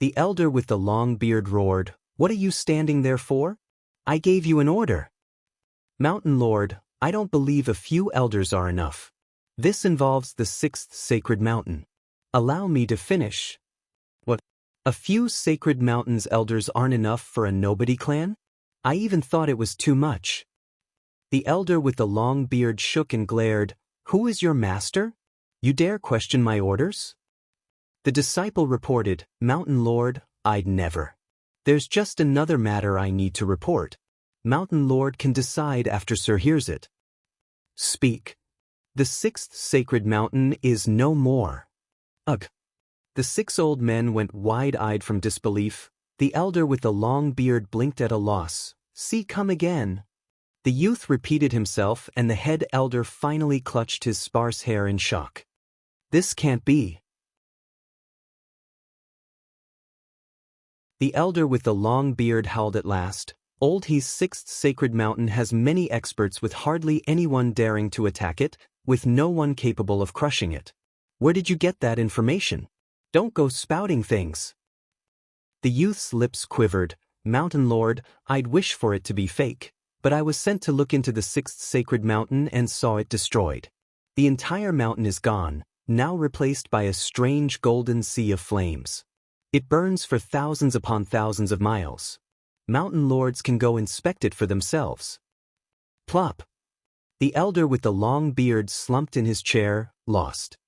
The elder with the long beard roared, What are you standing there for? I gave you an order. Mountain Lord, I don't believe a few elders are enough. This involves the 6th sacred mountain. Allow me to finish. What? A few sacred mountains elders aren't enough for a nobody clan? I even thought it was too much. The elder with the long beard shook and glared, Who is your master? You dare question my orders? The disciple reported, Mountain Lord, I'd never. There's just another matter I need to report. Mountain Lord can decide after Sir hears it. Speak. The 6th sacred mountain is no more. Ugh. The 6 old men went wide-eyed from disbelief. The elder with the long beard blinked at a loss. See, come again. The youth repeated himself, and the head elder finally clutched his sparse hair in shock. This can't be. The elder with the long beard howled at last. Old He's 6th sacred mountain has many experts with hardly anyone daring to attack it, with no one capable of crushing it. Where did you get that information? Don't go spouting things. The youth's lips quivered. Mountain Lord, I'd wish for it to be fake, but I was sent to look into the 6th sacred mountain and saw it destroyed. The entire mountain is gone, now replaced by a strange golden sea of flames. It burns for thousands upon thousands of miles. Mountain lords can go inspect it for themselves. Plop. The elder with the long beard slumped in his chair, lost.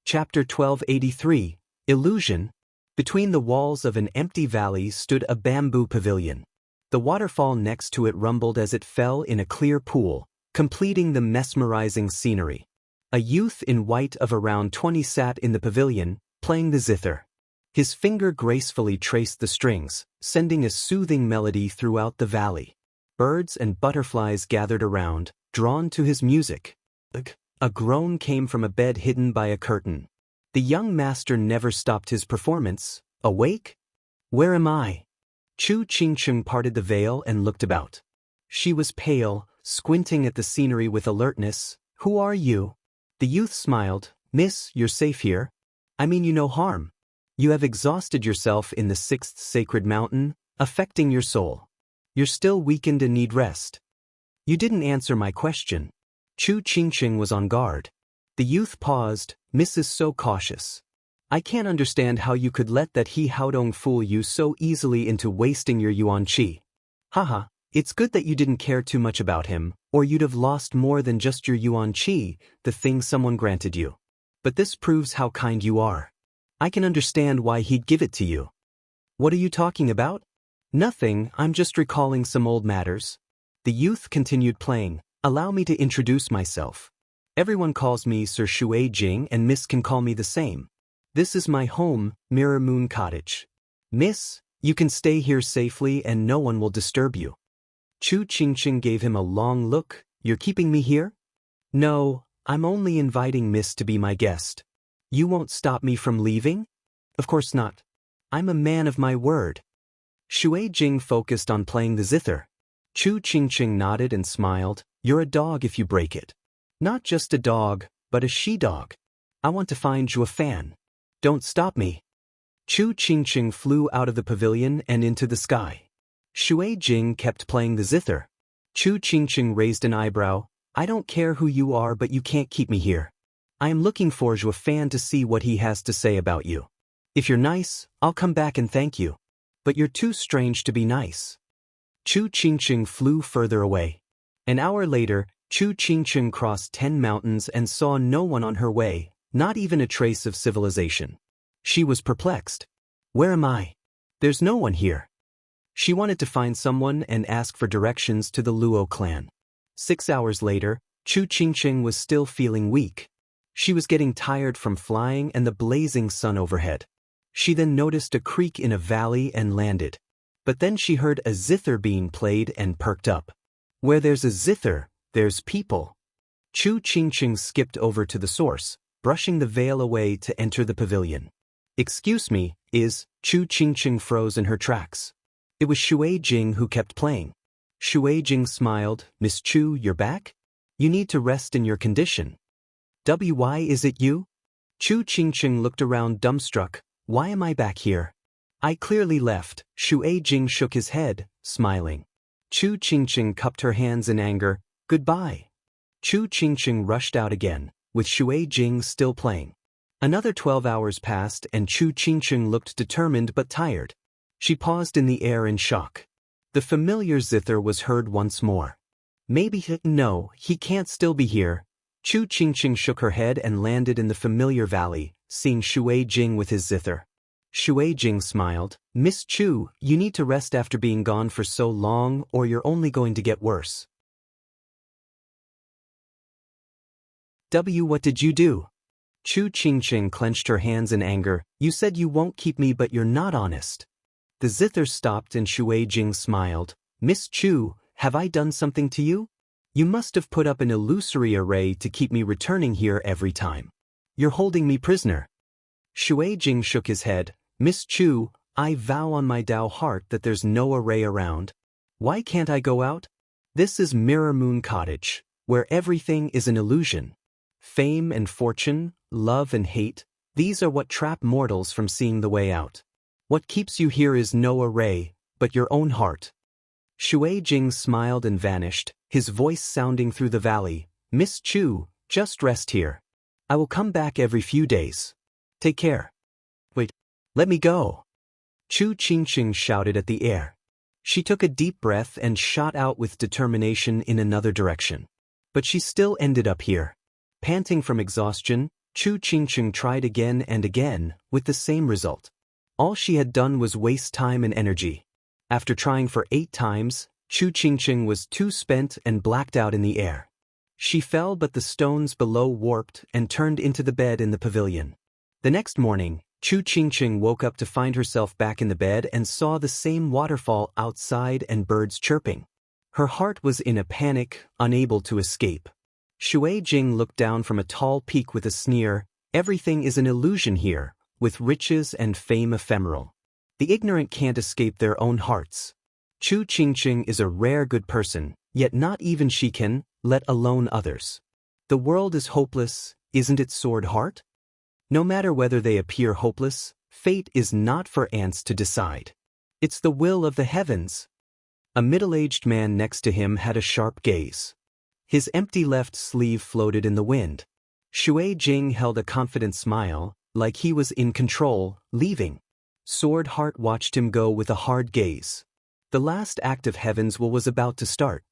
Chapter 1283, Illusion. Between the walls of an empty valley stood a bamboo pavilion. The waterfall next to it rumbled as it fell in a clear pool, completing the mesmerizing scenery. A youth in white of around 20 sat in the pavilion, playing the zither. His finger gracefully traced the strings, sending a soothing melody throughout the valley. Birds and butterflies gathered around, drawn to his music. A groan came from a bed hidden by a curtain. The young master never stopped his performance. Awake? Where am I? Chu Qingcheng parted the veil and looked about. She was pale, squinting at the scenery with alertness. Who are you? The youth smiled. Miss, you're safe here. I mean you no harm. You have exhausted yourself in the 6th sacred mountain, affecting your soul. You're still weakened and need rest. You didn't answer my question. Chu Qingqing was on guard. The youth paused, Miss is so cautious. I can't understand how you could let that He Haodong fool you so easily into wasting your yuan qi. Haha, it's good that you didn't care too much about him, or you'd have lost more than just your yuan qi, the thing someone granted you. But this proves how kind you are. I can understand why he'd give it to you. What are you talking about? Nothing, I'm just recalling some old matters. The youth continued playing. Allow me to introduce myself. Everyone calls me Sir Shui Jing and Miss can call me the same. This is my home, Mirror Moon Cottage. Miss, you can stay here safely and no one will disturb you. Chu Qingqing gave him a long look. You're keeping me here? No, I'm only inviting Miss to be my guest. You won't stop me from leaving? Of course not. I'm a man of my word. Shui Jing focused on playing the zither. Chu Qingqing nodded and smiled. You're a dog if you break it. Not just a dog, but a she-dog. I want to find Zhuo Fan. Don't stop me. Chu Qingqing flew out of the pavilion and into the sky. Shui Jing kept playing the zither. Chu Qingqing raised an eyebrow. I don't care who you are, but you can't keep me here. I am looking for Zhuo Fan to see what he has to say about you. If you're nice, I'll come back and thank you. But you're too strange to be nice. Chu Qingqing flew further away. An hour later, Chu Qingqing crossed 10 mountains and saw no one on her way, not even a trace of civilization. She was perplexed. Where am I? There's no one here. She wanted to find someone and ask for directions to the Luo clan. 6 hours later, Chu Qingqing was still feeling weak. She was getting tired from flying and the blazing sun overhead. She then noticed a creek in a valley and landed. But then she heard a zither being played and perked up. Where there's a zither, there's people. Chu Qingqing skipped over to the source, brushing the veil away to enter the pavilion. Excuse me, Chu Qingqing froze in her tracks. It was Shui Jing who kept playing. Shui Jing smiled. Miss Chu, you're back? You need to rest in your condition. Why is it you? Chu Qingqing looked around dumbstruck. Why am I back here? I clearly left. Shui Jing shook his head, smiling. Chu Qingqing cupped her hands in anger. Goodbye. Chu Qingqing rushed out again, with Shui Jing still playing. Another 12 hours passed and Chu Qingqing looked determined but tired. She paused in the air in shock. The familiar zither was heard once more. No, he can't still be here. Chu Qingqing shook her head and landed in the familiar valley, seeing Shui Jing with his zither. Shui Jing smiled. Miss Chu, you need to rest after being gone for so long or you're only going to get worse. What did you do? Chu Qingqing clenched her hands in anger. You said you won't keep me but you're not honest. The zither stopped and Shui Jing smiled. Miss Chu, have I done something to you? You must have put up an illusory array to keep me returning here every time. You're holding me prisoner. Shui Jing shook his head. Miss Chu, I vow on my Tao heart that there's no array around. Why can't I go out? This is Mirror Moon Cottage, where everything is an illusion. Fame and fortune, love and hate, these are what trap mortals from seeing the way out. What keeps you here is no array, but your own heart. Shui Jing smiled and vanished, his voice sounding through the valley. Miss Chu, just rest here. I will come back every few days. Take care. Wait, let me go. Chu Qingqing shouted at the air. She took a deep breath and shot out with determination in another direction. But she still ended up here. Panting from exhaustion, Chu Qingqing tried again and again, with the same result. All she had done was waste time and energy. After trying for 8 times, Chu Qingqing was too spent and blacked out in the air. She fell but the stones below warped and turned into the bed in the pavilion. The next morning, Chu Qingqing woke up to find herself back in the bed and saw the same waterfall outside and birds chirping. Her heart was in a panic, unable to escape. Shui Jing looked down from a tall peak with a sneer. Everything is an illusion here, with riches and fame ephemeral. The ignorant can't escape their own hearts. Chu Qingqing is a rare good person, yet not even she can, let alone others. The world is hopeless, isn't it, Sword Heart? No matter whether they appear hopeless, fate is not for ants to decide. It's the will of the heavens. A middle-aged man next to him had a sharp gaze. His empty left sleeve floated in the wind. Shui Jing held a confident smile, like he was in control, leaving. Sword Heart watched him go with a hard gaze. The last act of Heaven's Will was about to start.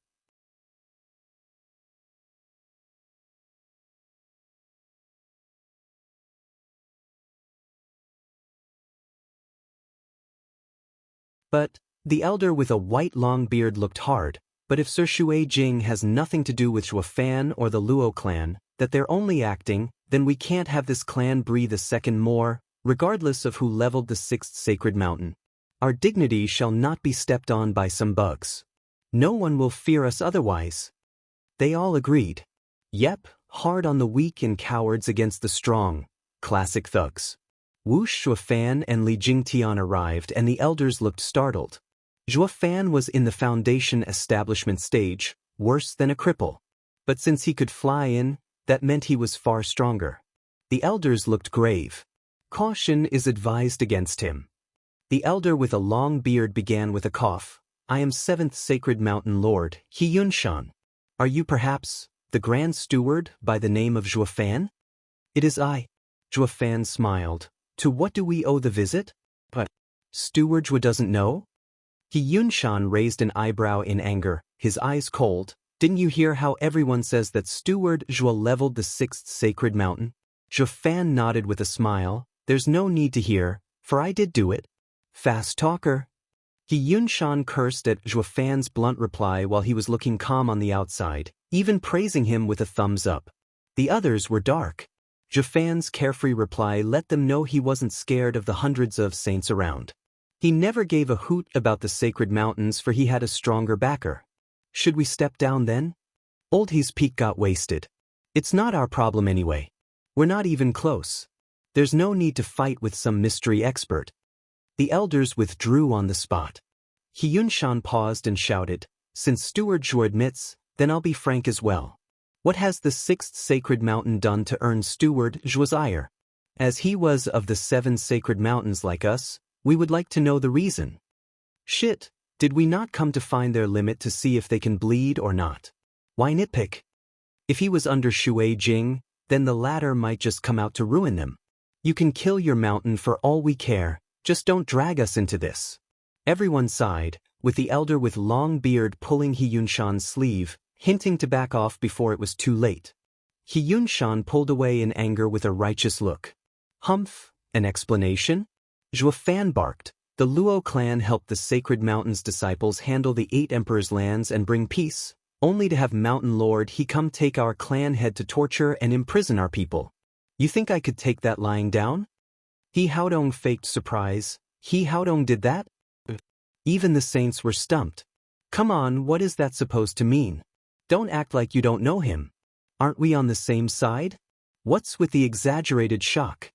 But the elder with a white long beard looked hard. But if Sir Shui Jing has nothing to do with Zhuo Fan or the Luo clan, that they're only acting, then we can't have this clan breathe a second more, regardless of who leveled the sixth sacred mountain. Our dignity shall not be stepped on by some bugs. No one will fear us otherwise. They all agreed. Yep, hard on the weak and cowards against the strong. Classic thugs. Wu Shuofan and Li Jingtian arrived and the elders looked startled. Zhuofan was in the foundation establishment stage, worse than a cripple. But since he could fly in, that meant he was far stronger. The elders looked grave. Caution is advised against him. The elder with a long beard began with a cough. I am 7th Sacred Mountain Lord, He Yunshan. Are you perhaps the Grand Steward by the name of Zhuofan? It is I. Zhuofan smiled. To what do we owe the visit? But Steward Zhuo doesn't know? He Yunshan raised an eyebrow in anger, his eyes cold. Didn't you hear how everyone says that Steward Zhuo leveled the 6th sacred mountain? Zhuofan nodded with a smile. There's no need to hear, for I did do it. Fast talker. He Yunshan cursed at Zhuofan's blunt reply while he was looking calm on the outside, even praising him with a thumbs up. The others were dark. Zhuofan's carefree reply let them know he wasn't scared of the hundreds of saints around. He never gave a hoot about the sacred mountains for he had a stronger backer. Should we step down then? Old He's peak got wasted. It's not our problem anyway. We're not even close. There's no need to fight with some mystery expert. The elders withdrew on the spot. He Yunshan paused and shouted, since Steward Zhuo admits, then I'll be frank as well. What has the 6th sacred mountain done to earn Steward Zhuo's ire? As he was of the 7 sacred mountains like us, we would like to know the reason. Shit, did we not come to find their limit to see if they can bleed or not? Why nitpick? If he was under Shui Jing, then the latter might just come out to ruin them. You can kill your mountain for all we care, just don't drag us into this. Everyone sighed, with the elder with long beard pulling He Yunshan's sleeve, hinting to back off before it was too late. He Yunshan pulled away in anger with a righteous look. Humph, an explanation? Zhuofan barked. The Luo clan helped the Sacred Mountain's disciples handle the 8 emperors' lands and bring peace, only to have Mountain Lord He come take our clan head to torture and imprison our people. You think I could take that lying down? He Haodong faked surprise. He Haodong did that? Even the saints were stumped. Come on, what is that supposed to mean? Don't act like you don't know him. Aren't we on the same side? What's with the exaggerated shock?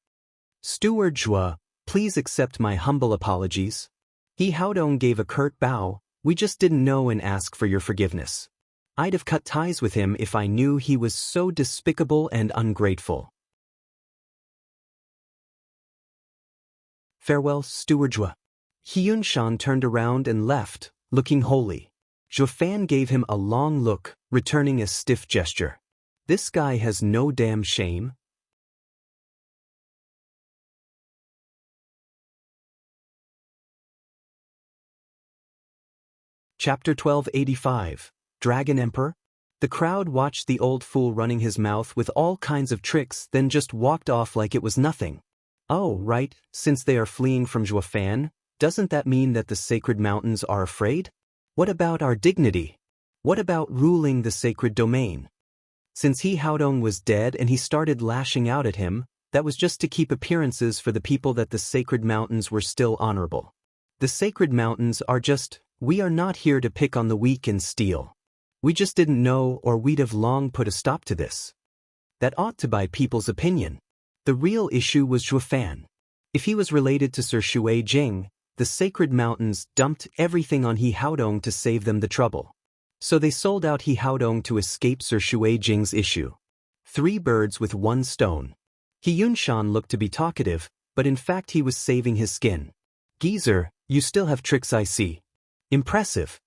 Steward Zhuo, please accept my humble apologies. He Haodong gave a curt bow. We just didn't know and ask for your forgiveness. I'd have cut ties with him if I knew he was so despicable and ungrateful. Farewell, Steward Zhuo. He Yunshan turned around and left, looking holy. Zhuofan gave him a long look, returning a stiff gesture. This guy has no damn shame. Chapter 1285. Dragon Emperor? The crowd watched the old fool running his mouth with all kinds of tricks, then just walked off like it was nothing. Oh, right, since they are fleeing from Zhuofan, doesn't that mean that the sacred mountains are afraid? What about our dignity? What about ruling the sacred domain? Since He Haodong was dead and he started lashing out at him, that was just to keep appearances for the people that the sacred mountains were still honorable. The sacred mountains are just, we are not here to pick on the weak and steal. We just didn't know or we'd have long put a stop to this. That ought to buy people's opinion. The real issue was Zhuofan. If he was related to Sir Shui Jing, the sacred mountains dumped everything on He Haodong to save them the trouble. So they sold out He Haodong to escape Sir Shui Jing's issue. 3 birds with 1 stone. He Yunshan looked to be talkative, but in fact he was saving his skin. Geezer, you still have tricks I see. Impressive.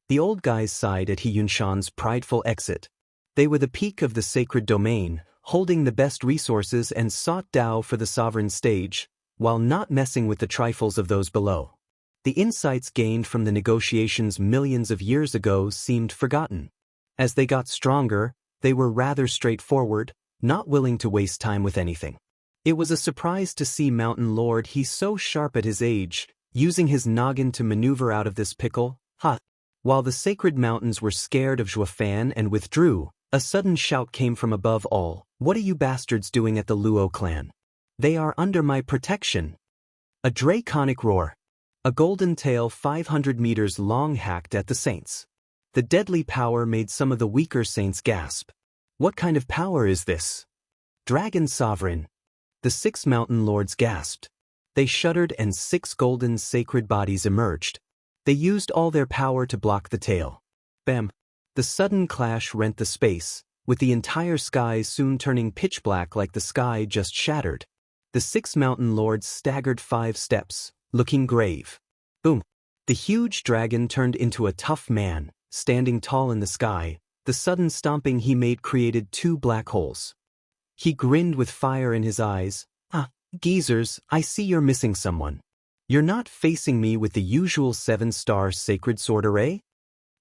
The old guys sighed at He Yunshan's prideful exit. They were the peak of the sacred domain, holding the best resources and sought Tao for the sovereign stage, while not messing with the trifles of those below. The insights gained from the negotiations millions of years ago seemed forgotten. As they got stronger, they were rather straightforward, not willing to waste time with anything. It was a surprise to see Mountain Lord He so sharp at his age, using his noggin to maneuver out of this pickle. While the sacred mountains were scared of Zhuofan and withdrew, a sudden shout came from above all. "What are you bastards doing at the Luo clan? They are under my protection." A draconic roar. A golden tail 500 meters long hacked at the saints. The deadly power made some of the weaker saints gasp. What kind of power is this? Dragon Sovereign. The 6 mountain lords gasped. They shuddered and 6 golden sacred bodies emerged. They used all their power to block the tail. Bam! The sudden clash rent the space, with the entire sky soon turning pitch black like the sky just shattered. The 6 mountain lords staggered 5 steps, looking grave. Boom! The huge dragon turned into a tough man, standing tall in the sky. The sudden stomping he made created 2 black holes. He grinned with fire in his eyes. Geezers, I see you're missing someone. You're not facing me with the usual 7-star sacred sword array?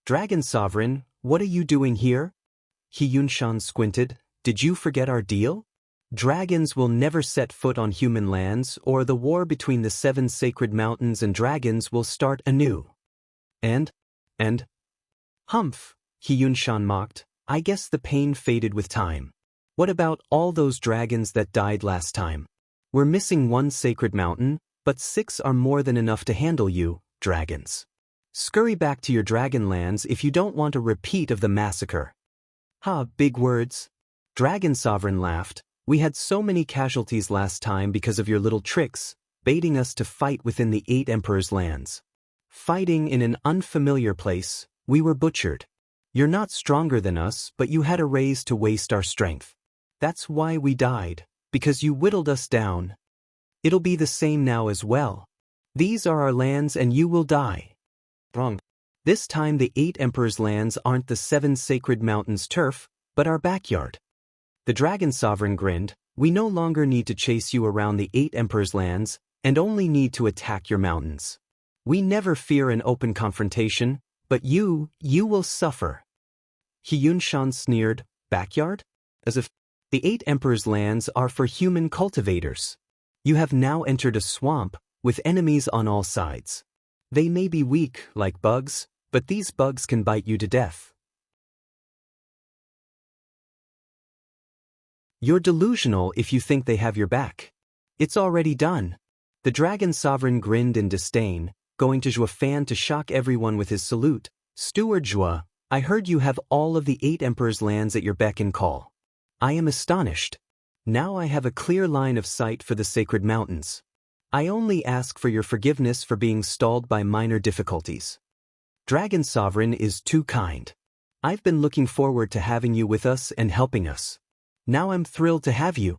Dragon Sovereign, what are you doing here? He Yunshan squinted. Did you forget our deal? Dragons will never set foot on human lands, or the war between the 7 sacred mountains and dragons will start anew. And? Humph, He Yunshan mocked. I guess the pain faded with time. What about all those dragons that died last time? We're missing 1 sacred mountain, but 6 are more than enough to handle you, dragons. Scurry back to your dragon lands if you don't want a repeat of the massacre. Big words. Dragon Sovereign laughed. We had so many casualties last time because of your little tricks, baiting us to fight within the 8 emperors' lands. Fighting in an unfamiliar place, we were butchered. You're not stronger than us, but you had a raise to waste our strength. That's why we died, because you whittled us down. It'll be the same now as well. These are our lands and you will die. Wrong. This time the 8 emperors' lands aren't the 7 sacred mountains' turf, but our backyard. The Dragon Sovereign grinned. We no longer need to chase you around the 8 emperors' lands, and only need to attack your mountains. We never fear an open confrontation, but you will suffer. He Yunshan sneered. Backyard? As if the 8 emperors' lands are for human cultivators. You have now entered a swamp, with enemies on all sides. They may be weak, like bugs, but these bugs can bite you to death. You're delusional if you think they have your back. It's already done. The Dragon Sovereign grinned in disdain, going to Zhuofan to shock everyone with his salute. Steward Zhua, I heard you have all of the 8 emperors' lands at your beck and call. I am astonished. Now I have a clear line of sight for the sacred mountains. I only ask for your forgiveness for being stalled by minor difficulties. Dragon Sovereign is too kind. I've been looking forward to having you with us and helping us. Now I'm thrilled to have you.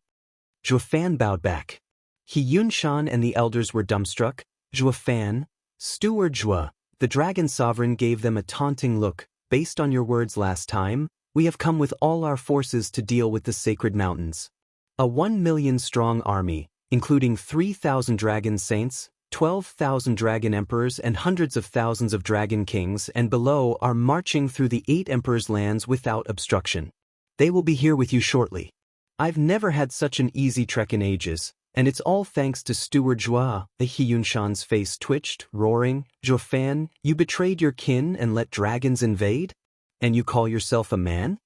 Zhuofan bowed back. He Yunshan and the elders were dumbstruck. Zhuofan, Steward Zhua, the Dragon Sovereign gave them a taunting look. Based on your words last time, we have come with all our forces to deal with the sacred mountains. A 1 million strong army, including 3,000 dragon saints, 12,000 dragon emperors and hundreds of thousands of dragon kings and below are marching through the 8 emperors' lands without obstruction. They will be here with you shortly. I've never had such an easy trek in ages, and it's all thanks to Steward Zhua. He Yunshan's face twitched, roaring, Zhuofan, you betrayed your kin and let dragons invade? And you call yourself a man?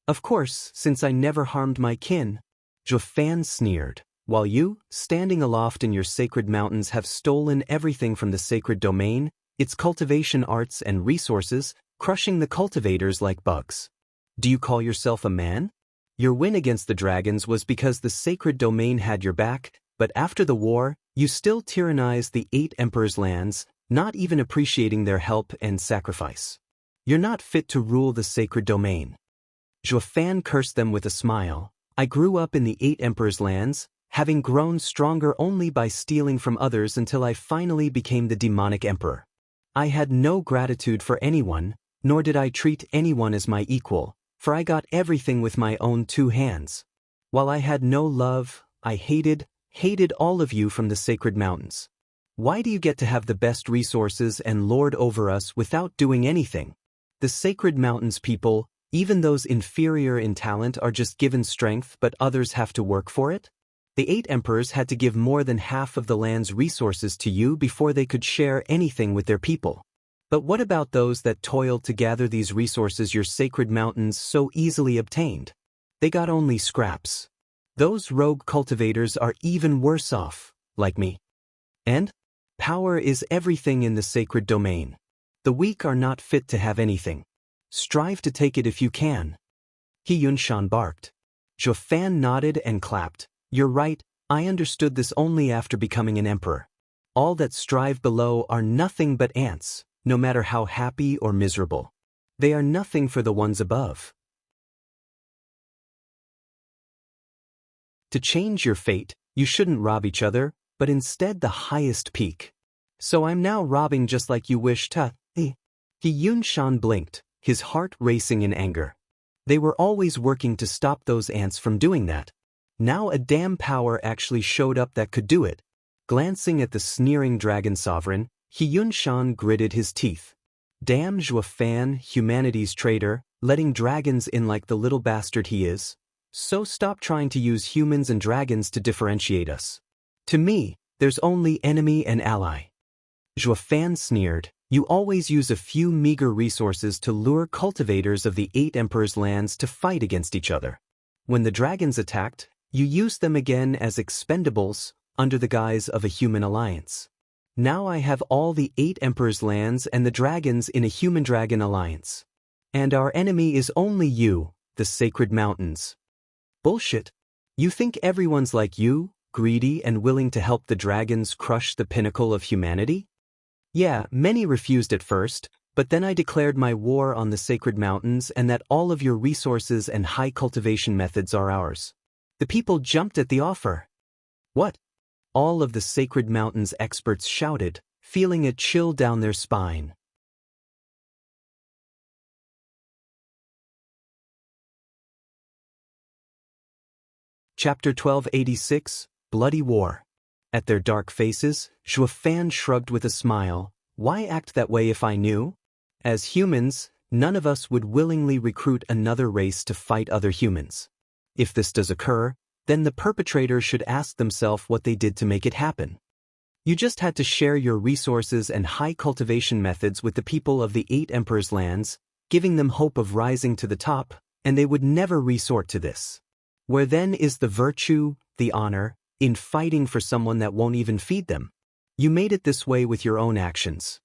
Of course, since I never harmed my kin. Zhuofan sneered. While you, standing aloft in your sacred mountains, have stolen everything from the sacred domain, its cultivation arts and resources, crushing the cultivators like bugs. Do you call yourself a man? Your win against the dragons was because the sacred domain had your back, but after the war, you still tyrannized the 8 emperors' lands, not even appreciating their help and sacrifice. You're not fit to rule the sacred domain. Zhuofan cursed them with a smile. I grew up in the 8 emperors' lands, having grown stronger only by stealing from others until I finally became the demonic emperor. I had no gratitude for anyone, nor did I treat anyone as my equal. for I got everything with my own 2 hands. While I had no love, I hated all of you from the sacred mountains. Why do you get to have the best resources and lord over us without doing anything? The sacred mountains people, even those inferior in talent, are just given strength, but others have to work for it? The 8 emperors had to give more than half of the land's resources to you before they could share anything with their people. But what about those that toiled to gather these resources your sacred mountains so easily obtained? They got only scraps. Those rogue cultivators are even worse off, like me. And power is everything in the sacred domain. The weak are not fit to have anything. Strive to take it if you can. He Yunshan barked. Zhuo Fan nodded and clapped. You're right, I understood this only after becoming an emperor. All that strive below are nothing but ants, no matter how happy or miserable. They are nothing for the ones above. To change your fate, you shouldn't rob each other, but instead the highest peak. So I'm now robbing just like you wish to. He Yunshan blinked, his heart racing in anger. They were always working to stop those ants from doing that. Now a damn power actually showed up that could do it. Glancing at the sneering dragon sovereign, He Yunshan gritted his teeth. Damn Zhuo Fan, humanity's traitor, letting dragons in like the little bastard he is. So stop trying to use humans and dragons to differentiate us. To me, there's only enemy and ally. Zhuo Fan sneered. You always use a few meager resources to lure cultivators of the 8 emperors' lands to fight against each other. When the dragons attacked, you used them again as expendables under the guise of a human alliance. Now I have all the 8 emperors' lands and the dragons in a human-dragon alliance. And our enemy is only you, the sacred mountains. Bullshit. You think everyone's like you, greedy and willing to help the dragons crush the pinnacle of humanity? Yeah, many refused at first, but then I declared my war on the sacred mountains and that all of your resources and high cultivation methods are ours. The people jumped at the offer. What? All of the sacred mountains experts shouted, feeling a chill down their spine. Chapter 1286, Bloody War. At their dark faces, Zhuo Fan shrugged with a smile. Why act that way if I knew? As humans, none of us would willingly recruit another race to fight other humans. If this does occur, then the perpetrator should ask themselves what they did to make it happen. You just had to share your resources and high cultivation methods with the people of the 8 emperors' lands, giving them hope of rising to the top, and they would never resort to this. Where then is the virtue, the honor, in fighting for someone that won't even feed them? You made it this way with your own actions.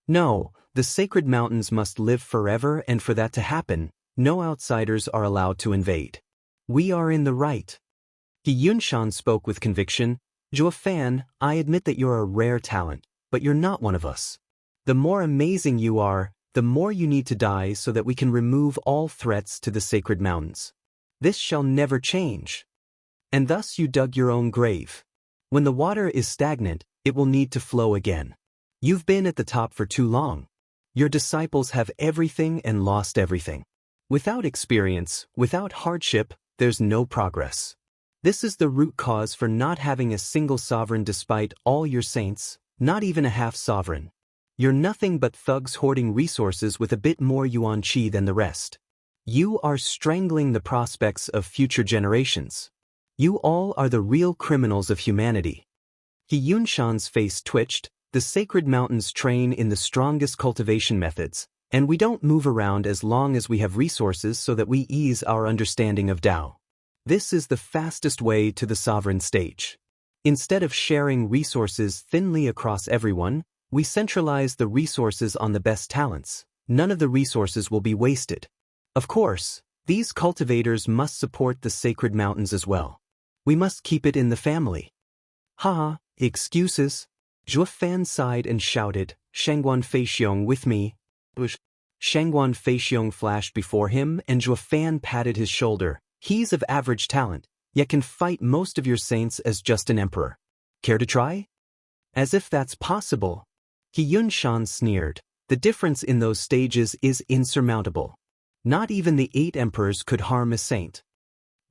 No, the sacred mountains must live forever, and for that to happen, no outsiders are allowed to invade. We are in the right. He Yunshan spoke with conviction. Zhuo Fan, I admit that you're a rare talent, but you're not one of us. The more amazing you are, the more you need to die so that we can remove all threats to the sacred mountains. This shall never change. And thus you dug your own grave. When the water is stagnant, it will need to flow again. You've been at the top for too long. Your disciples have everything and lost everything. Without experience, without hardship, there's no progress. This is the root cause for not having a single sovereign despite all your saints, not even a half-sovereign. You're nothing but thugs hoarding resources with a bit more yuan qi than the rest. You are strangling the prospects of future generations. You all are the real criminals of humanity. He Yunshan's face twitched. The sacred mountains train in the strongest cultivation methods, and we don't move around as long as we have resources so that we ease our understanding of Tao. This is the fastest way to the sovereign stage. Instead of sharing resources thinly across everyone, we centralize the resources on the best talents. None of the resources will be wasted. Of course, these cultivators must support the sacred mountains as well. We must keep it in the family. Ha, excuses. Zhuo Fan sighed and shouted, Shangguan Feixiong with me. Shangguan Feixiong flashed before him and Zhuo Fan patted his shoulder. He's of average talent, yet can fight most of your saints as just an emperor. Care to try? As if that's possible. He Yunshan sneered. The difference in those stages is insurmountable. Not even the 8 emperors could harm a saint.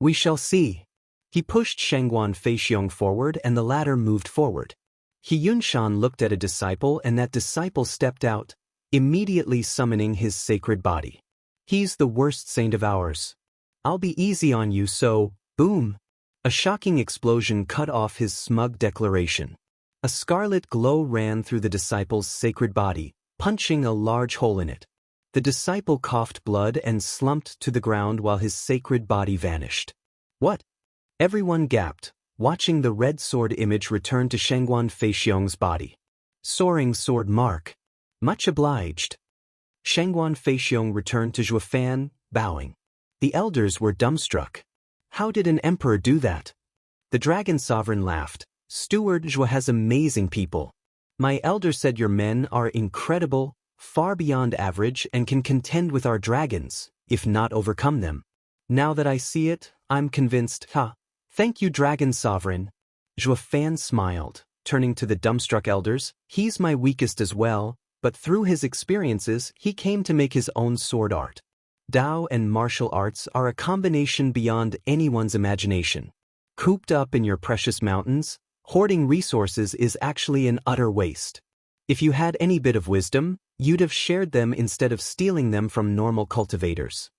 We shall see. He pushed Shangguan Feixiong forward and the latter moved forward. He Yunshan looked at a disciple and that disciple stepped out, immediately summoning his sacred body. He's the worst saint of ours. I'll be easy on you so, boom. A shocking explosion cut off his smug declaration. A scarlet glow ran through the disciple's sacred body, punching a large hole in it. The disciple coughed blood and slumped to the ground while his sacred body vanished. What? Everyone gaped, watching the red sword image return to Shangguan Feixiong's body. Soaring sword mark. Much obliged. Shangguan Feixiong returned to Zhuofan, bowing. The elders were dumbstruck. How did an emperor do that? The dragon sovereign laughed. Steward Zhuo has amazing people. My elder said your men are incredible, far beyond average and can contend with our dragons, if not overcome them. Now that I see it, I'm convinced. Thank you, dragon sovereign. Zhuofan smiled, turning to the dumbstruck elders. He's my weakest as well, but through his experiences, he came to make his own sword art. Dao and martial arts are a combination beyond anyone's imagination. Cooped up in your precious mountains, hoarding resources is actually an utter waste. If you had any bit of wisdom, you'd have shared them instead of stealing them from normal cultivators.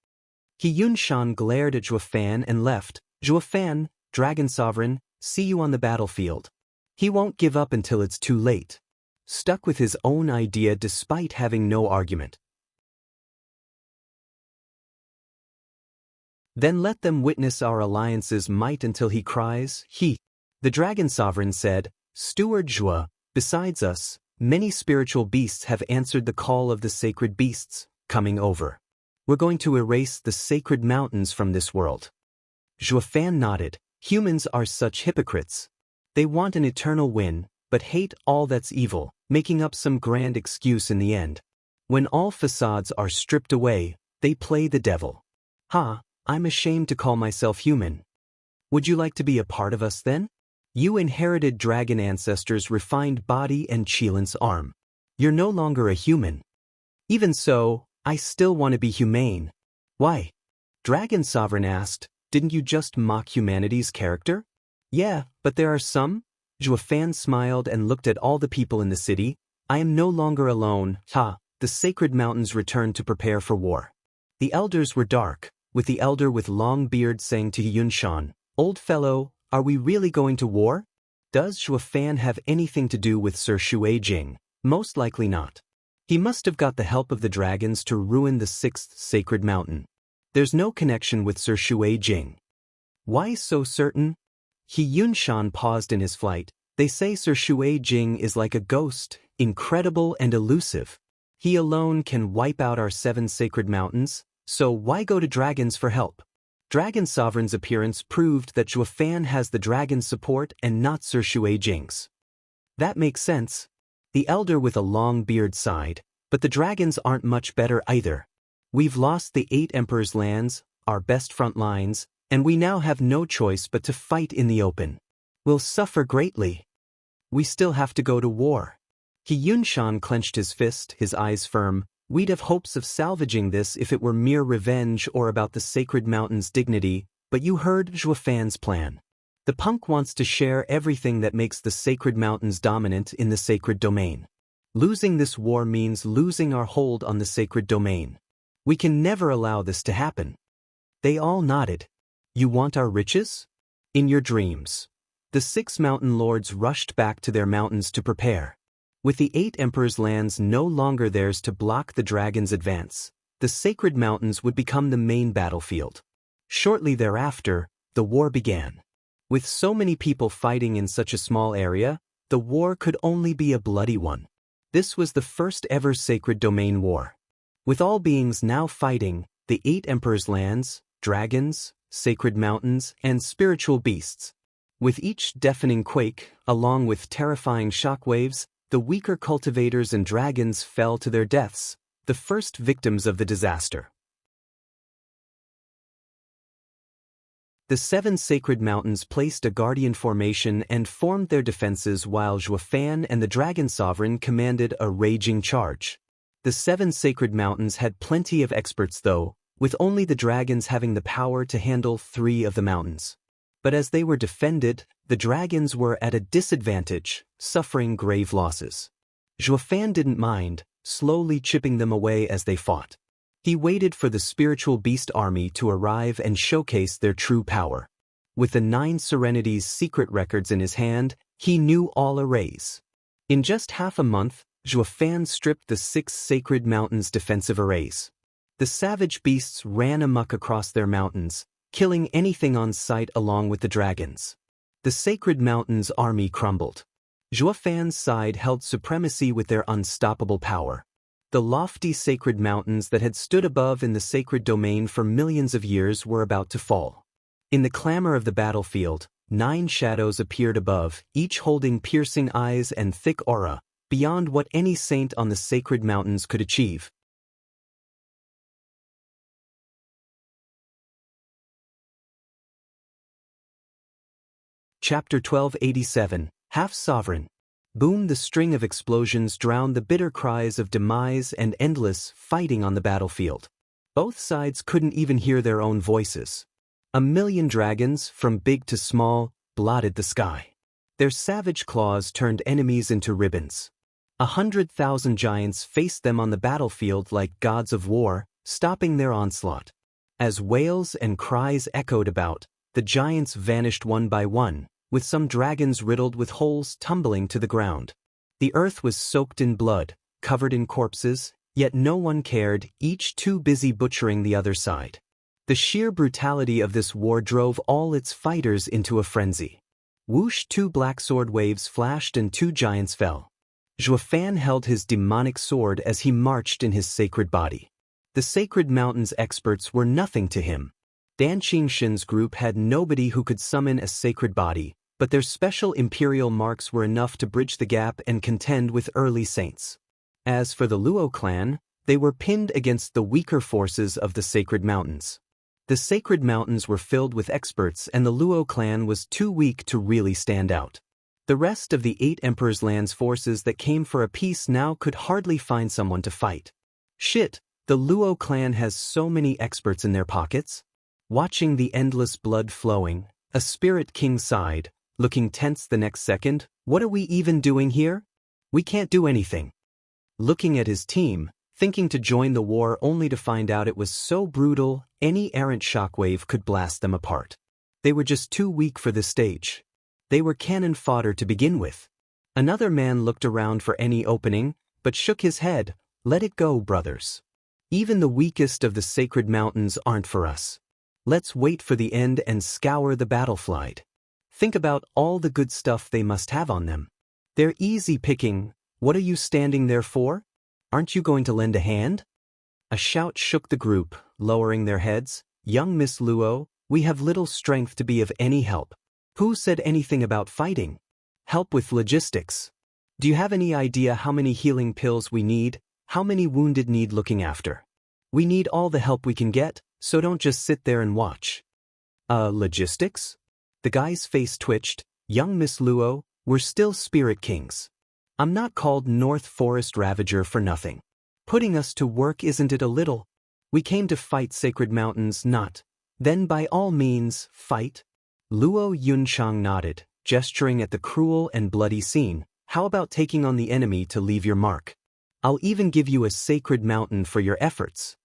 He Yunshan glared at Zhuofan and left. Zhuofan, dragon sovereign, see you on the battlefield. He won't give up until it's too late. Stuck with his own idea despite having no argument. Then let them witness our alliance's might until he cries, he. The dragon sovereign said, Steward Zhuo, besides us, many spiritual beasts have answered the call of the sacred beasts, coming over. We're going to erase the sacred mountains from this world. Zhuofan nodded. Humans are such hypocrites. They want an eternal win, but hate all that's evil, making up some grand excuse in the end. When all facades are stripped away, they play the devil. I'm ashamed to call myself human. Would you like to be a part of us then? You inherited dragon ancestors' refined body and Qilin's arm. You're no longer a human. Even so, I still want to be humane. Why? Dragon Sovereign asked, didn't you just mock humanity's character? Yeah, but there are some. Zhuofan smiled and looked at all the people in the city. I am no longer alone. The sacred mountains returned to prepare for war. The elders were dark, with the elder with long beard saying to Yunshan, Old fellow, are we really going to war? Does Zhuofan have anything to do with Sir Shuai-Jing? Most likely not. He must have got the help of the dragons to ruin the 6th sacred mountain. There's no connection with Sir Shuai-Jing. Why so certain? He Yunshan paused in his flight. They say Sir Shuai-Jing is like a ghost, incredible and elusive. He alone can wipe out our 7 sacred mountains, so why go to dragons for help? Dragon Sovereign's appearance proved that Zhuofan has the dragon's support and not Sir Shuai-Jing's. That makes sense. The elder with a long beard sighed, but the dragons aren't much better either. We've lost the 8 emperors' lands, our best front lines, and we now have no choice but to fight in the open. We'll suffer greatly. We still have to go to war. He Yunshan clenched his fist, his eyes firm. We'd have hopes of salvaging this if it were mere revenge or about the sacred mountain's dignity, but you heard Zhuofan's plan. The punk wants to share everything that makes the sacred mountains dominant in the sacred domain. Losing this war means losing our hold on the sacred domain. We can never allow this to happen. They all nodded. You want our riches? In your dreams. The 6 mountain lords rushed back to their mountains to prepare. With the 8 emperors' lands no longer theirs to block the dragon's advance, the sacred mountains would become the main battlefield. Shortly thereafter, the war began. With so many people fighting in such a small area, the war could only be a bloody one. This was the first ever sacred domain war. With all beings now fighting, the 8 emperors' lands, dragons, sacred mountains, and spiritual beasts. With each deafening quake, along with terrifying shockwaves, the weaker cultivators and dragons fell to their deaths, the first victims of the disaster. The 7 sacred mountains placed a guardian formation and formed their defenses while Zhuofan and the Dragon Sovereign commanded a raging charge. The 7 sacred mountains had plenty of experts though, with only the dragons having the power to handle 3 of the mountains. But as they were defended, the dragons were at a disadvantage, suffering grave losses. Zhuofan didn't mind, slowly chipping them away as they fought. He waited for the spiritual beast army to arrive and showcase their true power. With the 9 Serenities secret records in his hand, he knew all arrays. In just half a month, Zhuofan stripped the 6 sacred mountains' defensive arrays. The savage beasts ran amok across their mountains, killing anything on sight along with the dragons. The sacred mountains' army crumbled. Zhuofan's side held supremacy with their unstoppable power. The lofty sacred mountains that had stood above in the sacred domain for millions of years were about to fall. In the clamor of the battlefield, 9 shadows appeared above, each holding piercing eyes and thick aura, beyond what any saint on the sacred mountains could achieve. Chapter 1287, Half-Sovereign. Boom! The string of explosions drowned the bitter cries of demise and endless fighting on the battlefield. Both sides couldn't even hear their own voices. 1,000,000 dragons, from big to small, blotted the sky. Their savage claws turned enemies into ribbons. 100,000 giants faced them on the battlefield like gods of war, stopping their onslaught. As wails and cries echoed about, the giants vanished one by one, with some dragons riddled with holes tumbling to the ground. The earth was soaked in blood, covered in corpses, yet no one cared, each too busy butchering the other side. The sheer brutality of this war drove all its fighters into a frenzy. Whoosh! 2 black sword waves flashed and 2 giants fell. Zhuofan held his demonic sword as he marched in his sacred body. The sacred mountains experts were nothing to him. Dan Qingshin's group had nobody who could summon a sacred body, but their special imperial marks were enough to bridge the gap and contend with early saints. As for the Luo clan, they were pinned against the weaker forces of the sacred mountains. The sacred mountains were filled with experts and the Luo clan was too weak to really stand out. The rest of the 8 Emperor's Land's forces that came for a peace now could hardly find someone to fight. Shit, the Luo clan has so many experts in their pockets. Watching the endless blood flowing, a spirit king sighed, looking tense the next second. What are we even doing here? We can't do anything. Looking at his team, thinking to join the war only to find out it was so brutal, any errant shockwave could blast them apart. They were just too weak for this stage. They were cannon fodder to begin with. Another man looked around for any opening, but shook his head. Let it go, brothers. Even the weakest of the sacred mountains aren't for us. Let's wait for the end and scour the battlefield. Think about all the good stuff they must have on them. They're easy picking. What are you standing there for? Aren't you going to lend a hand? A shout shook the group, lowering their heads. Young Miss Luo, we have little strength to be of any help. Who said anything about fighting? Help with logistics. Do you have any idea how many healing pills we need? How many wounded need looking after? We need all the help we can get, so don't just sit there and watch. Logistics? The guy's face twitched. Young Miss Luo, we're still spirit kings. I'm not called North Forest Ravager for nothing. Putting us to work, isn't it a little? We came to fight sacred mountains, not. Then by all means, fight. Luo Yunchang nodded, gesturing at the cruel and bloody scene. How about taking on the enemy to leave your mark? I'll even give you a sacred mountain for your efforts.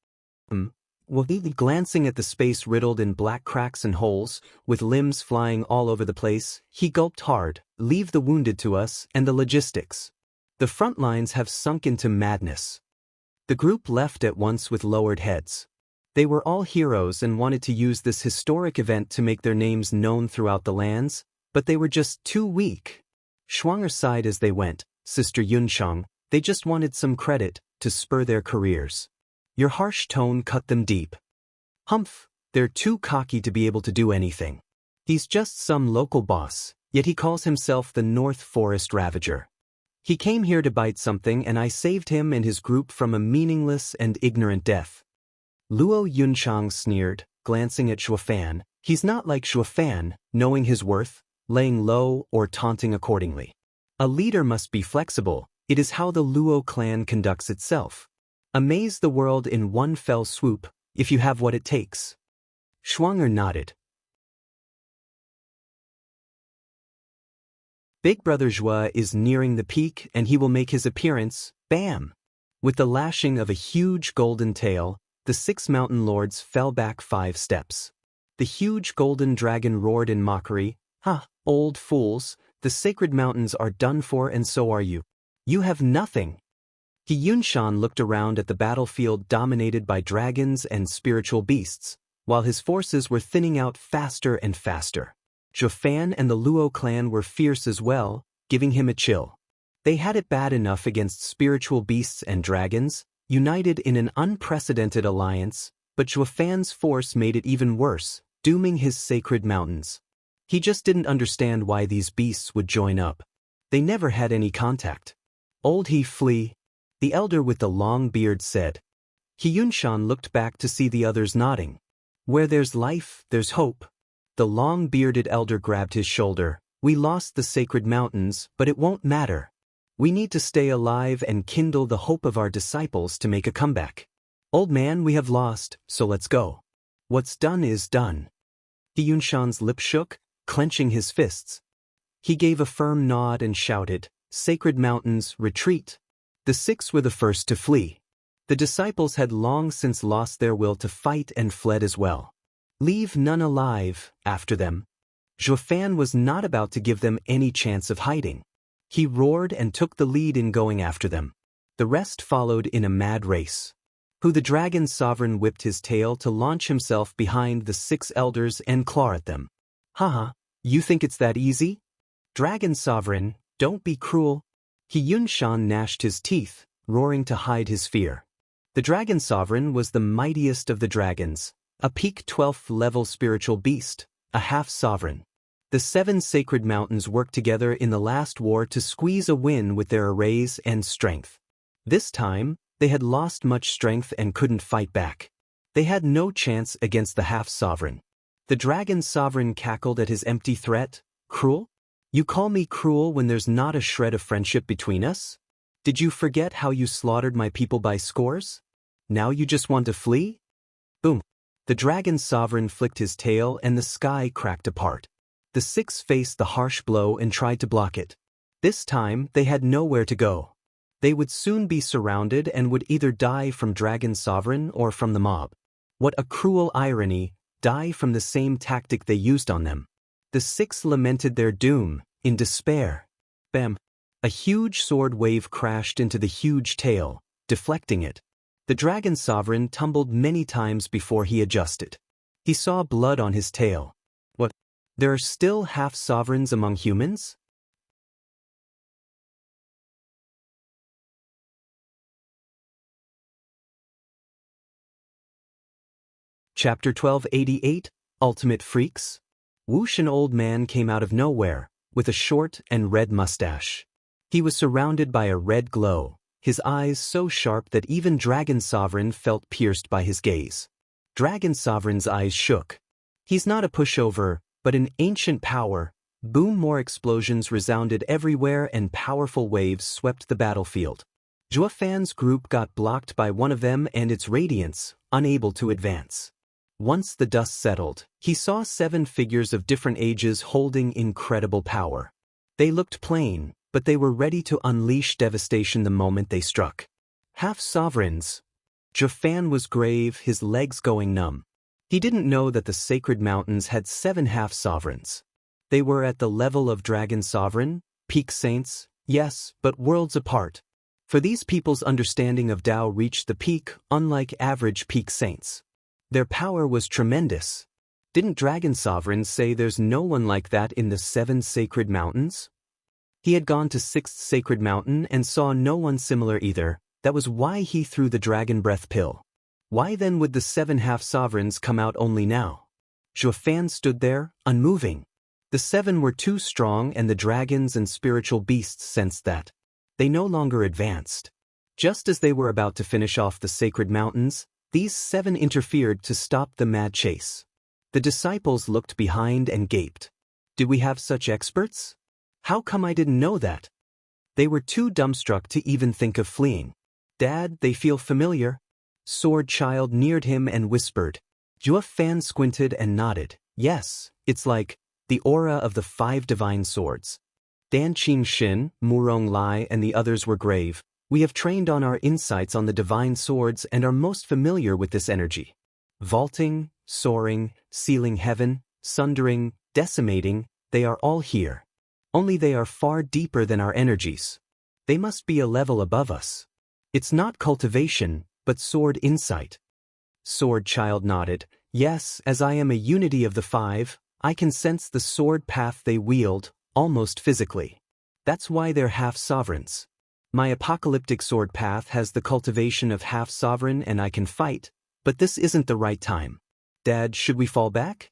Well, glancing at the space riddled in black cracks and holes, with limbs flying all over the place, he gulped hard. Leave the wounded to us and the logistics. The front lines have sunk into madness. The group left at once with lowered heads. They were all heroes and wanted to use this historic event to make their names known throughout the lands, but they were just too weak. Schwanger sighed as they went. Sister Yunchang, they just wanted some credit to spur their careers. Your harsh tone cut them deep. Humph, they're too cocky to be able to do anything. He's just some local boss, yet he calls himself the North Forest Ravager. He came here to bite something and I saved him and his group from a meaningless and ignorant death. Luo Yunchang sneered, glancing at Zhuofan. He's not like Zhuofan, knowing his worth, laying low or taunting accordingly. A leader must be flexible. It is how the Luo clan conducts itself. Amaze the world in one fell swoop, if you have what it takes. Schwanger nodded. Big Brother Zhua is nearing the peak and he will make his appearance, bam! With the lashing of a huge golden tail, the 6 mountain lords fell back 5 steps. The huge golden dragon roared in mockery, "Ha, old fools, the sacred mountains are done for and so are you. You have nothing." He Yunshan looked around at the battlefield dominated by dragons and spiritual beasts, while his forces were thinning out faster and faster. Zhufan and the Luo clan were fierce as well, giving him a chill. They had it bad enough against spiritual beasts and dragons, united in an unprecedented alliance, but Zhufan's force made it even worse, dooming his sacred mountains. He just didn't understand why these beasts would join up. They never had any contact. "Old He Flee," the elder with the long beard said. He Yunshan looked back to see the others nodding. "Where there's life, there's hope." The long-bearded elder grabbed his shoulder. "We lost the sacred mountains, but it won't matter. We need to stay alive and kindle the hope of our disciples to make a comeback. Old man, we have lost, so let's go. What's done is done." He Yunshan's lip shook, clenching his fists. He gave a firm nod and shouted, "Sacred mountains, retreat." The 6 were the first to flee. The disciples had long since lost their will to fight and fled as well. "Leave none alive," after them. Zhufan was not about to give them any chance of hiding. He roared and took the lead in going after them. The rest followed in a mad race. The dragon sovereign whipped his tail to launch himself behind the 6 elders and claw at them. "Haha, you think it's that easy? Dragon sovereign, don't be cruel." He Yunshan gnashed his teeth, roaring to hide his fear. The dragon sovereign was the mightiest of the dragons, a peak 12th level spiritual beast, a half-sovereign. The 7 sacred mountains worked together in the last war to squeeze a win with their arrays and strength. This time, they had lost much strength and couldn't fight back. They had no chance against the half-sovereign. The dragon sovereign cackled at his empty threat. "Cruel? You call me cruel when there's not a shred of friendship between us? Did you forget how you slaughtered my people by scores? Now you just want to flee?" Boom. The dragon sovereign flicked his tail and the sky cracked apart. The 6 faced the harsh blow and tried to block it. This time, they had nowhere to go. They would soon be surrounded and would either die from dragon sovereign or from the mob. What a cruel irony, die from the same tactic they used on them. The 6 lamented their doom, in despair. Bam! A huge sword wave crashed into the huge tail, deflecting it. The dragon sovereign tumbled many times before he adjusted. He saw blood on his tail. What? There are still half-sovereigns among humans? Chapter 1288, Ultimate Freaks. Whoosh, an old man came out of nowhere, with a short and red mustache. He was surrounded by a red glow, his eyes so sharp that even Dragon Sovereign felt pierced by his gaze. Dragon Sovereign's eyes shook. He's not a pushover, but an ancient power. Boom! More explosions resounded everywhere and powerful waves swept the battlefield. Zhufan's group got blocked by one of them and its radiance, unable to advance. Once the dust settled, he saw 7 figures of different ages holding incredible power. They looked plain, but they were ready to unleash devastation the moment they struck. Half-sovereigns. Zhufan was grave, his legs going numb. He didn't know that the sacred mountains had 7 half-sovereigns. They were at the level of Dragon Sovereign, peak saints, yes, but worlds apart. For these people's understanding of Tao reached the peak, unlike average peak saints. Their power was tremendous. Didn't Dragon Sovereign say there's no one like that in the 7 sacred mountains? He had gone to 6th sacred mountain and saw no one similar either. That was why he threw the dragon breath pill. Why then would the 7 half-sovereigns come out only now? Zhufan stood there, unmoving. The 7 were too strong and the dragons and spiritual beasts sensed that. They no longer advanced. Just as they were about to finish off the sacred mountains, these 7 interfered to stop the mad chase. The disciples looked behind and gaped. Did we have such experts? How come I didn't know that? They were too dumbstruck to even think of fleeing. Dad, they feel familiar. Sword Child neared him and whispered. Zhuo Fan squinted and nodded. Yes, it's like the aura of the 5 divine swords. Dan Qing, Murong Lai and the others were grave. We have trained on our insights on the divine swords and are most familiar with this energy. Vaulting, soaring, sealing heaven, sundering, decimating, they are all here. Only they are far deeper than our energies. They must be a level above us. It's not cultivation, but sword insight. Sword Child nodded. Yes, as I am a unity of the 5, I can sense the sword path they wield, almost physically. That's why they're half-sovereigns. My apocalyptic sword path has the cultivation of half-sovereign and I can fight, but this isn't the right time. Dad, should we fall back?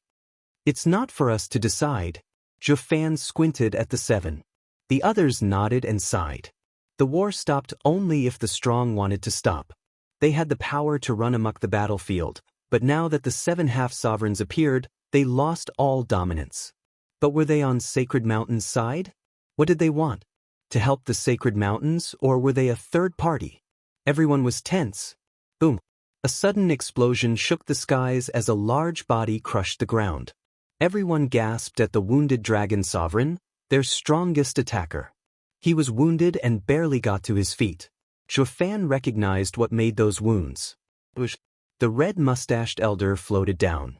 It's not for us to decide. Zhuo Fan squinted at the 7. The others nodded and sighed. The war stopped only if the strong wanted to stop. They had the power to run amok the battlefield, but now that the 7 half-sovereigns appeared, they lost all dominance. But were they on Sacred Mountain's side? What did they want? To help the Sacred Mountains, or were they a third party? Everyone was tense. Boom. A sudden explosion shook the skies as a large body crushed the ground. Everyone gasped at the wounded Dragon Sovereign, their strongest attacker. He was wounded and barely got to his feet. Zhuo Fan recognized what made those wounds. The red-mustached elder floated down.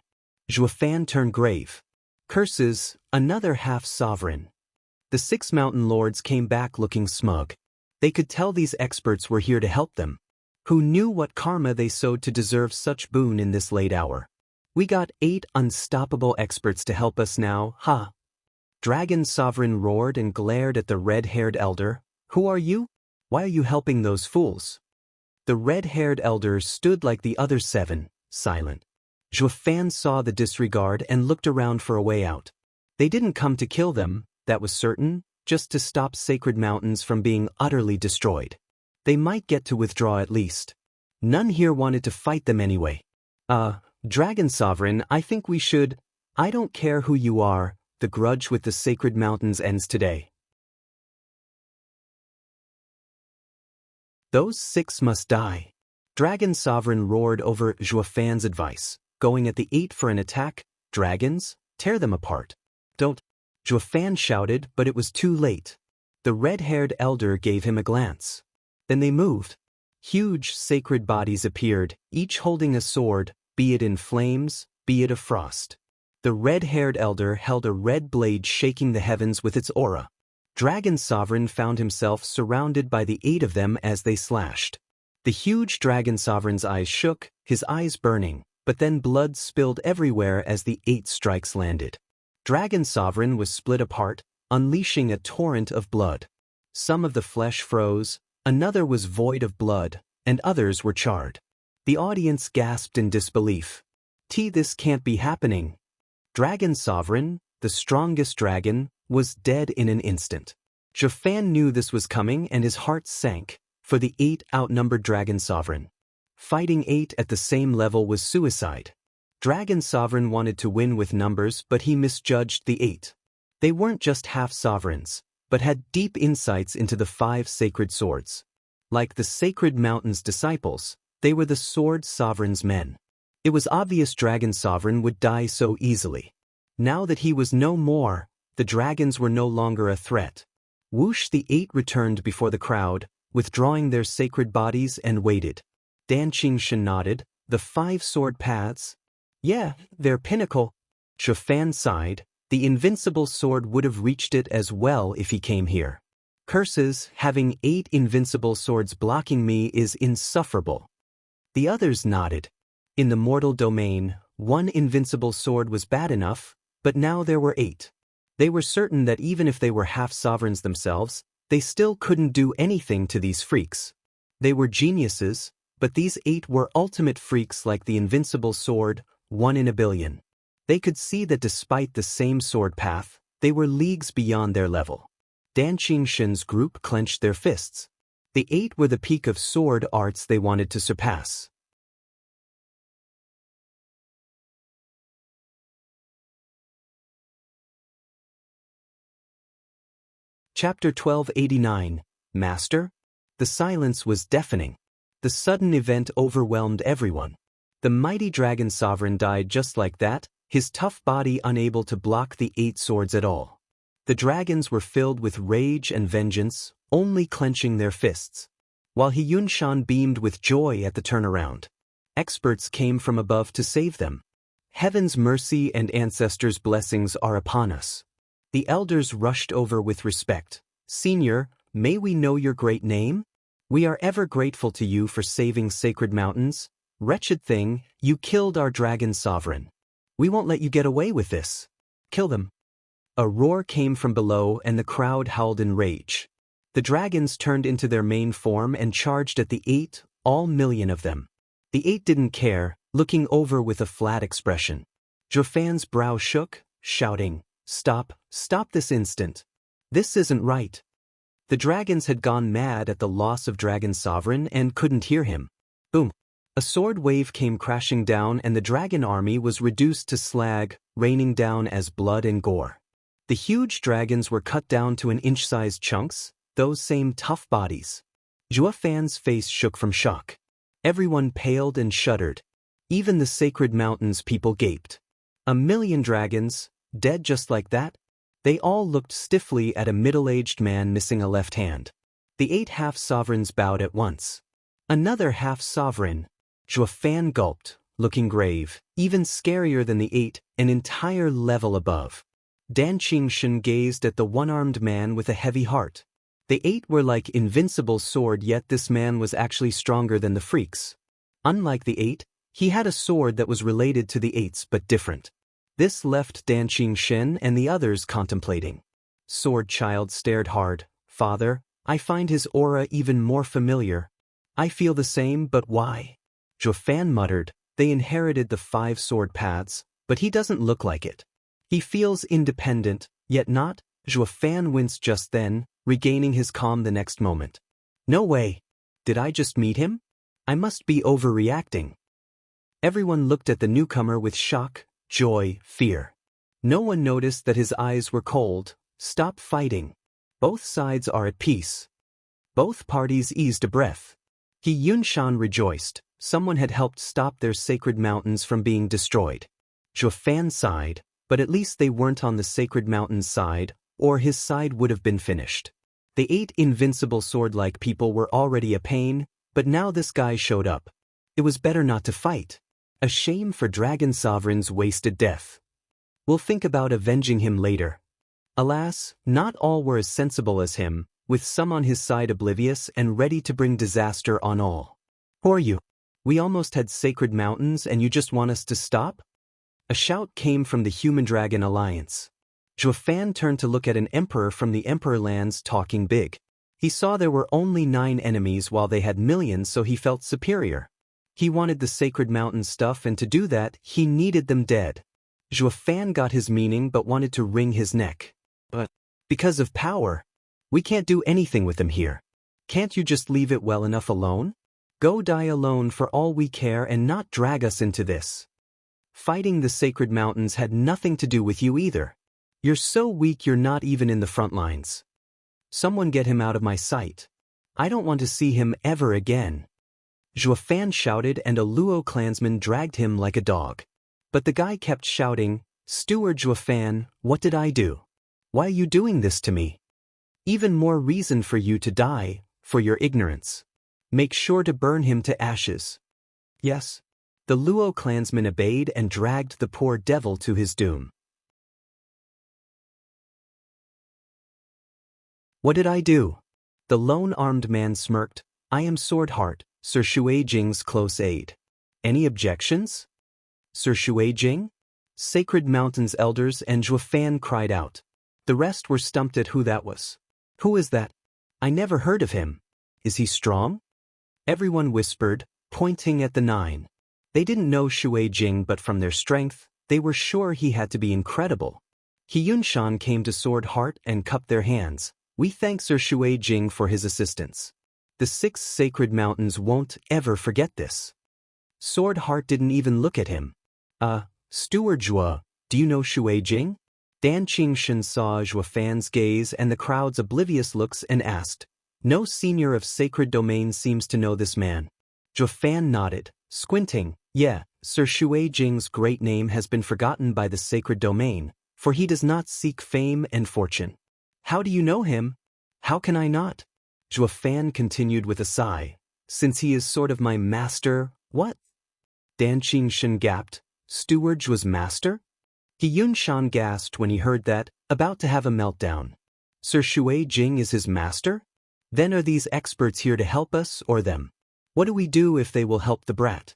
Zhuo Fan turned grave. Curses, another half-sovereign. The 6 mountain lords came back looking smug. They could tell these experts were here to help them. Who knew what karma they sowed to deserve such boon in this late hour? We got 8 unstoppable experts to help us now, huh? Dragon Sovereign roared and glared at the red-haired elder. Who are you? Why are you helping those fools? The red-haired elder stood like the other 7, silent. Zhuo Fan saw the disregard and looked around for a way out. They didn't come to kill them, that was certain, just to stop Sacred Mountains from being utterly destroyed. They might get to withdraw at least. None here wanted to fight them anyway. Dragon Sovereign, I think we should. I don't care who you are, the grudge with the Sacred Mountains ends today. Those 6 must die. Dragon Sovereign roared over Zhuo Fan's advice, going at the 8 for an attack. Dragons, tear them apart. Don't. Zhuo Fan shouted, but it was too late. The red-haired elder gave him a glance. Then they moved. Huge sacred bodies appeared, each holding a sword, be it in flames, be it of frost. The red-haired elder held a red blade shaking the heavens with its aura. Dragon Sovereign found himself surrounded by the 8 of them as they slashed. The huge Dragon Sovereign's eyes shook, his eyes burning, but then blood spilled everywhere as the 8 strikes landed. Dragon Sovereign was split apart, unleashing a torrent of blood. Some of the flesh froze, another was void of blood, and others were charred. The audience gasped in disbelief. This can't be happening. Dragon Sovereign, the strongest dragon, was dead in an instant. Zhuo Fan knew this was coming and his heart sank, for the 8 outnumbered Dragon Sovereign. Fighting 8 at the same level was suicide. Dragon Sovereign wanted to win with numbers, but he misjudged the 8. They weren't just half-sovereigns, but had deep insights into the 5 sacred swords. Like the Sacred Mountain's disciples, they were the Sword Sovereign's men. It was obvious Dragon Sovereign would die so easily. Now that he was no more, the dragons were no longer a threat. Whoosh, the 8 returned before the crowd, withdrawing their sacred bodies and waited. Dan Qing nodded. The 5 sword paths? Yeah, their pinnacle. Zhuo Fan sighed. The invincible sword would have reached it as well if he came here. Curses, having 8 invincible swords blocking me is insufferable. The others nodded. In the mortal domain, 1 invincible sword was bad enough, but now there were 8. They were certain that even if they were half-sovereigns themselves, they still couldn't do anything to these freaks. They were geniuses, but these 8 were ultimate freaks like the invincible sword, 1 in a billion. They could see that despite the same sword path, they were leagues beyond their level. Dan Qing's group clenched their fists. The 8 were the peak of sword arts they wanted to surpass. Chapter 1289, Master? The silence was deafening. The sudden event overwhelmed everyone. The mighty dragon sovereign died just like that, his tough body unable to block the 8 swords at all. The dragons were filled with rage and vengeance, only clenching their fists. While Yunshan beamed with joy at the turnaround. Experts came from above to save them. Heaven's mercy and ancestors' blessings are upon us. The elders rushed over with respect. Senior, may we know your great name? We are ever grateful to you for saving sacred mountains. Wretched thing, you killed our dragon sovereign. We won't let you get away with this. Kill them. A roar came from below and the crowd howled in rage. The dragons turned into their main form and charged at the 8, all million of them. The 8 didn't care, looking over with a flat expression. Jofan's brow shook, shouting, "Stop, stop this instant. This isn't right." The dragons had gone mad at the loss of Dragon Sovereign and couldn't hear him. Boom. A sword wave came crashing down and the dragon army was reduced to slag, raining down as blood and gore. The huge dragons were cut down to an inch-sized chunks, those same tough bodies. Juofan's face shook from shock. Everyone paled and shuddered. Even the sacred mountains people gaped. 1,000,000 dragons, dead just like that? They all looked stiffly at a middle-aged man missing a left hand. The 8 half-sovereigns bowed at once. Another half-sovereign. Juofan gulped, looking grave, even scarier than the 8, an entire level above. Dan Qingshan gazed at the one-armed man with a heavy heart. The 8 were like invincible sword, yet this man was actually stronger than the freaks. Unlike the 8, he had a sword that was related to the 8's but different. This left Dan Qingshan and the others contemplating. Sword Child stared hard. "Father, I find his aura even more familiar." "I feel the same, but why?" Juofan muttered. "They inherited the 5 sword paths, but he doesn't look like it. He feels independent, yet not." Juofan winced just then, regaining his calm the next moment. "No way. Did I just meet him? I must be overreacting." Everyone looked at the newcomer with shock, joy, fear. No one noticed that his eyes were cold. "Stop fighting. Both sides are at peace." Both parties eased a breath. Yunshan rejoiced. Someone had helped stop their sacred mountains from being destroyed. Juofan sighed, but at least they weren't on the sacred mountain's side, or his side would have been finished. The 8 invincible sword-like people were already a pain, but now this guy showed up. It was better not to fight. A shame for Dragon Sovereign's wasted death. We'll think about avenging him later. Alas, not all were as sensible as him, with some on his side oblivious and ready to bring disaster on all. "Who are you? We almost had sacred mountains and you just want us to stop?" A shout came from the Human-Dragon Alliance. Juofan turned to look at an emperor from the Emperor lands talking big. He saw there were only 9 enemies while they had millions, so he felt superior. He wanted the sacred mountain stuff, and to do that, he needed them dead. Juofan got his meaning but wanted to wring his neck. "But because of power, we can't do anything with them here. Can't you just leave it well enough alone? Go die alone for all we care and not drag us into this. Fighting the sacred mountains had nothing to do with you either. You're so weak you're not even in the front lines. Someone get him out of my sight. I don't want to see him ever again." Juofan shouted and a Luo clansman dragged him like a dog. But the guy kept shouting, "Steward Juofan, what did I do? Why are you doing this to me? Even more reason for you to die, for your ignorance. Make sure to burn him to ashes." "Yes." The Luo clansman obeyed and dragged the poor devil to his doom. "What did I do?" The lone armed man smirked. "I am Swordheart, Sir Shuai-Jing's close aide. Any objections?" "Sir Shuai-Jing?" Sacred Mountain's elders and Juofan cried out. The rest were stumped at who that was. "Who is that? I never heard of him. Is he strong?" Everyone whispered, pointing at the 9. They didn't know Shuai-Jing, but from their strength, they were sure he had to be incredible. Yunshan came to Swordheart and cupped their hands. "We thank Sir Shuai-Jing for his assistance. The 6 sacred mountains won't ever forget this." Swordheart didn't even look at him. Steward Zhuo, do you know Shuai-Jing?" Dan Qingshan saw Zhuofan's gaze and the crowd's oblivious looks and asked, "No senior of sacred domain seems to know this man. Zhuo Fan nodded, squinting. Yeah, Sir Shui Jing's great name has been forgotten by the sacred domain, for he does not seek fame and fortune. How do you know him? How can I not? Zhuo Fan continued with a sigh. Since he is sort of my master, what? Dan Qingsheng gasped. Steward Zhuo's master? He Yunshan gasped when he heard that, about to have a meltdown. Sir Shui Jing is his master? Then are these experts here to help us or them? What do we do if they will help the brat?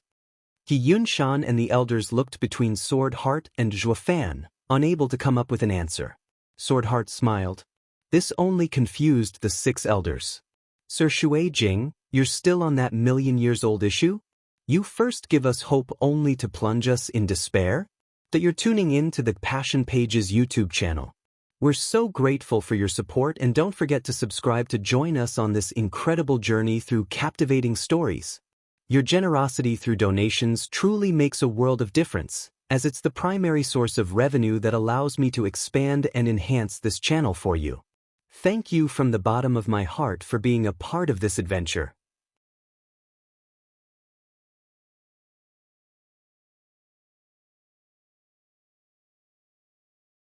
He Yunshan and the elders looked between Sword Heart and Zhuo Fan, unable to come up with an answer. Sword Heart smiled. This only confused the 6 elders. Sir Shui Jing, you're still on that million-years-old issue? You first give us hope only to plunge us in despair? That you're tuning in to the Passion Pages YouTube channel. We're so grateful for your support, and don't forget to subscribe to join us on this incredible journey through captivating stories. Your generosity through donations truly makes a world of difference, as it's the primary source of revenue that allows me to expand and enhance this channel for you. Thank you from the bottom of my heart for being a part of this adventure.